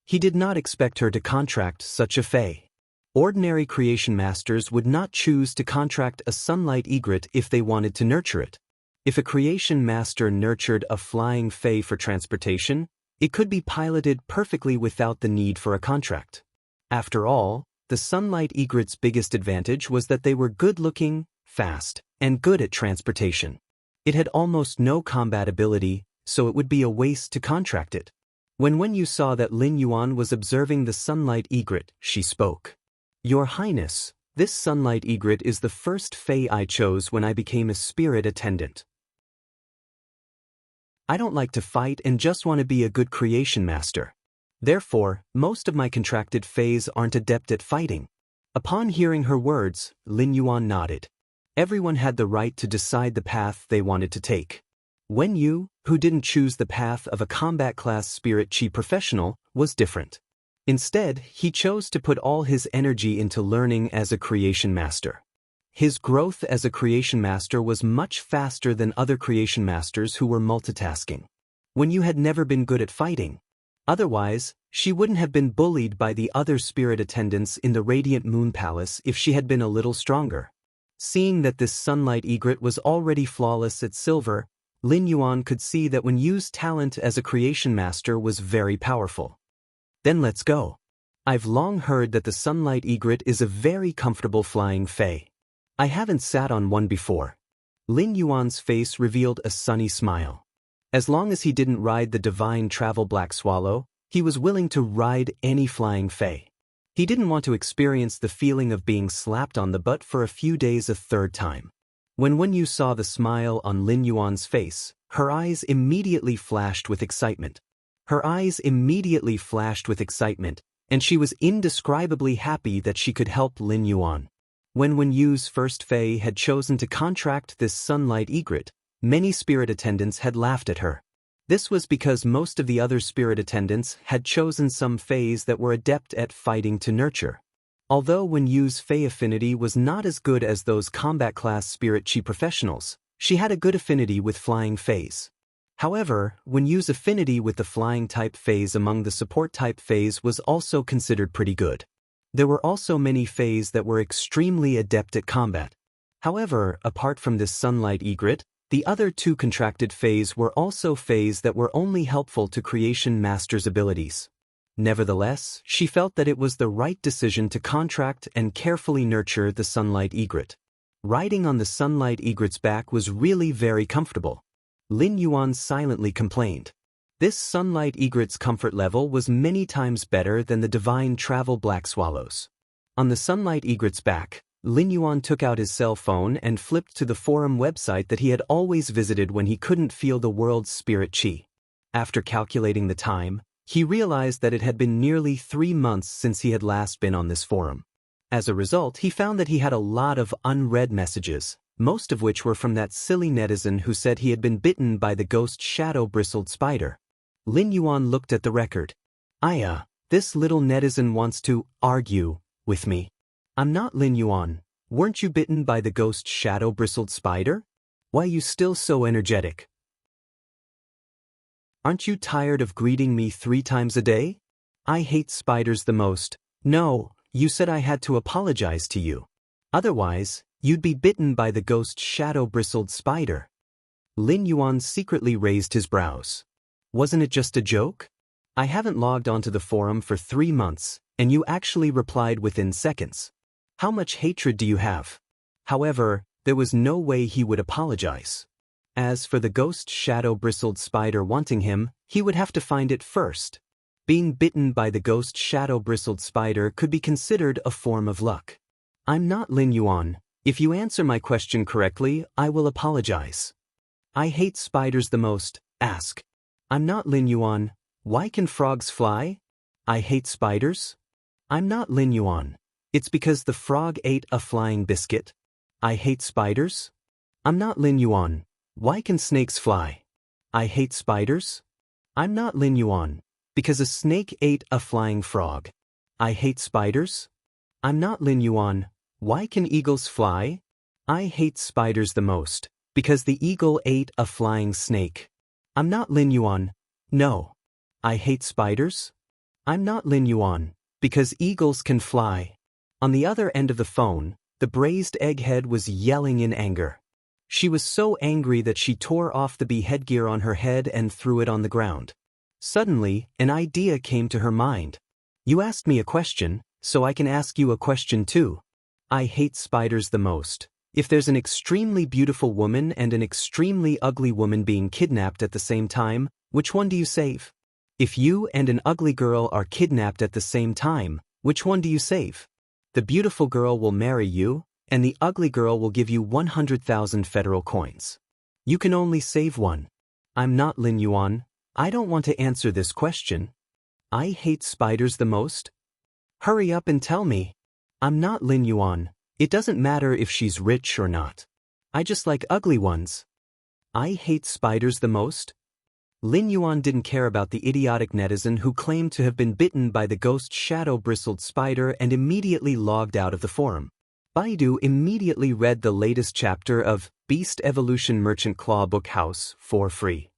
He did not expect her to contract such a fay. Ordinary creation masters would not choose to contract a sunlight egret if they wanted to nurture it. If a creation master nurtured a flying fay for transportation, it could be piloted perfectly without the need for a contract. After all, the sunlight egret's biggest advantage was that they were good-looking, fast, and good at transportation. It had almost no combat ability, so it would be a waste to contract it. When Wen Yu saw that Lin Yuan was observing the sunlight egret, she spoke. "Your Highness, this sunlight egret is the first fay I chose when I became a spirit attendant. I don't like to fight and just want to be a good creation master. Therefore, most of my contracted fays aren't adept at fighting." Upon hearing her words, Lin Yuan nodded. Everyone had the right to decide the path they wanted to take. Wen Yu, who didn't choose the path of a combat class spirit chi professional, was different. Instead, he chose to put all his energy into learning as a creation master. His growth as a creation master was much faster than other creation masters who were multitasking. Wen Yu had never been good at fighting. Otherwise, she wouldn't have been bullied by the other spirit attendants in the Radiant Moon Palace if she had been a little stronger. Seeing that this sunlight egret was already flawless at silver, Lin Yuan could see that Wen Yu's talent as a creation master was very powerful. "Then let's go. I've long heard that the sunlight egret is a very comfortable flying fay. I haven't sat on one before." Lin Yuan's face revealed a sunny smile. As long as he didn't ride the divine travel black swallow, he was willing to ride any flying fay. He didn't want to experience the feeling of being slapped on the butt for a few days a third time. When Wen Yu saw the smile on Lin Yuan's face, her eyes immediately flashed with excitement. And she was indescribably happy that she could help Lin Yuan. When Wen Yu's first fay had chosen to contract this sunlight egret, many spirit attendants had laughed at her. This was because most of the other spirit attendants had chosen some fays that were adept at fighting to nurture. Although Wen Yu's fay affinity was not as good as those combat class spirit chi professionals, she had a good affinity with flying fays. However, Wen Yu's affinity with the flying type fays among the support type fays was also considered pretty good. There were also many fays that were extremely adept at combat. However, apart from this sunlight egret, the other two contracted fays were also fays that were only helpful to creation master's abilities. Nevertheless, she felt that it was the right decision to contract and carefully nurture the sunlight egret. Riding on the sunlight egret's back was really very comfortable. Lin Yuan silently complained. This sunlight egret's comfort level was many times better than the divine travel black swallows. On the sunlight egret's back, Lin Yuan took out his cell phone and flipped to the forum website that he had always visited when he couldn't feel the world's spirit chi. After calculating the time, he realized that it had been nearly 3 months since he had last been on this forum. As a result, he found that he had a lot of unread messages, most of which were from that silly netizen who said he had been bitten by the ghost shadow-bristled spider. Lin Yuan looked at the record. This little netizen wants to argue with me. I'm not Lin Yuan. Weren't you bitten by the ghost shadow-bristled spider? Why are you still so energetic? Aren't you tired of greeting me 3 times a day? I hate spiders the most. No, you said I had to apologize to you. Otherwise, You'd be bitten by the ghost shadow-bristled spider. Lin Yuan secretly raised his brows. Wasn't it just a joke? I haven't logged onto the forum for 3 months, and you actually replied within seconds. How much hatred do you have? However, there was no way he would apologize. As for the ghost shadow-bristled spider wanting him, he would have to find it first. Being bitten by the ghost shadow-bristled spider could be considered a form of luck. I'm not Lin Yuan. If you answer my question correctly, I will apologize. I hate spiders the most. Ask. I'm not Lin Yuan. Why can frogs fly? I hate spiders. I'm not Lin Yuan. It's because the frog ate a flying biscuit. I hate spiders. I'm not Lin Yuan. Why can snakes fly? I hate spiders. I'm not Lin Yuan. Because a snake ate a flying frog. I hate spiders. I'm not Lin Yuan. Why can eagles fly? I hate spiders the most. Because the eagle ate a flying snake. I'm not Lin Yuan. No. I hate spiders. I'm not Lin Yuan. Because eagles can fly. On the other end of the phone, the braised egghead was yelling in anger. She was so angry that she tore off the bee headgear on her head and threw it on the ground. Suddenly, an idea came to her mind. You asked me a question, so I can ask you a question too. I hate spiders the most. If there's an extremely beautiful woman and an extremely ugly woman being kidnapped at the same time, which one do you save? If you and an ugly girl are kidnapped at the same time, which one do you save? The beautiful girl will marry you, and the ugly girl will give you 100,000 federal coins. You can only save one. I'm not Lin Yuan. I don't want to answer this question. I hate spiders the most. Hurry up and tell me. I'm not Lin Yuan. It doesn't matter if she's rich or not. I just like ugly ones. I hate spiders the most. Lin Yuan didn't care about the idiotic netizen who claimed to have been bitten by the ghost shadow-bristled spider and immediately logged out of the forum. Baidu immediately read the latest chapter of Beast Evolution Merchant Claw Book House for free.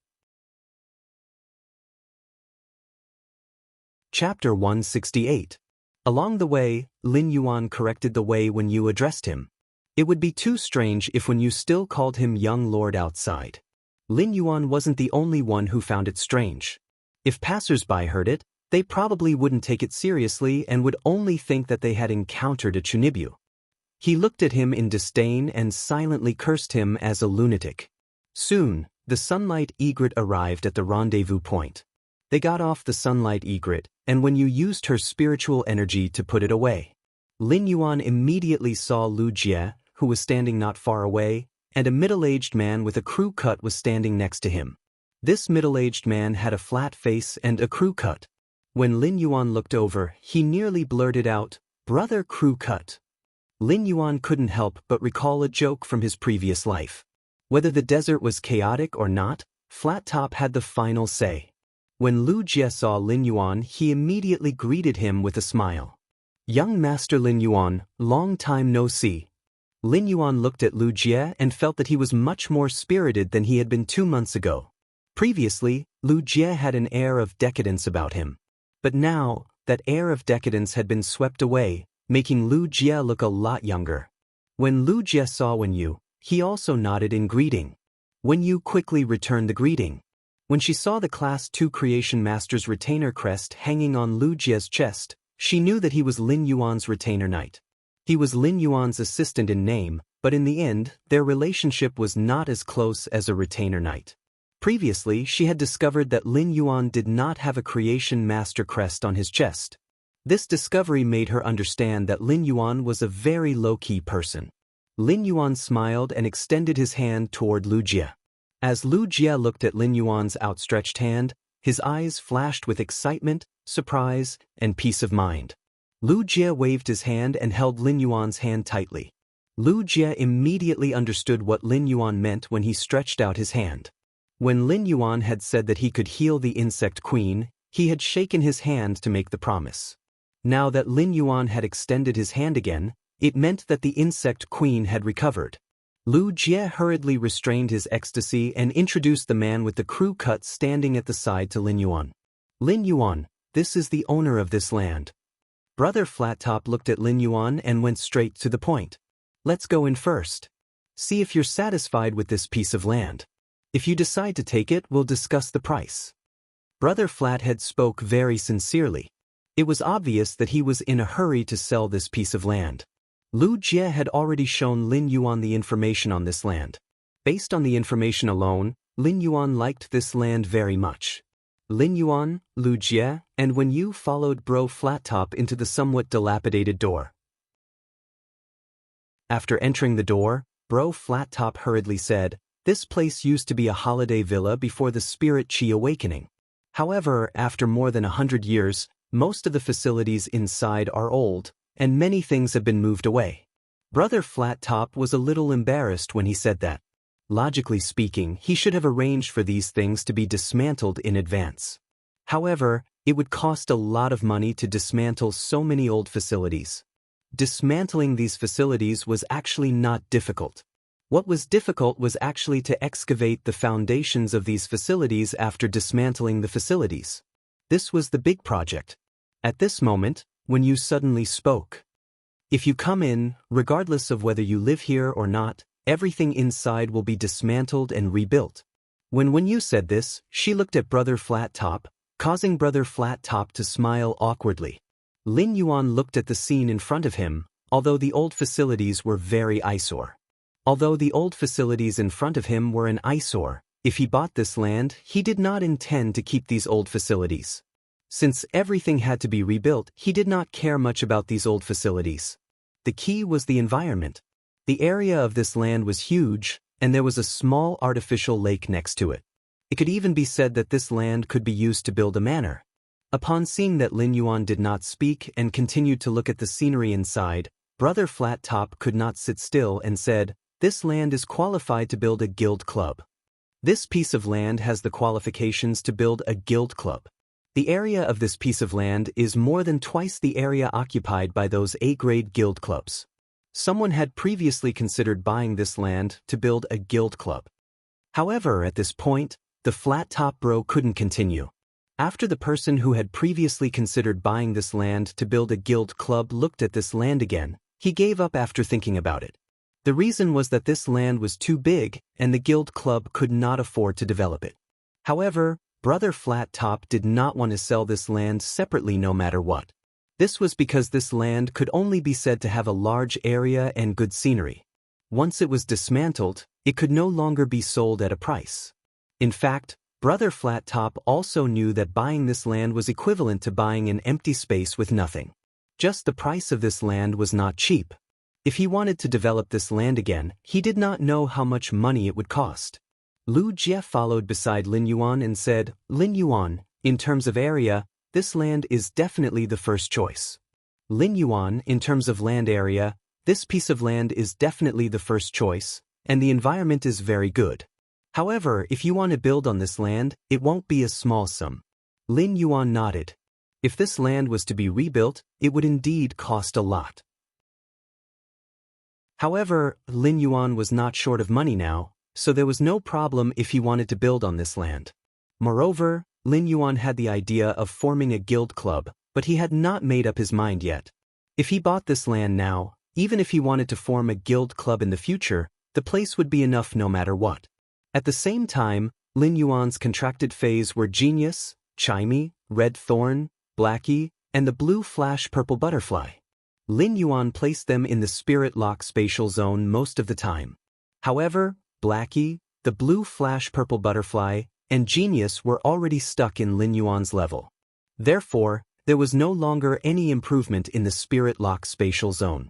Chapter 168. Along the way, Lin Yuan corrected the way when you addressed him. It would be too strange if when you still called him young lord outside. Lin Yuan wasn't the only one who found it strange. If passers-by heard it, they probably wouldn't take it seriously and would only think that they had encountered a Chunibyu. He looked at him in disdain and silently cursed him as a lunatic. Soon, the Sunlight Egret arrived at the rendezvous point. They got off the Sunlight Egret, and when you used her spiritual energy to put it away, Lin Yuan immediately saw Lu Jie, who was standing not far away, and a middle-aged man with a crew cut was standing next to him. This middle-aged man had a flat face and a crew cut. When Lin Yuan looked over, he nearly blurted out, "Brother crew cut." Lin Yuan couldn't help but recall a joke from his previous life. Whether the desert was chaotic or not, Flat Top had the final say. When Lu Jie saw Lin Yuan, he immediately greeted him with a smile. "Young Master Lin Yuan, long time no see." Lin Yuan looked at Lu Jie and felt that he was much more spirited than he had been 2 months ago. Previously, Lu Jie had an air of decadence about him. But now, that air of decadence had been swept away, making Lu Jie look a lot younger. When Lu Jie saw Wen Yu, he also nodded in greeting. Wen Yu quickly returned the greeting. When she saw the Class 2 Creation Master's retainer crest hanging on Lu Jie's chest, she knew that he was Lin Yuan's retainer knight. He was Lin Yuan's assistant in name, but in the end, their relationship was not as close as a retainer knight. Previously, she had discovered that Lin Yuan did not have a Creation Master crest on his chest. This discovery made her understand that Lin Yuan was a very low-key person. Lin Yuan smiled and extended his hand toward Lu Jie. As Lu Jie looked at Lin Yuan's outstretched hand, his eyes flashed with excitement, surprise, and peace of mind. Lu Jie waved his hand and held Lin Yuan's hand tightly. Lu Jie immediately understood what Lin Yuan meant when he stretched out his hand. When Lin Yuan had said that he could heal the insect queen, he had shaken his hand to make the promise. Now that Lin Yuan had extended his hand again, it meant that the insect queen had recovered. Lu Jie hurriedly restrained his ecstasy and introduced the man with the crew cut standing at the side to Lin Yuan. "Lin Yuan, this is the owner of this land." Brother Flat Top looked at Lin Yuan and went straight to the point. Let's go in first. See if you're satisfied with this piece of land. If you decide to take it, we'll discuss the price. Brother Flathead spoke very sincerely. It was obvious that he was in a hurry to sell this piece of land. Lu Jie had already shown Lin Yuan the information on this land. Based on the information alone, Lin Yuan liked this land very much. Lin Yuan, Lu Jie, and Wen Yu followed Bro Flattop into the somewhat dilapidated door. After entering the door, Bro Flattop hurriedly said, "This place used to be a holiday villa before the Spirit Chi awakening. However, after more than 100 years, most of the facilities inside are old, and many things have been moved away." Brother Flattop was a little embarrassed when he said that. Logically speaking, he should have arranged for these things to be dismantled in advance. However, it would cost a lot of money to dismantle so many old facilities. Dismantling these facilities was actually not difficult. What was difficult was actually to excavate the foundations of these facilities after dismantling the facilities. This was the big project. At this moment, Wen Yu suddenly spoke. "If you come in, regardless of whether you live here or not, everything inside will be dismantled and rebuilt." When Wen Yu said this, she looked at Brother Flattop, causing Brother Flattop to smile awkwardly. Lin Yuan looked at the scene in front of him, although the old facilities were very eyesore. Although the old facilities in front of him were an eyesore, if he bought this land, he did not intend to keep these old facilities. Since everything had to be rebuilt, he did not care much about these old facilities. The key was the environment. The area of this land was huge, and there was a small artificial lake next to it. It could even be said that this land could be used to build a manor. Upon seeing that Lin Yuan did not speak and continued to look at the scenery inside, Brother Flattop could not sit still and said, "This land is qualified to build a guild club. This piece of land has the qualifications to build a guild club. The area of this piece of land is more than twice the area occupied by those A-grade guild clubs. Someone had previously considered buying this land to build a guild club." However, at this point, the Flattop Bro couldn't continue. After the person who had previously considered buying this land to build a guild club looked at this land again, he gave up after thinking about it. The reason was that this land was too big, and the guild club could not afford to develop it. However, Brother Flattop did not want to sell this land separately no matter what. This was because this land could only be said to have a large area and good scenery. Once it was dismantled, it could no longer be sold at a price. In fact, Brother Flattop also knew that buying this land was equivalent to buying an empty space with nothing. Just the price of this land was not cheap. If he wanted to develop this land again, he did not know how much money it would cost. Lu Jie followed beside Lin Yuan and said, "Lin Yuan, in terms of area, this land is definitely the first choice." Lin Yuan, in terms of land area, this piece of land is definitely the first choice, and the environment is very good. However, if you want to build on this land, it won't be a small sum. Lin Yuan nodded. If this land was to be rebuilt, it would indeed cost a lot. However, Lin Yuan was not short of money now, so there was no problem if he wanted to build on this land. Moreover, Lin Yuan had the idea of forming a guild club, but he had not made up his mind yet. If he bought this land now, even if he wanted to form a guild club in the future, the place would be enough no matter what. At the same time, Lin Yuan's contracted phase were Genius, Chimey, Red Thorn, Blackie, and the Blue Flash Purple Butterfly. Lin Yuan placed them in the Spirit Lock spatial zone most of the time. However, Blackie, the Blue Flash Purple Butterfly, and Genius were already stuck in Lin Yuan's level. Therefore, there was no longer any improvement in the Spirit Lock spatial zone.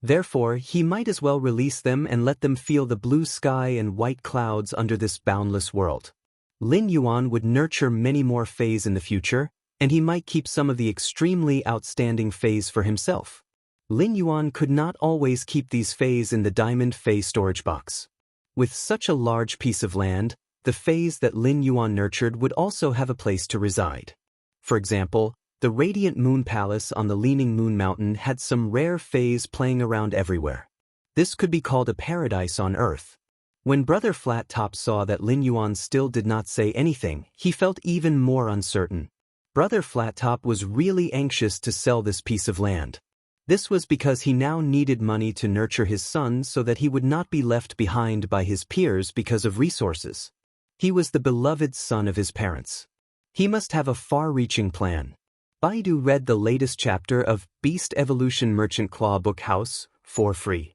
Therefore, he might as well release them and let them feel the blue sky and white clouds under this boundless world. Lin Yuan would nurture many more Fays in the future, and he might keep some of the extremely outstanding Fays for himself. Lin Yuan could not always keep these Fays in the Diamond Fay storage box. With such a large piece of land, the Fays that Lin Yuan nurtured would also have a place to reside. For example, the Radiant Moon Palace on the Leaning Moon Mountain had some rare Fays playing around everywhere. This could be called a paradise on Earth. When Brother Flattop saw that Lin Yuan still did not say anything, he felt even more uncertain. Brother Flattop was really anxious to sell this piece of land. This was because he now needed money to nurture his son so that he would not be left behind by his peers because of resources. He was the beloved son of his parents. He must have a far-reaching plan. Baidu read the latest chapter of Beast Evolution Merchant Claw Book House for free.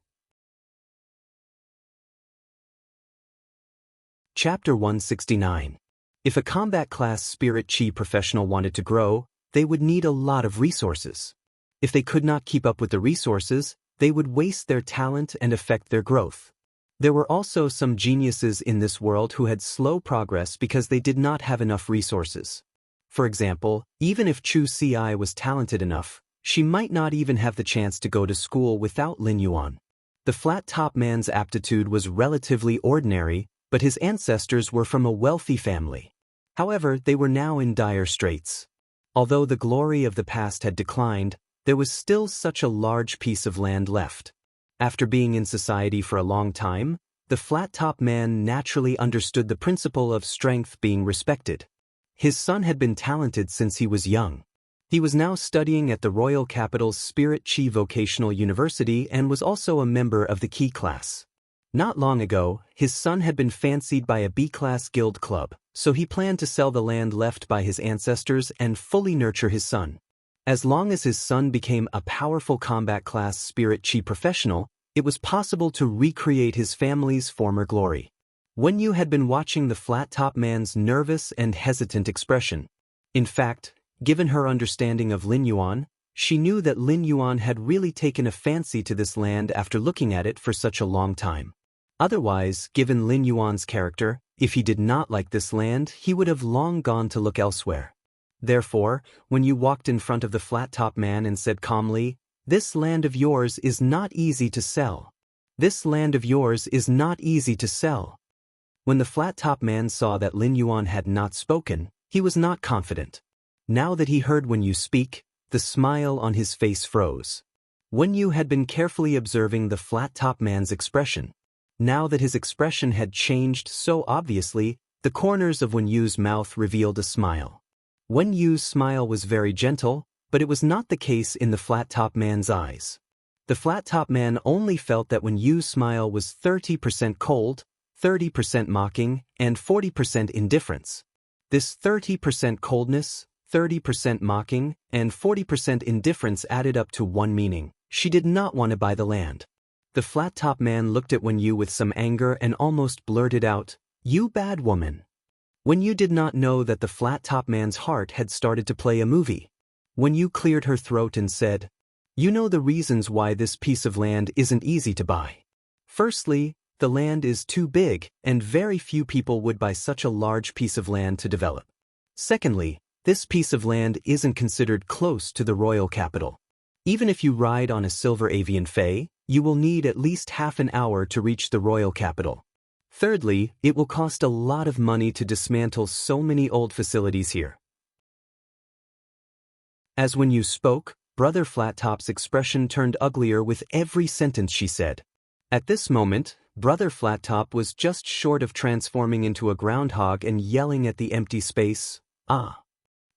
Chapter 169. If a combat class spirit chi professional wanted to grow, they would need a lot of resources. If they could not keep up with the resources, they would waste their talent and affect their growth. There were also some geniuses in this world who had slow progress because they did not have enough resources. For example, even if Chu Ci was talented enough, she might not even have the chance to go to school without Lin Yuan. The flat-top man's aptitude was relatively ordinary, but his ancestors were from a wealthy family. However, they were now in dire straits. Although the glory of the past had declined, there was still such a large piece of land left. After being in society for a long time, the flat-top man naturally understood the principle of strength being respected. His son had been talented since he was young. He was now studying at the royal capital's Spirit Chi Vocational University and was also a member of the Key class. Not long ago, his son had been fancied by a B-class guild club, so he planned to sell the land left by his ancestors and fully nurture his son. As long as his son became a powerful combat class spirit chi professional, it was possible to recreate his family's former glory. Wen Yu had been watching the flat-top man's nervous and hesitant expression. In fact, given her understanding of Lin Yuan, she knew that Lin Yuan had really taken a fancy to this land after looking at it for such a long time. Otherwise, given Lin Yuan's character, if he did not like this land, he would have long gone to look elsewhere. Therefore, when you walked in front of the flat-top man and said calmly, "This land of yours is not easy to sell. This land of yours is not easy to sell." When the flat-top man saw that Lin Yuan had not spoken, he was not confident. Now that he heard Wen Yu speak, the smile on his face froze. Wen Yu had been carefully observing the flat-top man's expression. Now that his expression had changed so obviously, the corners of Wen Yu's mouth revealed a smile. Wen Yu's smile was very gentle, but it was not the case in the flat-top man's eyes. The flat-top man only felt that Wen Yu's smile was 30% cold, 30% mocking, and 40% indifference. This 30% coldness, 30% mocking, and 40% indifference added up to one meaning: she did not want to buy the land. The flat-top man looked at Wen Yu with some anger and almost blurted out, "You bad woman." Wen Yu did not know that the flat-top man's heart had started to play a movie. Wen Yu cleared her throat and said, "You know the reasons why this piece of land isn't easy to buy. Firstly, the land is too big, and very few people would buy such a large piece of land to develop. Secondly, this piece of land isn't considered close to the royal capital. Even if you ride on a silver avian fei, you will need at least half an hour to reach the royal capital. Thirdly, it will cost a lot of money to dismantle so many old facilities here." As Wen Yu spoke, Brother Flat-Top's expression turned uglier with every sentence she said. At this moment, Brother Flat-Top was just short of transforming into a groundhog and yelling at the empty space, "Ah!"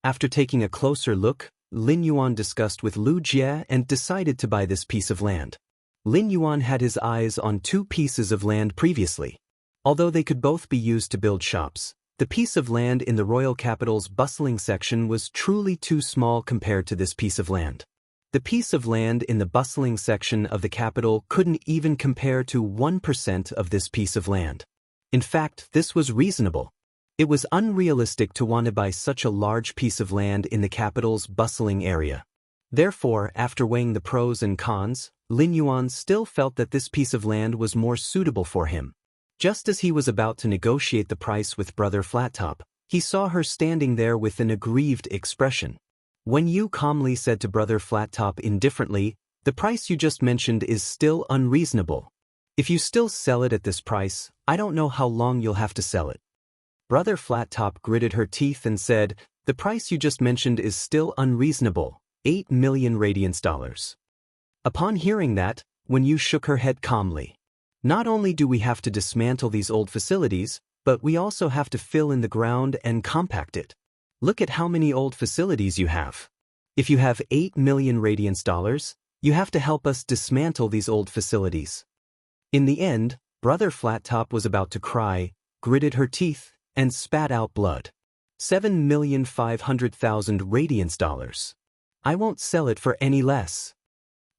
After taking a closer look, Lin Yuan discussed with Lu Jie and decided to buy this piece of land. Lin Yuan had his eyes on two pieces of land previously. Although they could both be used to build shops, the piece of land in the royal capital's bustling section was truly too small compared to this piece of land. The piece of land in the bustling section of the capital couldn't even compare to 1% of this piece of land. In fact, this was reasonable. It was unrealistic to want to buy such a large piece of land in the capital's bustling area. Therefore, after weighing the pros and cons, Lin Yuan still felt that this piece of land was more suitable for him. Just as he was about to negotiate the price with Brother Flat-Top, he saw her standing there with an aggrieved expression. Wen Yu calmly said to Brother Flat-Top indifferently, "The price you just mentioned is still unreasonable. If you still sell it at this price, I don't know how long you'll have to sell it." Brother Flat-Top gritted her teeth and said, "The price you just mentioned is still unreasonable, 8 million radiance dollars." Upon hearing that, Wen Yu shook her head calmly. "Not only do we have to dismantle these old facilities, but we also have to fill in the ground and compact it. Look at how many old facilities you have. If you have 8 million radiance dollars, You have to help us dismantle these old facilities. In the end, Brother Flattop was about to cry, gritted her teeth, and spat out blood. 7,500,000 radiance dollars. I won't sell it for any less.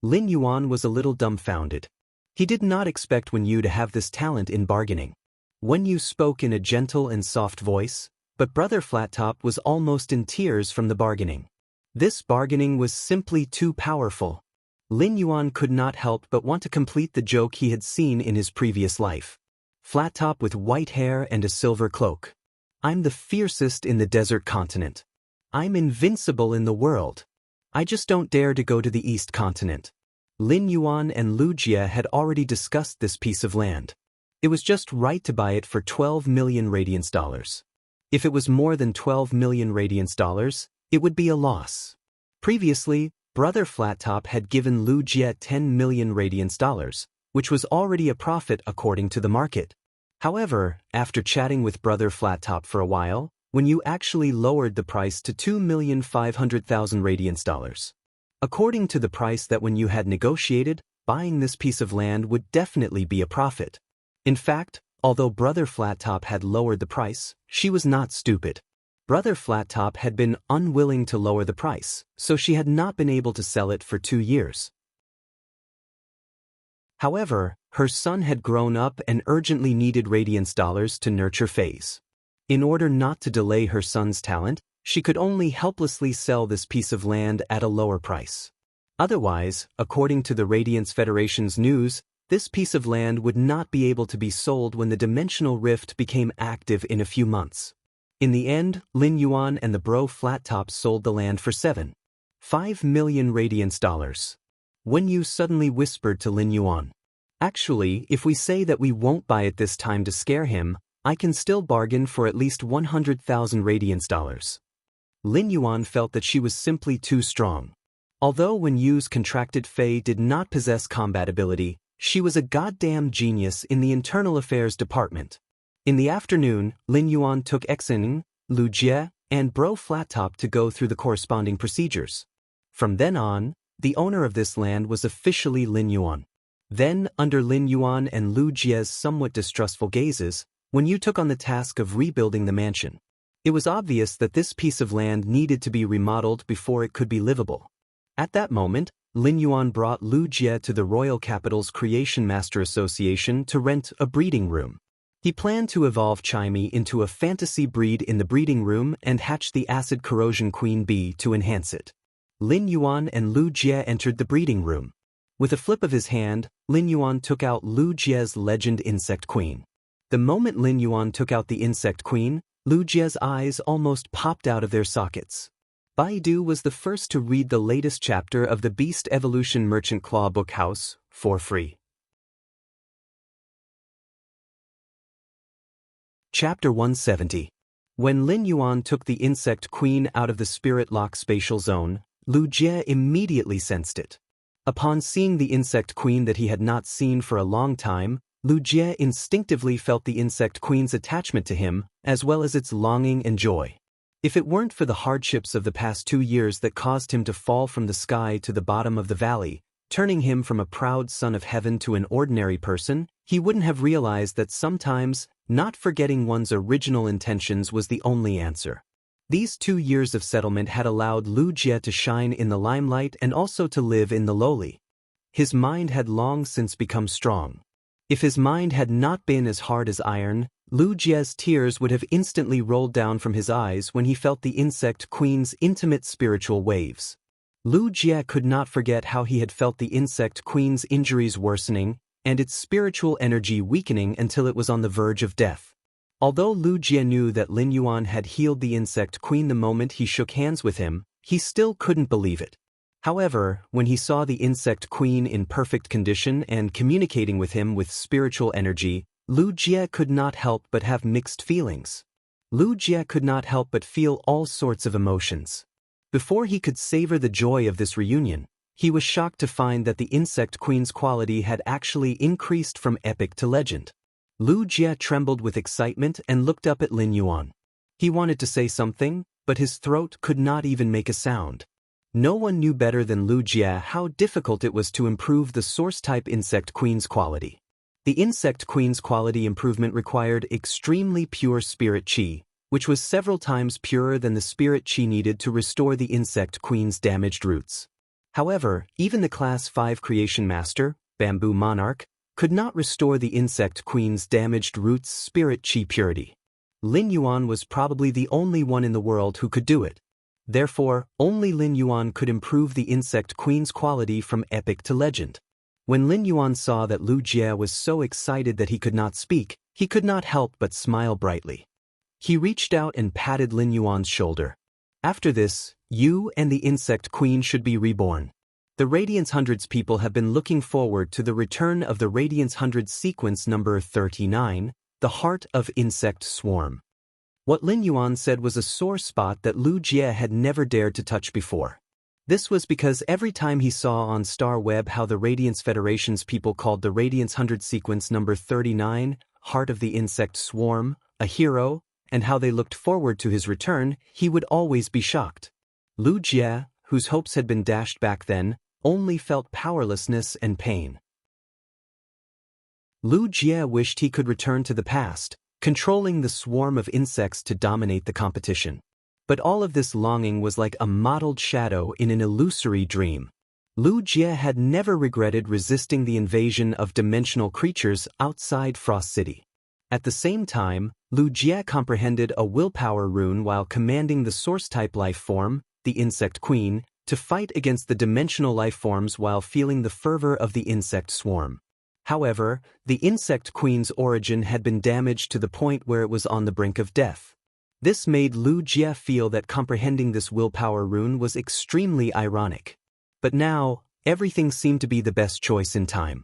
Lin Yuan was a little dumbfounded. He did not expect Wen Yu to have this talent in bargaining. Wen Yu spoke in a gentle and soft voice, but Brother Flattop was almost in tears from the bargaining. This bargaining was simply too powerful. Lin Yuan could not help but want to complete the joke he had seen in his previous life. Flattop with white hair and a silver cloak. I'm the fiercest in the desert continent. I'm invincible in the world. I just don't dare to go to the East Continent. Lin Yuan and Lu Jie had already discussed this piece of land. It was just right to buy it for 12 million radiance dollars. If it was more than 12 million radiance dollars, it would be a loss. Previously, Brother Flattop had given Lu Jie 10 million radiance dollars, which was already a profit according to the market. However, after chatting with Brother Flattop for a while, Wen Yu actually lowered the price to 2,500,000 radiance dollars. According to the price that Wen Yu had negotiated, buying this piece of land would definitely be a profit. In fact, although Brother Flattop had lowered the price, she was not stupid. Brother Flattop had been unwilling to lower the price, so she had not been able to sell it for 2 years. However, her son had grown up and urgently needed radiance dollars to nurture phase. In order not to delay her son's talent, she could only helplessly sell this piece of land at a lower price. Otherwise, according to the Radiance Federation's news, this piece of land would not be able to be sold when the dimensional rift became active in a few months. In the end, Lin Yuan and the bro Flattop sold the land for 7.5 million radiance dollars. Wen Yu suddenly whispered to Lin Yuan, "Actually, if we say that we won't buy it this time to scare him, I can still bargain for at least 100,000 radiance dollars." Lin Yuan felt that she was simply too strong. Although Wen Yu's contracted Fei did not possess combat ability, she was a goddamn genius in the internal affairs department. In the afternoon, Lin Yuan took Xing, Lu Jie, and bro Flattop to go through the corresponding procedures. From then on, the owner of this land was officially Lin Yuan. Then, under Lin Yuan and Lu Jie's somewhat distrustful gazes, Wen Yu took on the task of rebuilding the mansion. It was obvious that this piece of land needed to be remodeled before it could be livable. At that moment, Lin Yuan brought Lu Jie to the Royal Capital's Creation Master Association to rent a breeding room. He planned to evolve Chimey into a fantasy breed in the breeding room and hatch the acid corrosion queen bee to enhance it. Lin Yuan and Lu Jie entered the breeding room. With a flip of his hand, Lin Yuan took out Lu Jie's legend insect queen. The moment Lin Yuan took out the insect queen, Lu Jie's eyes almost popped out of their sockets. Baidu was the first to read the latest chapter of the Beast Evolution Merchant Claw Book House for free. Chapter 170. When Lin Yuan took the insect queen out of the spirit lock spatial zone, Lu Jie immediately sensed it. Upon seeing the insect queen that he had not seen for a long time, Lu Jie instinctively felt the insect queen's attachment to him, as well as its longing and joy. If it weren't for the hardships of the past 2 years that caused him to fall from the sky to the bottom of the valley, turning him from a proud son of heaven to an ordinary person, he wouldn't have realized that sometimes, not forgetting one's original intentions was the only answer. These 2 years of settlement had allowed Lu Jie to shine in the limelight and also to live in the lowly. His mind had long since become strong. If his mind had not been as hard as iron, Lu Jie's tears would have instantly rolled down from his eyes when he felt the insect queen's intimate spiritual waves. Lu Jie could not forget how he had felt the insect queen's injuries worsening and its spiritual energy weakening until it was on the verge of death. Although Lu Jie knew that Lin Yuan had healed the insect queen the moment he shook hands with him, he still couldn't believe it. However, when he saw the insect queen in perfect condition and communicating with him with spiritual energy, Lu Jie could not help but have mixed feelings. Lu Jie could not help but feel all sorts of emotions. Before he could savor the joy of this reunion, he was shocked to find that the insect queen's quality had actually increased from epic to legend. Lu Jie trembled with excitement and looked up at Lin Yuan. He wanted to say something, but his throat could not even make a sound. No one knew better than Lu Jie how difficult it was to improve the source-type insect queen's quality. The insect queen's quality improvement required extremely pure spirit qi, which was several times purer than the spirit qi needed to restore the insect queen's damaged roots. However, even the Class 5 Creation Master, Bamboo Monarch, could not restore the insect queen's damaged roots' spirit qi purity. Lin Yuan was probably the only one in the world who could do it. Therefore, only Lin Yuan could improve the insect queen's quality from epic to legend. When Lin Yuan saw that Lu Jie was so excited that he could not speak, he could not help but smile brightly. He reached out and patted Lin Yuan's shoulder. After this, you and the insect queen should be reborn. The Radiance Hundreds people have been looking forward to the return of the Radiance Hundreds sequence number 39, the Heart of Insect Swarm. What Lin Yuan said was a sore spot that Lu Jie had never dared to touch before. This was because every time he saw on Star Web how the Radiance Federation's people called the Radiance 100 sequence number 39, Heart of the Insect Swarm, a hero, and how they looked forward to his return, he would always be shocked. Lu Jie, whose hopes had been dashed back then, only felt powerlessness and pain. Lu Jie wished he could return to the past, controlling the swarm of insects to dominate the competition. But all of this longing was like a mottled shadow in an illusory dream. Lu Jie had never regretted resisting the invasion of dimensional creatures outside Frost City. At the same time, Lu Jie comprehended a willpower rune while commanding the source-type life form, the Insect Queen, to fight against the dimensional life forms while feeling the fervor of the insect swarm. However, the Insect Queen's origin had been damaged to the point where it was on the brink of death. This made Lu Jie feel that comprehending this willpower rune was extremely ironic. But now, everything seemed to be the best choice in time.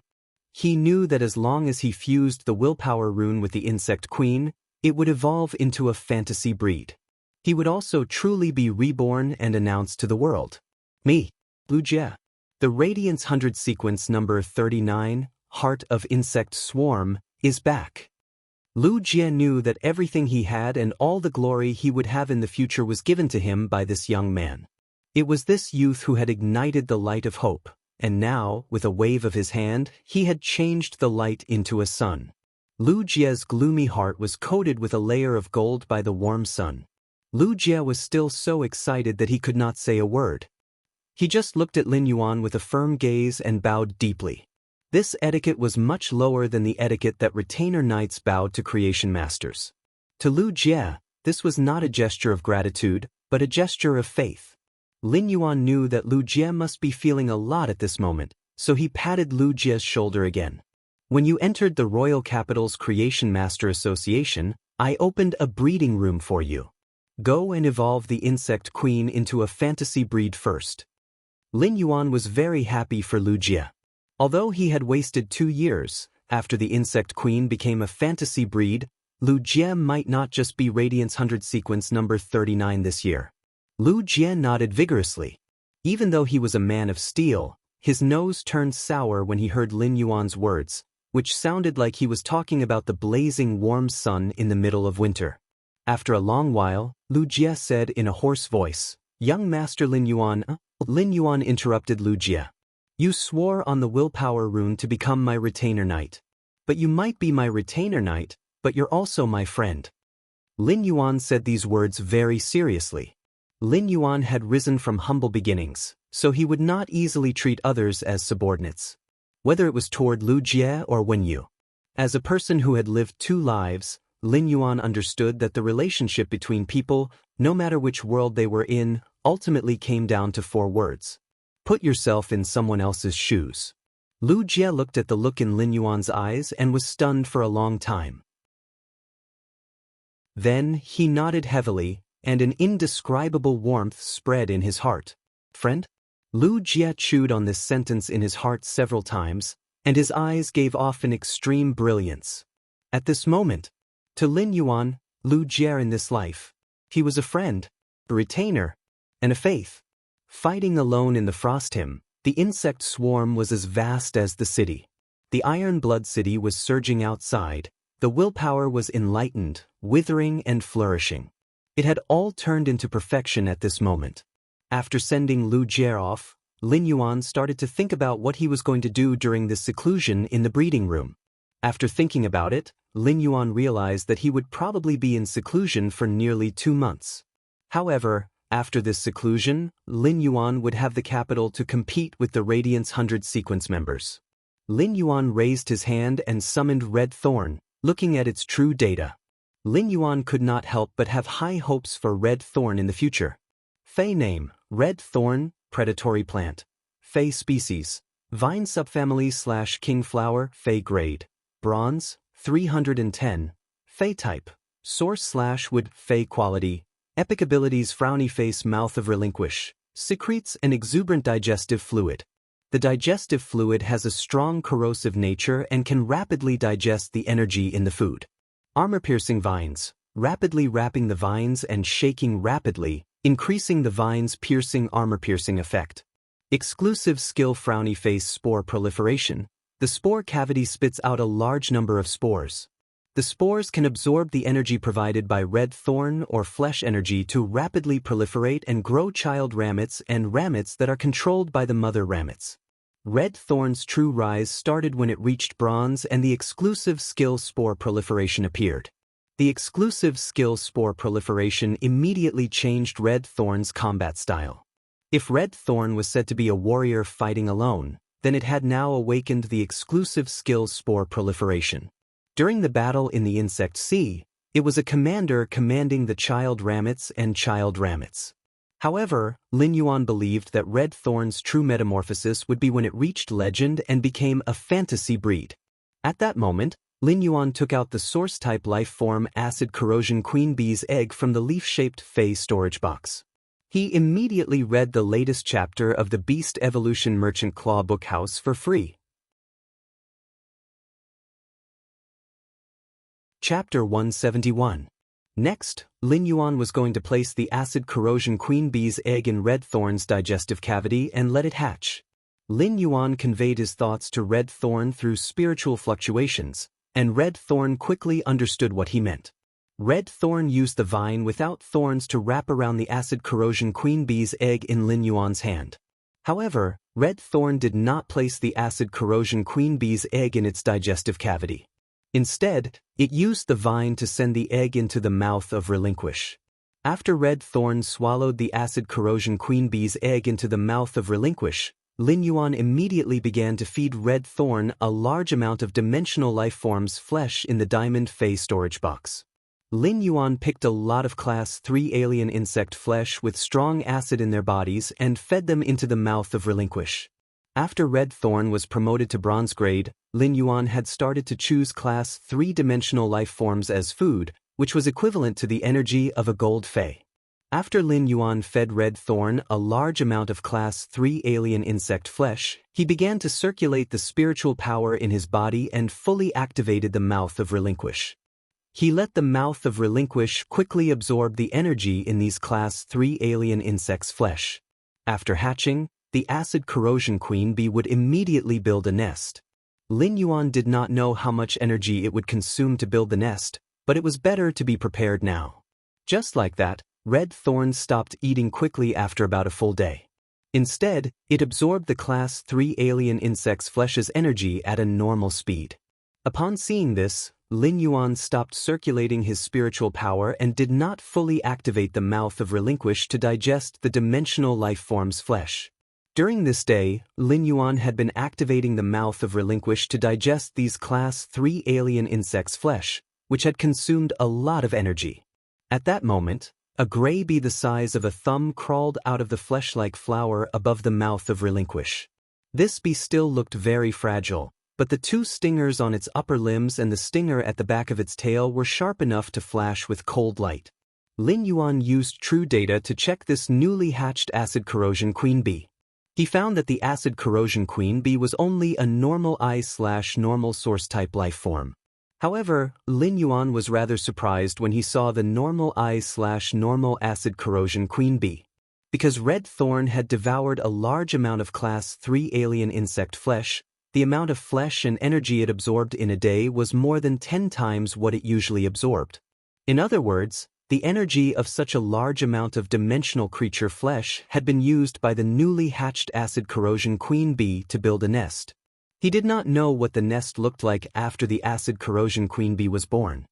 He knew that as long as he fused the willpower rune with the Insect Queen, it would evolve into a fantasy breed. He would also truly be reborn and announced to the world. Me, Lu Jie. The Radiance 100 sequence number 39, Heart of Insect Swarm, is back. Lu Jie knew that everything he had and all the glory he would have in the future was given to him by this young man. It was this youth who had ignited the light of hope, and now, with a wave of his hand, he had changed the light into a sun. Lu Jie's gloomy heart was coated with a layer of gold by the warm sun. Lu Jie was still so excited that he could not say a word. He just looked at Lin Yuan with a firm gaze and bowed deeply. This etiquette was much lower than the etiquette that retainer knights bowed to creation masters. To Lu Jie, this was not a gesture of gratitude, but a gesture of faith. Lin Yuan knew that Lu Jie must be feeling a lot at this moment, so he patted Lu Jie's shoulder again. When you entered the Royal Capital's Creation Master Association, I opened a breeding room for you. Go and evolve the Insect Queen into a fantasy breed first. Lin Yuan was very happy for Lu Jie. Although he had wasted 2 years, after the Insect Queen became a fantasy breed, Lu Jie might not just be Radiance 100 sequence number 39 this year. Lu Jie nodded vigorously. Even though he was a man of steel, his nose turned sour when he heard Lin Yuan's words, which sounded like he was talking about the blazing warm sun in the middle of winter. After a long while, Lu Jie said in a hoarse voice, "Young Master Lin Yuan." Lin Yuan interrupted Lu Jie. "You swore on the willpower rune to become my retainer knight. But you might be my retainer knight, but you're also my friend." Lin Yuan said these words very seriously. Lin Yuan had risen from humble beginnings, so he would not easily treat others as subordinates. Whether it was toward Lu Jie or Wenyu. As a person who had lived 2 lives, Lin Yuan understood that the relationship between people, no matter which world they were in, ultimately came down to 4 words. Put yourself in someone else's shoes. Lu Jie looked at the look in Lin Yuan's eyes and was stunned for a long time. Then he nodded heavily, and an indescribable warmth spread in his heart. "Friend?" Lu Jie chewed on this sentence in his heart several times, and his eyes gave off an extreme brilliance. At this moment, to Lin Yuan, Lu Jie in this life, he was a friend, a retainer, and a faith. Fighting alone in the Frost Hymn, the insect swarm was as vast as the city. The Iron Blood City was surging outside, the willpower was enlightened, withering and flourishing. It had all turned into perfection at this moment. After sending Lu Jie off, Lin Yuan started to think about what he was going to do during this seclusion in the breeding room. After thinking about it, Lin Yuan realized that he would probably be in seclusion for nearly 2 months. However, after this seclusion, Lin Yuan would have the capital to compete with the Radiance 100 sequence members. Lin Yuan raised his hand and summoned Red Thorn, looking at its true data. Lin Yuan could not help but have high hopes for Red Thorn in the future. Fei name, Red Thorn, predatory plant. Fei species, vine subfamily / king flower, Fei grade. Bronze, 310. Fei type, source / wood, Fei quality. Epic abilities: frowny face, mouth of relinquish. Secretes an exuberant digestive fluid. The digestive fluid has a strong corrosive nature and can rapidly digest the energy in the food. Armor-piercing vines, rapidly wrapping the vines and shaking rapidly, increasing the vine's piercing armor-piercing effect. Exclusive skill: frowny face, spore proliferation. The spore cavity spits out a large number of spores. The spores can absorb the energy provided by red thorn or flesh energy to rapidly proliferate and grow child ramets and ramets that are controlled by the mother ramets. Red thorn's true rise started when it reached bronze and the exclusive skill spore proliferation appeared. The exclusive skill spore proliferation immediately changed Red Thorn's combat style. If Red Thorn was said to be a warrior fighting alone, then it had now awakened the exclusive skill spore proliferation. During the battle in the Insect Sea, it was a commander commanding the child ramets and child ramets. However, Lin Yuan believed that Red Thorn's true metamorphosis would be when it reached legend and became a fantasy breed. At that moment, Lin Yuan took out the source-type life-form Acid Corrosion Queen Bee's egg from the leaf-shaped Fei storage box. He immediately read the latest chapter of the Beast Evolution Merchant Claw Bookhouse for free. Chapter 171. Next, Lin Yuan was going to place the Acid Corrosion Queen Bee's egg in Red Thorn's digestive cavity and let it hatch. Lin Yuan conveyed his thoughts to Red Thorn through spiritual fluctuations, and Red Thorn quickly understood what he meant. Red Thorn used the vine without thorns to wrap around the Acid Corrosion Queen Bee's egg in Lin Yuan's hand. However, Red Thorn did not place the Acid Corrosion Queen Bee's egg in its digestive cavity. Instead, it used the vine to send the egg into the mouth of Relinquish. After Red Thorn swallowed the Acid Corrosion Queen Bee's egg into the mouth of Relinquish, Lin Yuan immediately began to feed Red Thorn a large amount of dimensional lifeforms flesh in the Diamond Fei storage box. Lin Yuan picked a lot of Class 3 alien insect flesh with strong acid in their bodies and fed them into the mouth of Relinquish. After Red Thorn was promoted to bronze grade, Lin Yuan had started to choose Class 3-dimensional lifeforms as food, which was equivalent to the energy of a gold Fei. After Lin Yuan fed Red Thorn a large amount of Class 3 alien insect flesh, he began to circulate the spiritual power in his body and fully activated the mouth of Relinquish. He let the mouth of Relinquish quickly absorb the energy in these Class 3 alien insects' flesh. After hatching, the Acid Corrosion Queen Bee would immediately build a nest. Lin Yuan did not know how much energy it would consume to build the nest, but it was better to be prepared now. Just like that, Red Thorn stopped eating quickly after about a full day. Instead, it absorbed the Class 3 alien insect's flesh's energy at a normal speed. Upon seeing this, Lin Yuan stopped circulating his spiritual power and did not fully activate the mouth of Relinquish to digest the dimensional lifeform's flesh. During this day, Lin Yuan had been activating the mouth of Relinquish to digest these Class 3 alien insects' flesh, which had consumed a lot of energy. At that moment, a gray bee the size of a thumb crawled out of the flesh-like flower above the mouth of Relinquish. This bee still looked very fragile, but the 2 stingers on its upper limbs and the stinger at the back of its tail were sharp enough to flash with cold light. Lin Yuan used true data to check this newly hatched Acid Corrosion Queen Bee. He found that the Acid Corrosion Queen Bee was only a normal eye/normal source-type life form. However, Lin Yuan was rather surprised when he saw the normal eye/normal Acid Corrosion Queen Bee. Because Red Thorn had devoured a large amount of Class 3 alien insect flesh, the amount of flesh and energy it absorbed in a day was more than 10 times what it usually absorbed. In other words, The energy of such a large amount of dimensional creature flesh had been used by the newly hatched acid corrosion queen bee to build a nest. He did not know what the nest looked like after the acid corrosion queen bee was born.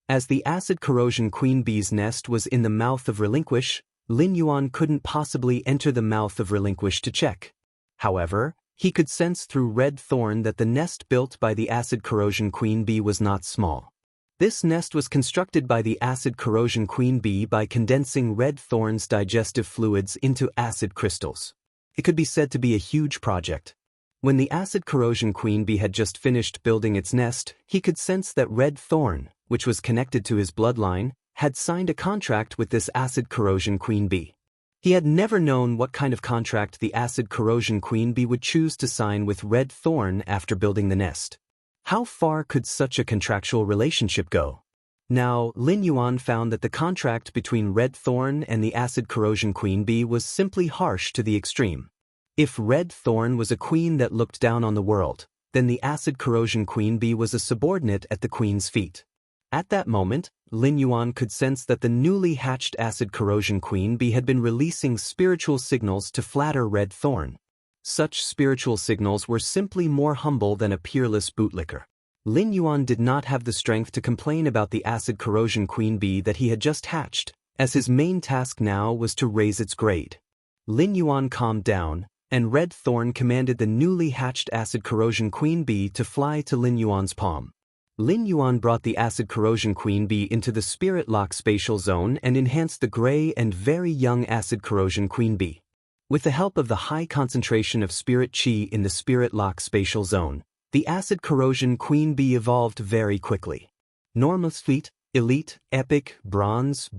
As the acid corrosion queen bee's nest was in the mouth of Relinquish, Lin Yuan couldn't possibly enter the mouth of Relinquish to check. However, he could sense through red thorn that the nest built by the acid corrosion queen bee was not small. This nest was constructed by the acid corrosion queen bee by condensing red thorn's digestive fluids into acid crystals. It could be said to be a huge project. When the acid corrosion queen bee had just finished building its nest, he could sense that red thorn, which was connected to his bloodline, had signed a contract with this acid corrosion queen bee. He had never known what kind of contract the acid corrosion queen bee would choose to sign with red thorn after building the nest. How far could such a contractual relationship go? Now, Lin Yuan found that the contract between red thorn and the acid corrosion queen bee was simply harsh to the extreme. If red thorn was a queen that looked down on the world, then the acid corrosion queen bee was a subordinate at the queen's feet. At that moment, Lin Yuan could sense that the newly hatched acid corrosion queen bee had been releasing spiritual signals to flatter red thorn. Such spiritual signals were simply more humble than a peerless bootlicker. Lin Yuan did not have the strength to complain about the acid corrosion queen bee that he had just hatched, as his main task now was to raise its grade. Lin Yuan calmed down, and red thorn commanded the newly hatched acid corrosion queen bee to fly to Lin Yuan's palm. Lin Yuan brought the acid corrosion queen bee into the spirit lock spatial zone and enhanced the gray and very young acid corrosion queen bee. With the help of the high concentration of spirit chi in the spirit lock spatial zone, the acid corrosion queen bee evolved very quickly. Normal Sweet, Elite, Epic, Bronze,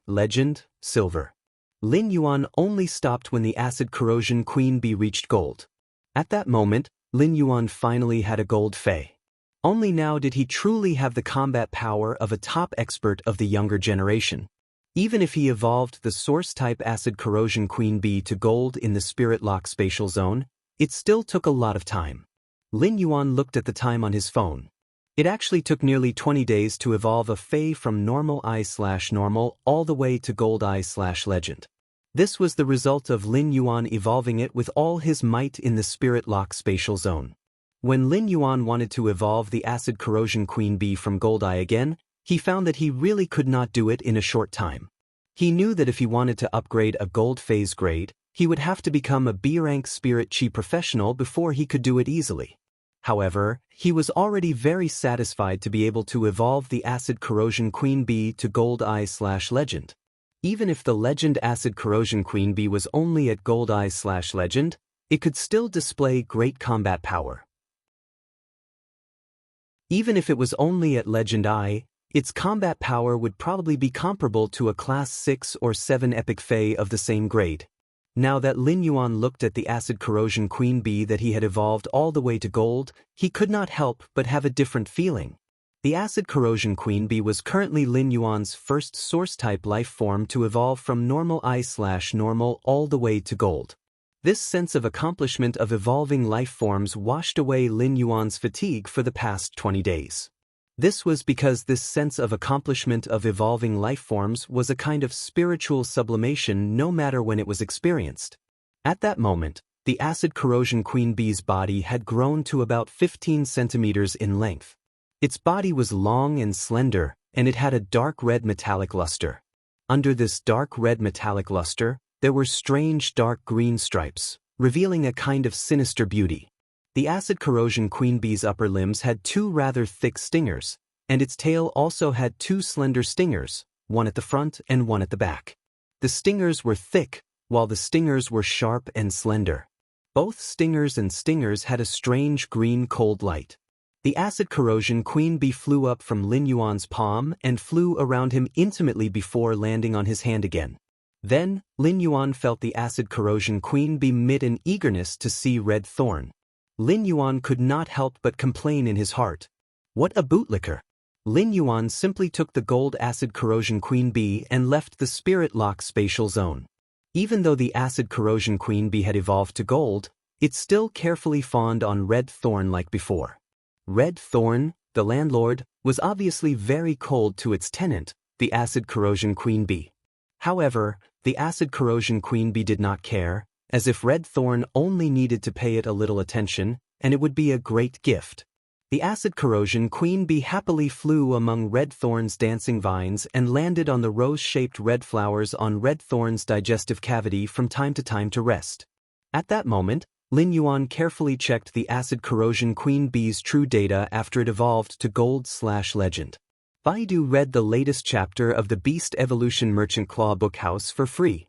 Legend, Silver. Lin Yuan only stopped when the acid corrosion queen bee reached gold. At that moment, Lin Yuan finally had a gold fei. Only now did he truly have the combat power of a top expert of the younger generation. Even if he evolved the source-type acid corrosion queen bee to gold in the spirit lock spatial zone, it still took a lot of time. Lin Yuan looked at the time on his phone. It actually took nearly 20 days to evolve a fei from normal I/normal all the way to gold I/legend. This was the result of Lin Yuan evolving it with all his might in the spirit lock spatial zone. When Lin Yuan wanted to evolve the acid corrosion queen bee from gold I again, he found that he really could not do it in a short time. He knew that if he wanted to upgrade a gold phase grade, he would have to become a B-rank spirit chi professional before he could do it easily. However, he was already very satisfied to be able to evolve the acid corrosion queen bee to gold I/legend. Even if the legend acid corrosion queen bee was only at gold I/legend, it could still display great combat power. Even if it was only at legend I, its combat power would probably be comparable to a class 6 or 7 epic fei of the same grade. Now that Lin Yuan looked at the acid corrosion queen bee that he had evolved all the way to gold, he could not help but have a different feeling. The acid corrosion queen bee was currently Lin Yuan's first source-type life form to evolve from normal I/normal all the way to gold. This sense of accomplishment of evolving life forms washed away Lin Yuan's fatigue for the past 20 days. This was because this sense of accomplishment of evolving life forms was a kind of spiritual sublimation no matter when it was experienced. At that moment, the acid corrosion queen bee's body had grown to about 15 centimeters in length. Its body was long and slender, and it had a dark red metallic luster. Under this dark red metallic luster, there were strange dark green stripes, revealing a kind of sinister beauty. The acid corrosion queen bee's upper limbs had 2 rather thick stingers, and its tail also had 2 slender stingers, one at the front and one at the back. The stingers were thick, while the stingers were sharp and slender. Both stingers and stingers had a strange green cold light. The acid corrosion queen bee flew up from Lin Yuan's palm and flew around him intimately before landing on his hand again. Then, Lin Yuan felt the acid corrosion queen bee emit an eagerness to see red thorn. Lin Yuan could not help but complain in his heart. What a bootlicker! Lin Yuan simply took the gold acid corrosion queen bee and left the spirit lock spatial zone. Even though the acid corrosion queen bee had evolved to gold, it still carefully fawned on red thorn like before. Red thorn, the landlord, was obviously very cold to its tenant, the acid corrosion queen bee. However, the acid corrosion queen bee did not care, as if red thorn only needed to pay it a little attention, and it would be a great gift. The acid corrosion queen bee happily flew among red thorn's dancing vines and landed on the rose-shaped red flowers on red thorn's digestive cavity from time to time to rest. At that moment, Lin Yuan carefully checked the acid corrosion queen bee's true data after it evolved to Gold/Legend. Baidu read the latest chapter of the Beast Evolution Merchant Claw Bookhouse for free.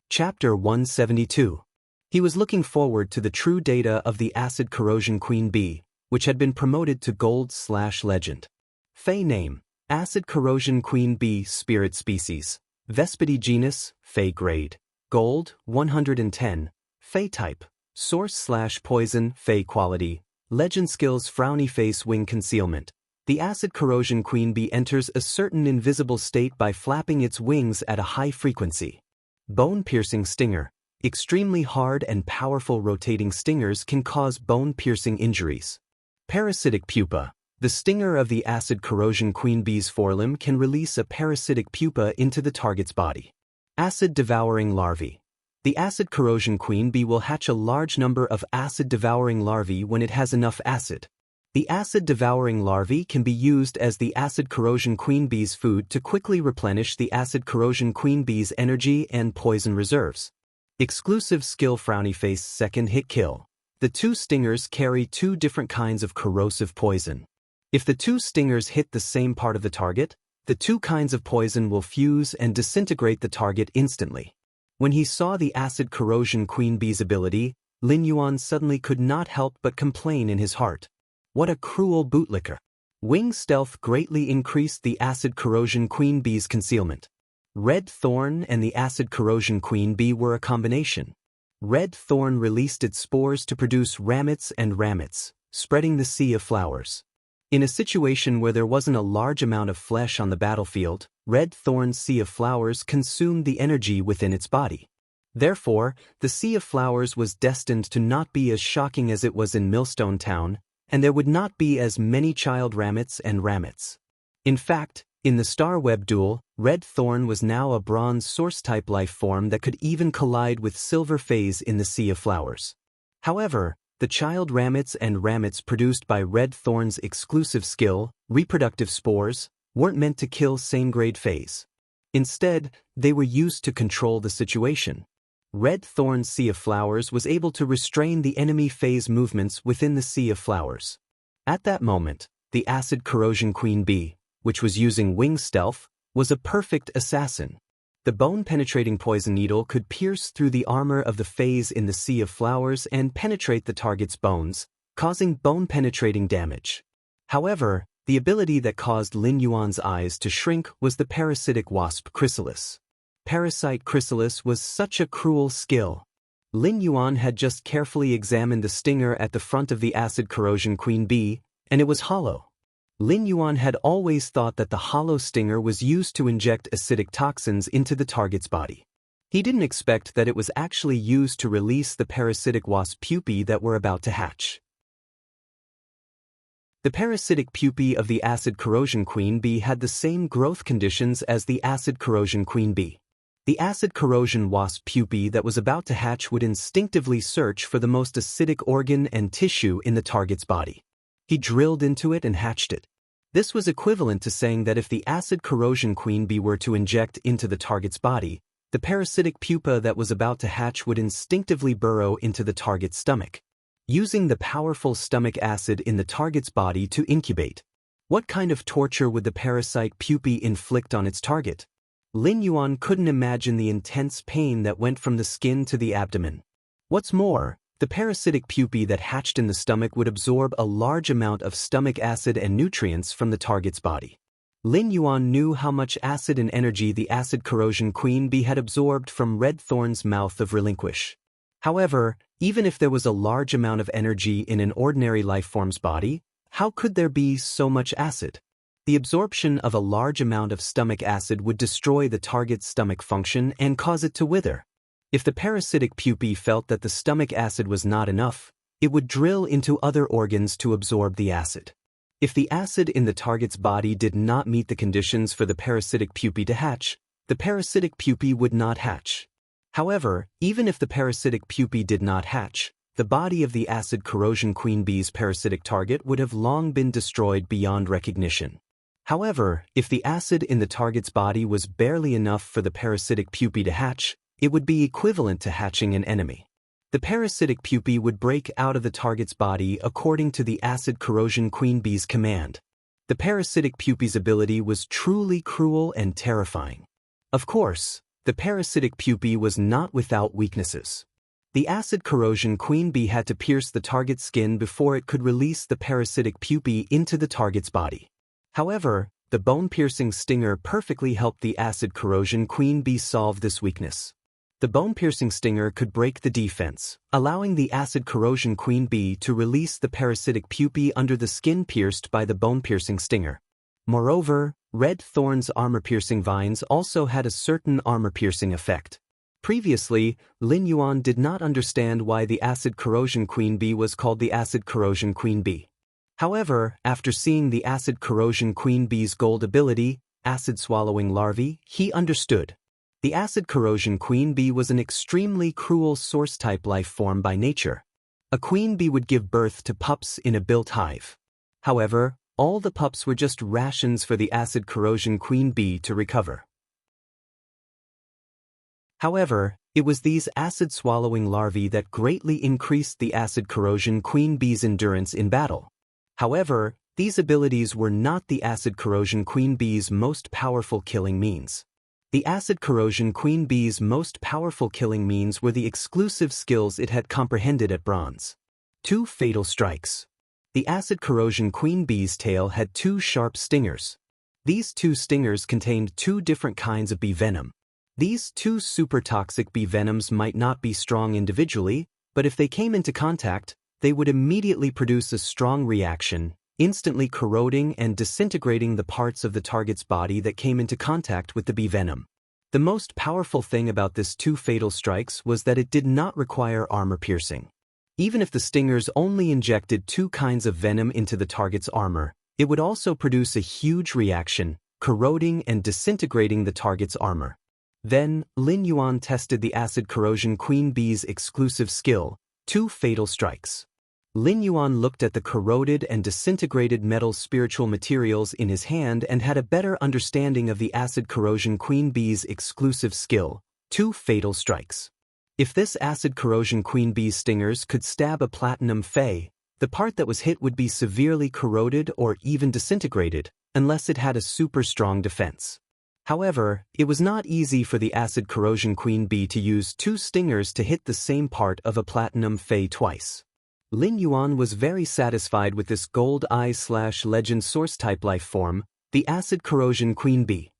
Chapter 172. He was looking forward to the true data of the acid corrosion queen bee, which had been promoted to Gold/Legend. Fey name: acid corrosion queen bee, spirit species. Vespidi genus, Fey grade. Gold, 110. Fey type: source/poison, Fey quality. Legend skills: frowny face, wing concealment. The acid corrosion queen bee enters a certain invisible state by flapping its wings at a high frequency. Bone-piercing stinger. Extremely hard and powerful rotating stingers can cause bone-piercing injuries. Parasitic pupa. The stinger of the acid corrosion queen bee's forelimb can release a parasitic pupa into the target's body. Acid-devouring larvae. The acid corrosion queen bee will hatch a large number of acid-devouring larvae when it has enough acid. The acid-devouring larvae can be used as the acid corrosion queen bee's food to quickly replenish the acid corrosion queen bee's energy and poison reserves. Exclusive skill: frowny face, second hit kill. The two stingers carry two different kinds of corrosive poison. If the two stingers hit the same part of the target, the two kinds of poison will fuse and disintegrate the target instantly. When he saw the acid corrosion queen bee's ability, Lin Yuan suddenly could not help but complain in his heart. What a cruel bootlicker. Wing stealth greatly increased the acid corrosion queen bee's concealment. Red thorn and the acid corrosion queen bee were a combination. Red thorn released its spores to produce ramets and ramets, spreading the sea of flowers. In a situation where there wasn't a large amount of flesh on the battlefield, red thorn's sea of flowers consumed the energy within its body. Therefore, the sea of flowers was destined to not be as shocking as it was in Millstone Town, and there would not be as many child ramets and ramets. In fact, in the Star Web duel, Red Thorn was now a bronze source-type life form that could even collide with Silver Phase in the Sea of Flowers. However, the child ramets and ramets produced by Red Thorn's exclusive skill, reproductive spores, weren't meant to kill same-grade Phase. Instead, they were used to control the situation. Red Thorn's Sea of Flowers was able to restrain the enemy Phase movements within the Sea of Flowers. At that moment, the acid corrosion queen bee, which was using wing stealth, was a perfect assassin. The bone-penetrating poison needle could pierce through the armor of the Phase in the Sea of Flowers and penetrate the target's bones, causing bone-penetrating damage. However, the ability that caused Lin Yuan's eyes to shrink was the parasitic wasp chrysalis. Parasite chrysalis was such a cruel skill. Lin Yuan had just carefully examined the stinger at the front of the acid corrosion queen bee, and it was hollow. Lin Yuan had always thought that the hollow stinger was used to inject acidic toxins into the target's body. He didn't expect that it was actually used to release the parasitic wasp pupae that were about to hatch. The parasitic pupae of the acid corrosion queen bee had the same growth conditions as the acid corrosion queen bee. The acid corrosion wasp pupae that was about to hatch would instinctively search for the most acidic organ and tissue in the target's body. He drilled into it and hatched it. This was equivalent to saying that if the acid corrosion queen bee were to inject into the target's body, the parasitic pupa that was about to hatch would instinctively burrow into the target's stomach, using the powerful stomach acid in the target's body to incubate. What kind of torture would the parasite pupae inflict on its target? Lin Yuan couldn't imagine the intense pain that went from the skin to the abdomen. What's more, the parasitic pupae that hatched in the stomach would absorb a large amount of stomach acid and nutrients from the target's body. Lin Yuan knew how much acid and energy the acid corrosion queen bee had absorbed from Red Thorn's mouth of relinquish. However, even if there was a large amount of energy in an ordinary life form's body, how could there be so much acid? The absorption of a large amount of stomach acid would destroy the target's stomach function and cause it to wither. If the parasitic pupae felt that the stomach acid was not enough, It would drill into other organs to absorb the acid. If the acid in the target's body did not meet the conditions for the parasitic pupae to hatch, the parasitic pupae would not hatch. However, even if the parasitic pupae did not hatch, the body of the acid corrosion queen bee's parasitic target would have long been destroyed beyond recognition. However, if the acid in the target's body was barely enough for the parasitic pupae to hatch, it would be equivalent to hatching an enemy. The parasitic pupae would break out of the target's body according to the acid corrosion queen bee's command. The parasitic pupae's ability was truly cruel and terrifying. Of course, the parasitic pupae was not without weaknesses. The acid corrosion queen bee had to pierce the target's skin before it could release the parasitic pupae into the target's body. However, the bone-piercing stinger perfectly helped the acid corrosion queen bee solve this weakness. The bone-piercing stinger could break the defense, allowing the acid corrosion queen bee to release the parasitic pupae under the skin pierced by the bone-piercing stinger. Moreover, red thorn's armor-piercing vines also had a certain armor-piercing effect. Previously, Lin Yuan did not understand why the acid corrosion queen bee was called the acid corrosion queen bee. However, after seeing the acid corrosion queen bee's gold ability, acid-swallowing larvae, he understood. The acid corrosion queen bee was an extremely cruel source-type life form by nature. A queen bee would give birth to pups in a built hive. However, all the pups were just rations for the acid corrosion queen bee to recover. However, it was these acid-swallowing larvae that greatly increased the acid corrosion queen bee's endurance in battle. However, these abilities were not the acid corrosion queen bee's most powerful killing means. The acid corrosion queen bee's most powerful killing means were the exclusive skills it had comprehended at bronze. 2 fatal strikes. The acid corrosion queen bee's tail had 2 sharp stingers. These 2 stingers contained 2 different kinds of bee venom. These 2 super toxic bee venoms might not be strong individually, but if they came into contact, they would immediately produce a strong reaction, instantly corroding and disintegrating the parts of the target's body that came into contact with the bee venom. The most powerful thing about this 2 fatal strikes was that it did not require armor piercing. Even if the stingers only injected 2 kinds of venom into the target's armor, it would also produce a huge reaction, corroding and disintegrating the target's armor. Then, Lin Yuan tested the acid corrosion queen bee's exclusive skill, 2 fatal strikes. Lin Yuan looked at the corroded and disintegrated metal spiritual materials in his hand and had a better understanding of the acid corrosion queen bee's exclusive skill, 2 fatal strikes. If this acid corrosion queen bee's stingers could stab a platinum fey, the part that was hit would be severely corroded or even disintegrated, unless it had a super strong defense. However, it was not easy for the acid corrosion queen bee to use 2 stingers to hit the same part of a platinum fey twice. Lin Yuan was very satisfied with this gold eye/legend source-type life form, the acid corrosion queen bee.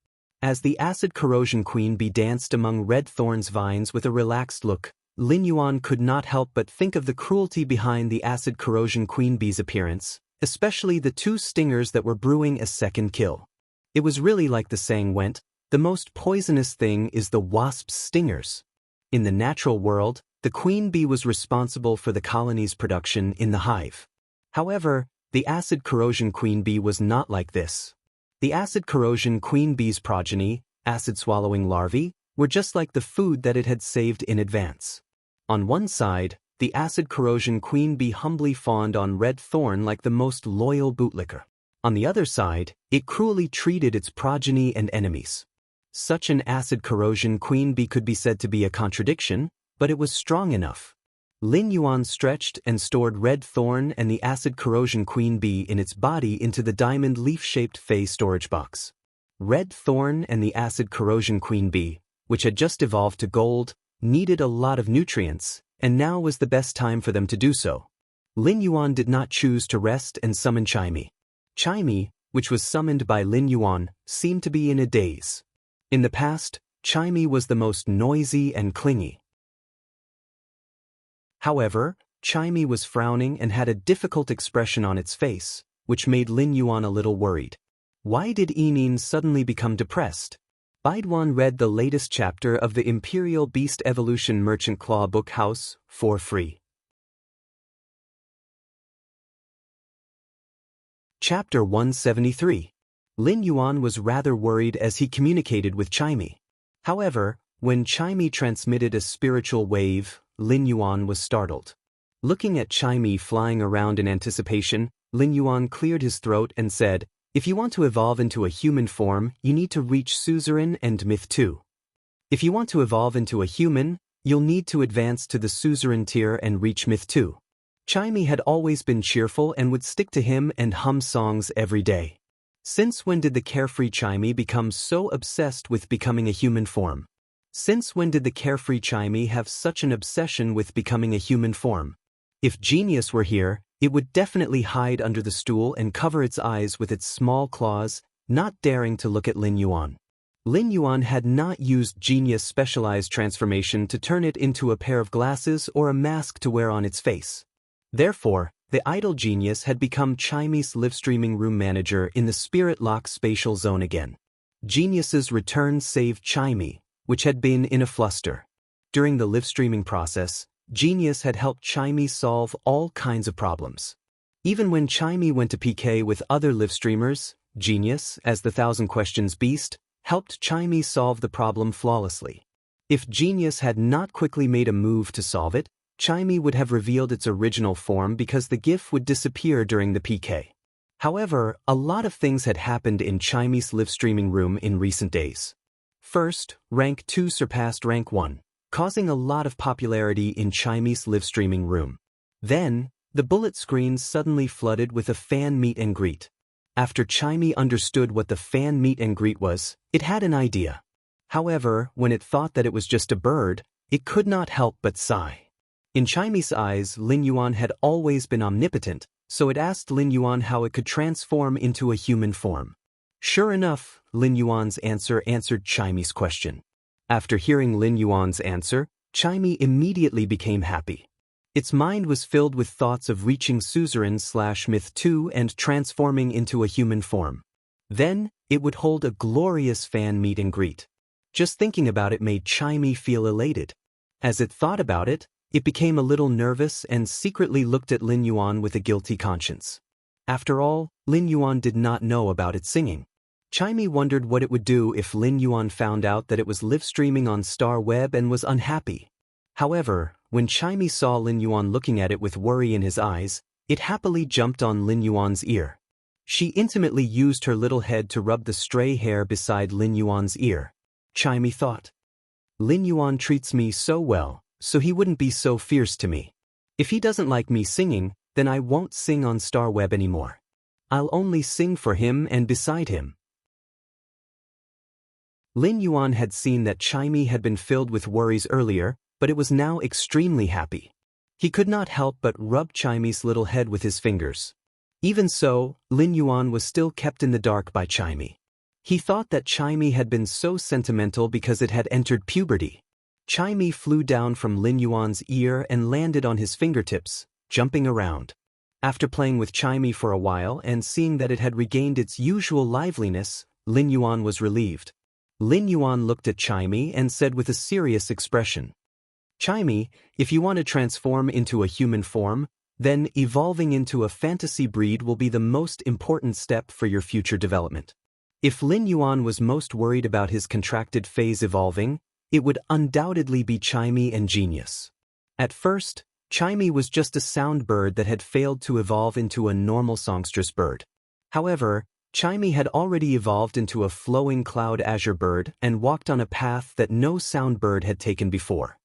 As the acid corrosion queen bee danced among red thorn's vines with a relaxed look, Lin Yuan could not help but think of the cruelty behind the acid corrosion queen bee's appearance, especially the 2 stingers that were brewing a second kill. It was really like the saying went, the most poisonous thing is the wasp's stingers. In the natural world, the queen bee was responsible for the colony's production in the hive. However, the acid corrosion queen bee was not like this. The acid corrosion queen bee's progeny, acid-swallowing larvae, were just like the food that it had saved in advance. On one side, the acid corrosion queen bee humbly fawned on red thorn like the most loyal bootlicker. On the other side, it cruelly treated its progeny and enemies. Such an acid corrosion queen bee could be said to be a contradiction, but it was strong enough. Lin Yuan stretched and stored red thorn and the acid corrosion queen bee in its body into the diamond leaf-shaped fey storage box. Red thorn and the acid corrosion queen bee, which had just evolved to gold, needed a lot of nutrients, and now was the best time for them to do so. Lin Yuan did not choose to rest and summon Chimey. Chimey, which was summoned by Lin Yuan, seemed to be in a daze. In the past, Chimey was the most noisy and clingy. However, Chimey was frowning and had a difficult expression on its face, which made Lin Yuan a little worried. Why did Enin suddenly become depressed? Baidwan read the latest chapter of the Imperial Beast Evolution Merchant Claw Book House for free. Chapter 173. Lin Yuan was rather worried as he communicated with Chimey. However, when Chimey transmitted a spiritual wave, Lin Yuan was startled. Looking at Chimey flying around in anticipation, Lin Yuan cleared his throat and said, "If you want to evolve into a human form, you need to reach suzerain and myth 2. If you want to evolve into a human, you'll need to advance to the suzerain tier and reach myth 2. Chimey had always been cheerful and would stick to him and hum songs every day. Since when did the carefree Chimey become so obsessed with becoming a human form? Since when did the carefree Chimey have such an obsession with becoming a human form? If Genius were here, it would definitely hide under the stool and cover its eyes with its small claws, not daring to look at Lin Yuan. Lin Yuan had not used Genius' specialized transformation to turn it into a pair of glasses or a mask to wear on its face. Therefore, the idle Genius had become Chimey's live-streaming room manager in the Spirit Lock spatial zone again. Genius's return saved Chimey, which had been in a fluster. During the live-streaming process, Genius had helped Chimey solve all kinds of problems. Even when Chimey went to PK with other live-streamers, Genius, as the Thousand Questions Beast, helped Chimey solve the problem flawlessly. If Genius had not quickly made a move to solve it, Chimey would have revealed its original form because the GIF would disappear during the PK. However, a lot of things had happened in Chimey's live-streaming room in recent days. First, Rank 2 surpassed Rank 1, causing a lot of popularity in Chimey's live-streaming room. Then, the bullet screens suddenly flooded with a fan meet and greet. After Chimey understood what the fan meet and greet was, it had an idea. However, when it thought that it was just a bird, it could not help but sigh. In Chimey's eyes, Lin Yuan had always been omnipotent, so it asked Lin Yuan how it could transform into a human form. Sure enough, Lin Yuan's answer answered Chimey's question. After hearing Lin Yuan's answer, Chimey immediately became happy. Its mind was filled with thoughts of reaching suzerain/myth 2 and transforming into a human form. Then, it would hold a glorious fan meet and greet. Just thinking about it made Chimey feel elated. As it thought about it, it became a little nervous and secretly looked at Lin Yuan with a guilty conscience. After all, Lin Yuan did not know about its singing. Chimey wondered what it would do if Lin Yuan found out that it was live-streaming on Star Web and was unhappy. However, when Chimey saw Lin Yuan looking at it with worry in his eyes, it happily jumped on Lin Yuan's ear. She intimately used her little head to rub the stray hair beside Lin Yuan's ear. Chimey thought, "Lin Yuan treats me so well, so he wouldn't be so fierce to me. If he doesn't like me singing, then I won't sing on Star Web anymore. I'll only sing for him and beside him." Lin Yuan had seen that Chimey had been filled with worries earlier, but it was now extremely happy. He could not help but rub Chimey's little head with his fingers. Even so, Lin Yuan was still kept in the dark by Chimey. He thought that Chimey had been so sentimental because it had entered puberty. Chimey flew down from Lin Yuan's ear and landed on his fingertips, jumping around. After playing with Chimey for a while and seeing that it had regained its usual liveliness, Lin Yuan was relieved. Lin Yuan looked at Chimey and said with a serious expression, "Chimey, if you want to transform into a human form, then evolving into a fantasy breed will be the most important step for your future development." If Lin Yuan was most worried about his contracted phase evolving, it would undoubtedly be Chimey and Genius. At first, Chimey was just a sound bird that had failed to evolve into a normal songstress bird. However, Chimey had already evolved into a flowing cloud azure bird and walked on a path that no sound bird had taken before.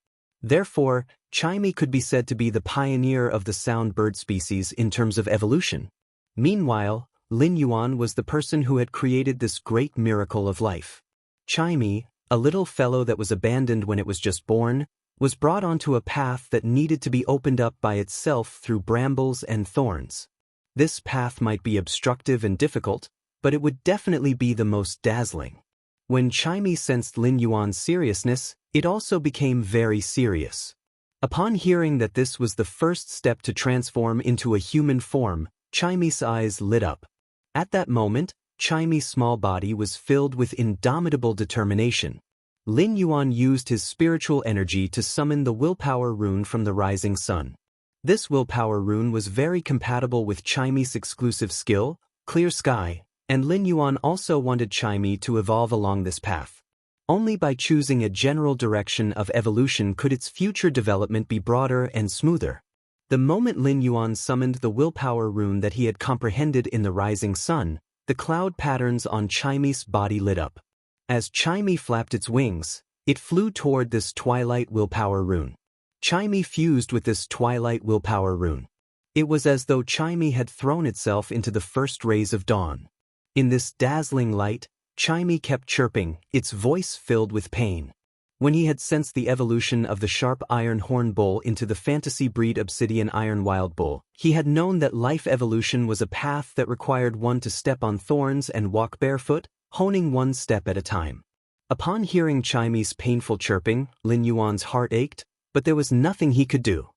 Therefore, Chimey could be said to be the pioneer of the sound bird species in terms of evolution. Meanwhile, Lin Yuan was the person who had created this great miracle of life. Chimey, a little fellow that was abandoned when it was just born, was brought onto a path that needed to be opened up by itself through brambles and thorns. This path might be obstructive and difficult, but it would definitely be the most dazzling. When Chimey sensed Lin Yuan's seriousness, it also became very serious. Upon hearing that this was the first step to transform into a human form, Chimey's eyes lit up. At that moment, Chimey's small body was filled with indomitable determination. Lin Yuan used his spiritual energy to summon the willpower rune from the rising sun. This willpower rune was very compatible with Chimey's exclusive skill, clear sky, and Lin Yuan also wanted Chimey to evolve along this path. Only by choosing a general direction of evolution could its future development be broader and smoother. The moment Lin Yuan summoned the willpower rune that he had comprehended in the rising sun, the cloud patterns on Chimey's body lit up. As Chimey flapped its wings, it flew toward this twilight willpower rune. Chimey fused with this twilight willpower rune. It was as though Chimey had thrown itself into the first rays of dawn. In this dazzling light, Chimey kept chirping, its voice filled with pain. When he had sensed the evolution of the sharp iron horn bull into the fantasy breed obsidian iron wild bull, he had known that life evolution was a path that required one to step on thorns and walk barefoot, honing one step at a time. Upon hearing Chimey's painful chirping, Lin Yuan's heart ached, but there was nothing he could do.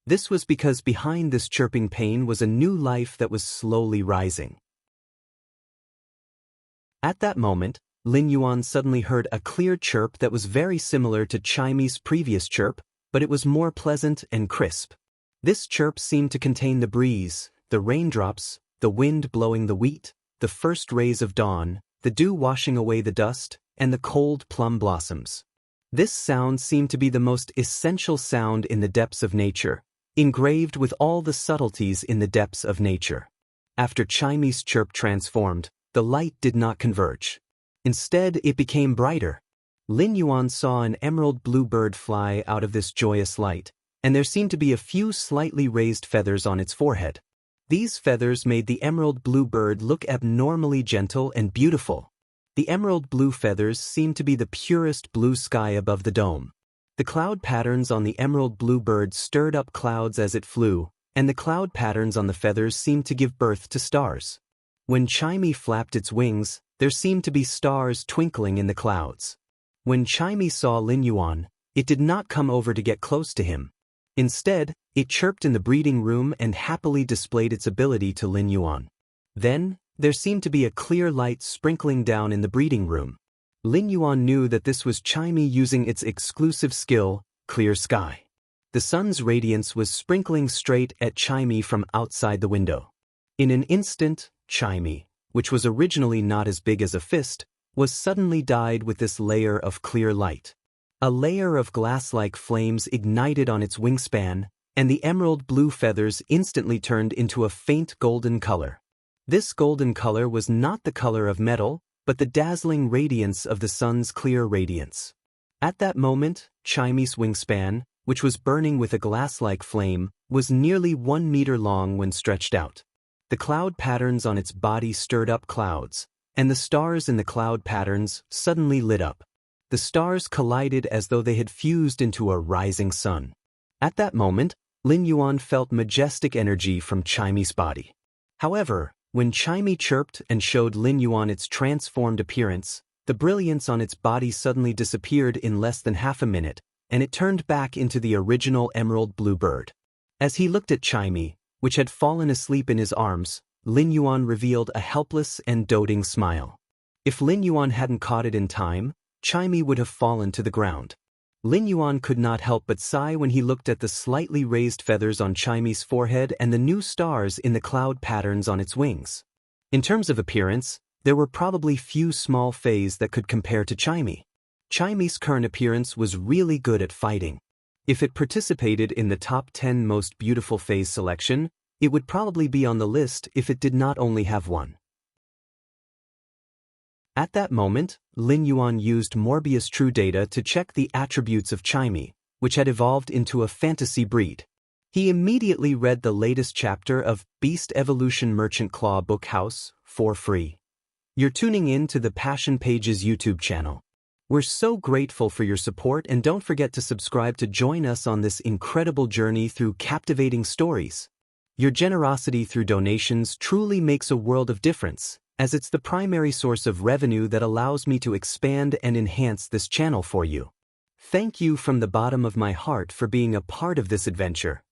This was because behind this chirping pain was a new life that was slowly rising. At that moment, Lin Yuan suddenly heard a clear chirp that was very similar to Chimey's previous chirp, but it was more pleasant and crisp. This chirp seemed to contain the breeze, the raindrops, the wind blowing the wheat, the first rays of dawn, the dew washing away the dust, and the cold plum blossoms. This sound seemed to be the most essential sound in the depths of nature, engraved with all the subtleties in the depths of nature. After Chimey's chirp transformed, the light did not converge. Instead, it became brighter. Lin Yuan saw an emerald blue bird fly out of this joyous light, and there seemed to be a few slightly raised feathers on its forehead. These feathers made the emerald blue bird look abnormally gentle and beautiful. The emerald blue feathers seemed to be the purest blue sky above the dome. The cloud patterns on the emerald blue bird stirred up clouds as it flew, and the cloud patterns on the feathers seemed to give birth to stars. When Chimey flapped its wings, there seemed to be stars twinkling in the clouds. When Chimey saw Lin Yuan, it did not come over to get close to him. Instead, it chirped in the breeding room and happily displayed its ability to Lin Yuan. Then, there seemed to be a clear light sprinkling down in the breeding room. Lin Yuan knew that this was Chimey using its exclusive skill, clear sky. The sun's radiance was sprinkling straight at Chimey from outside the window. In an instant, Chimey, which was originally not as big as a fist, was suddenly dyed with this layer of clear light. A layer of glass-like flames ignited on its wingspan, and the emerald blue feathers instantly turned into a faint golden color. This golden color was not the color of metal, but the dazzling radiance of the sun's clear radiance. At that moment, Chimey's wingspan, which was burning with a glass-like flame, was nearly 1 meter long when stretched out. The cloud patterns on its body stirred up clouds, and the stars in the cloud patterns suddenly lit up. The stars collided as though they had fused into a rising sun. At that moment, Lin Yuan felt majestic energy from Chimey's body. However, when Chimey chirped and showed Lin Yuan its transformed appearance, the brilliance on its body suddenly disappeared in less than half a minute, and it turned back into the original emerald blue bird. As he looked at Chimey, which had fallen asleep in his arms, Lin Yuan revealed a helpless and doting smile. If Lin Yuan hadn't caught it in time, Chimey would have fallen to the ground. Lin Yuan could not help but sigh when he looked at the slightly raised feathers on Chimey's forehead and the new stars in the cloud patterns on its wings. In terms of appearance, there were probably few small fays that could compare to Chimey. Chimey's current appearance was really good at fighting. If it participated in the top 10 most beautiful fays selection, it would probably be on the list if it did not only have one. At that moment, Lin Yuan used Morbius True Data to check the attributes of Chimey, which had evolved into a fantasy breed. He immediately read the latest chapter of Beast Evolution Merchant Claw Book House for free. You're tuning in to the Passion Pages YouTube channel. We're so grateful for your support, and don't forget to subscribe to join us on this incredible journey through captivating stories. Your generosity through donations truly makes a world of difference, as it's the primary source of revenue that allows me to expand and enhance this channel for you. Thank you from the bottom of my heart for being a part of this adventure.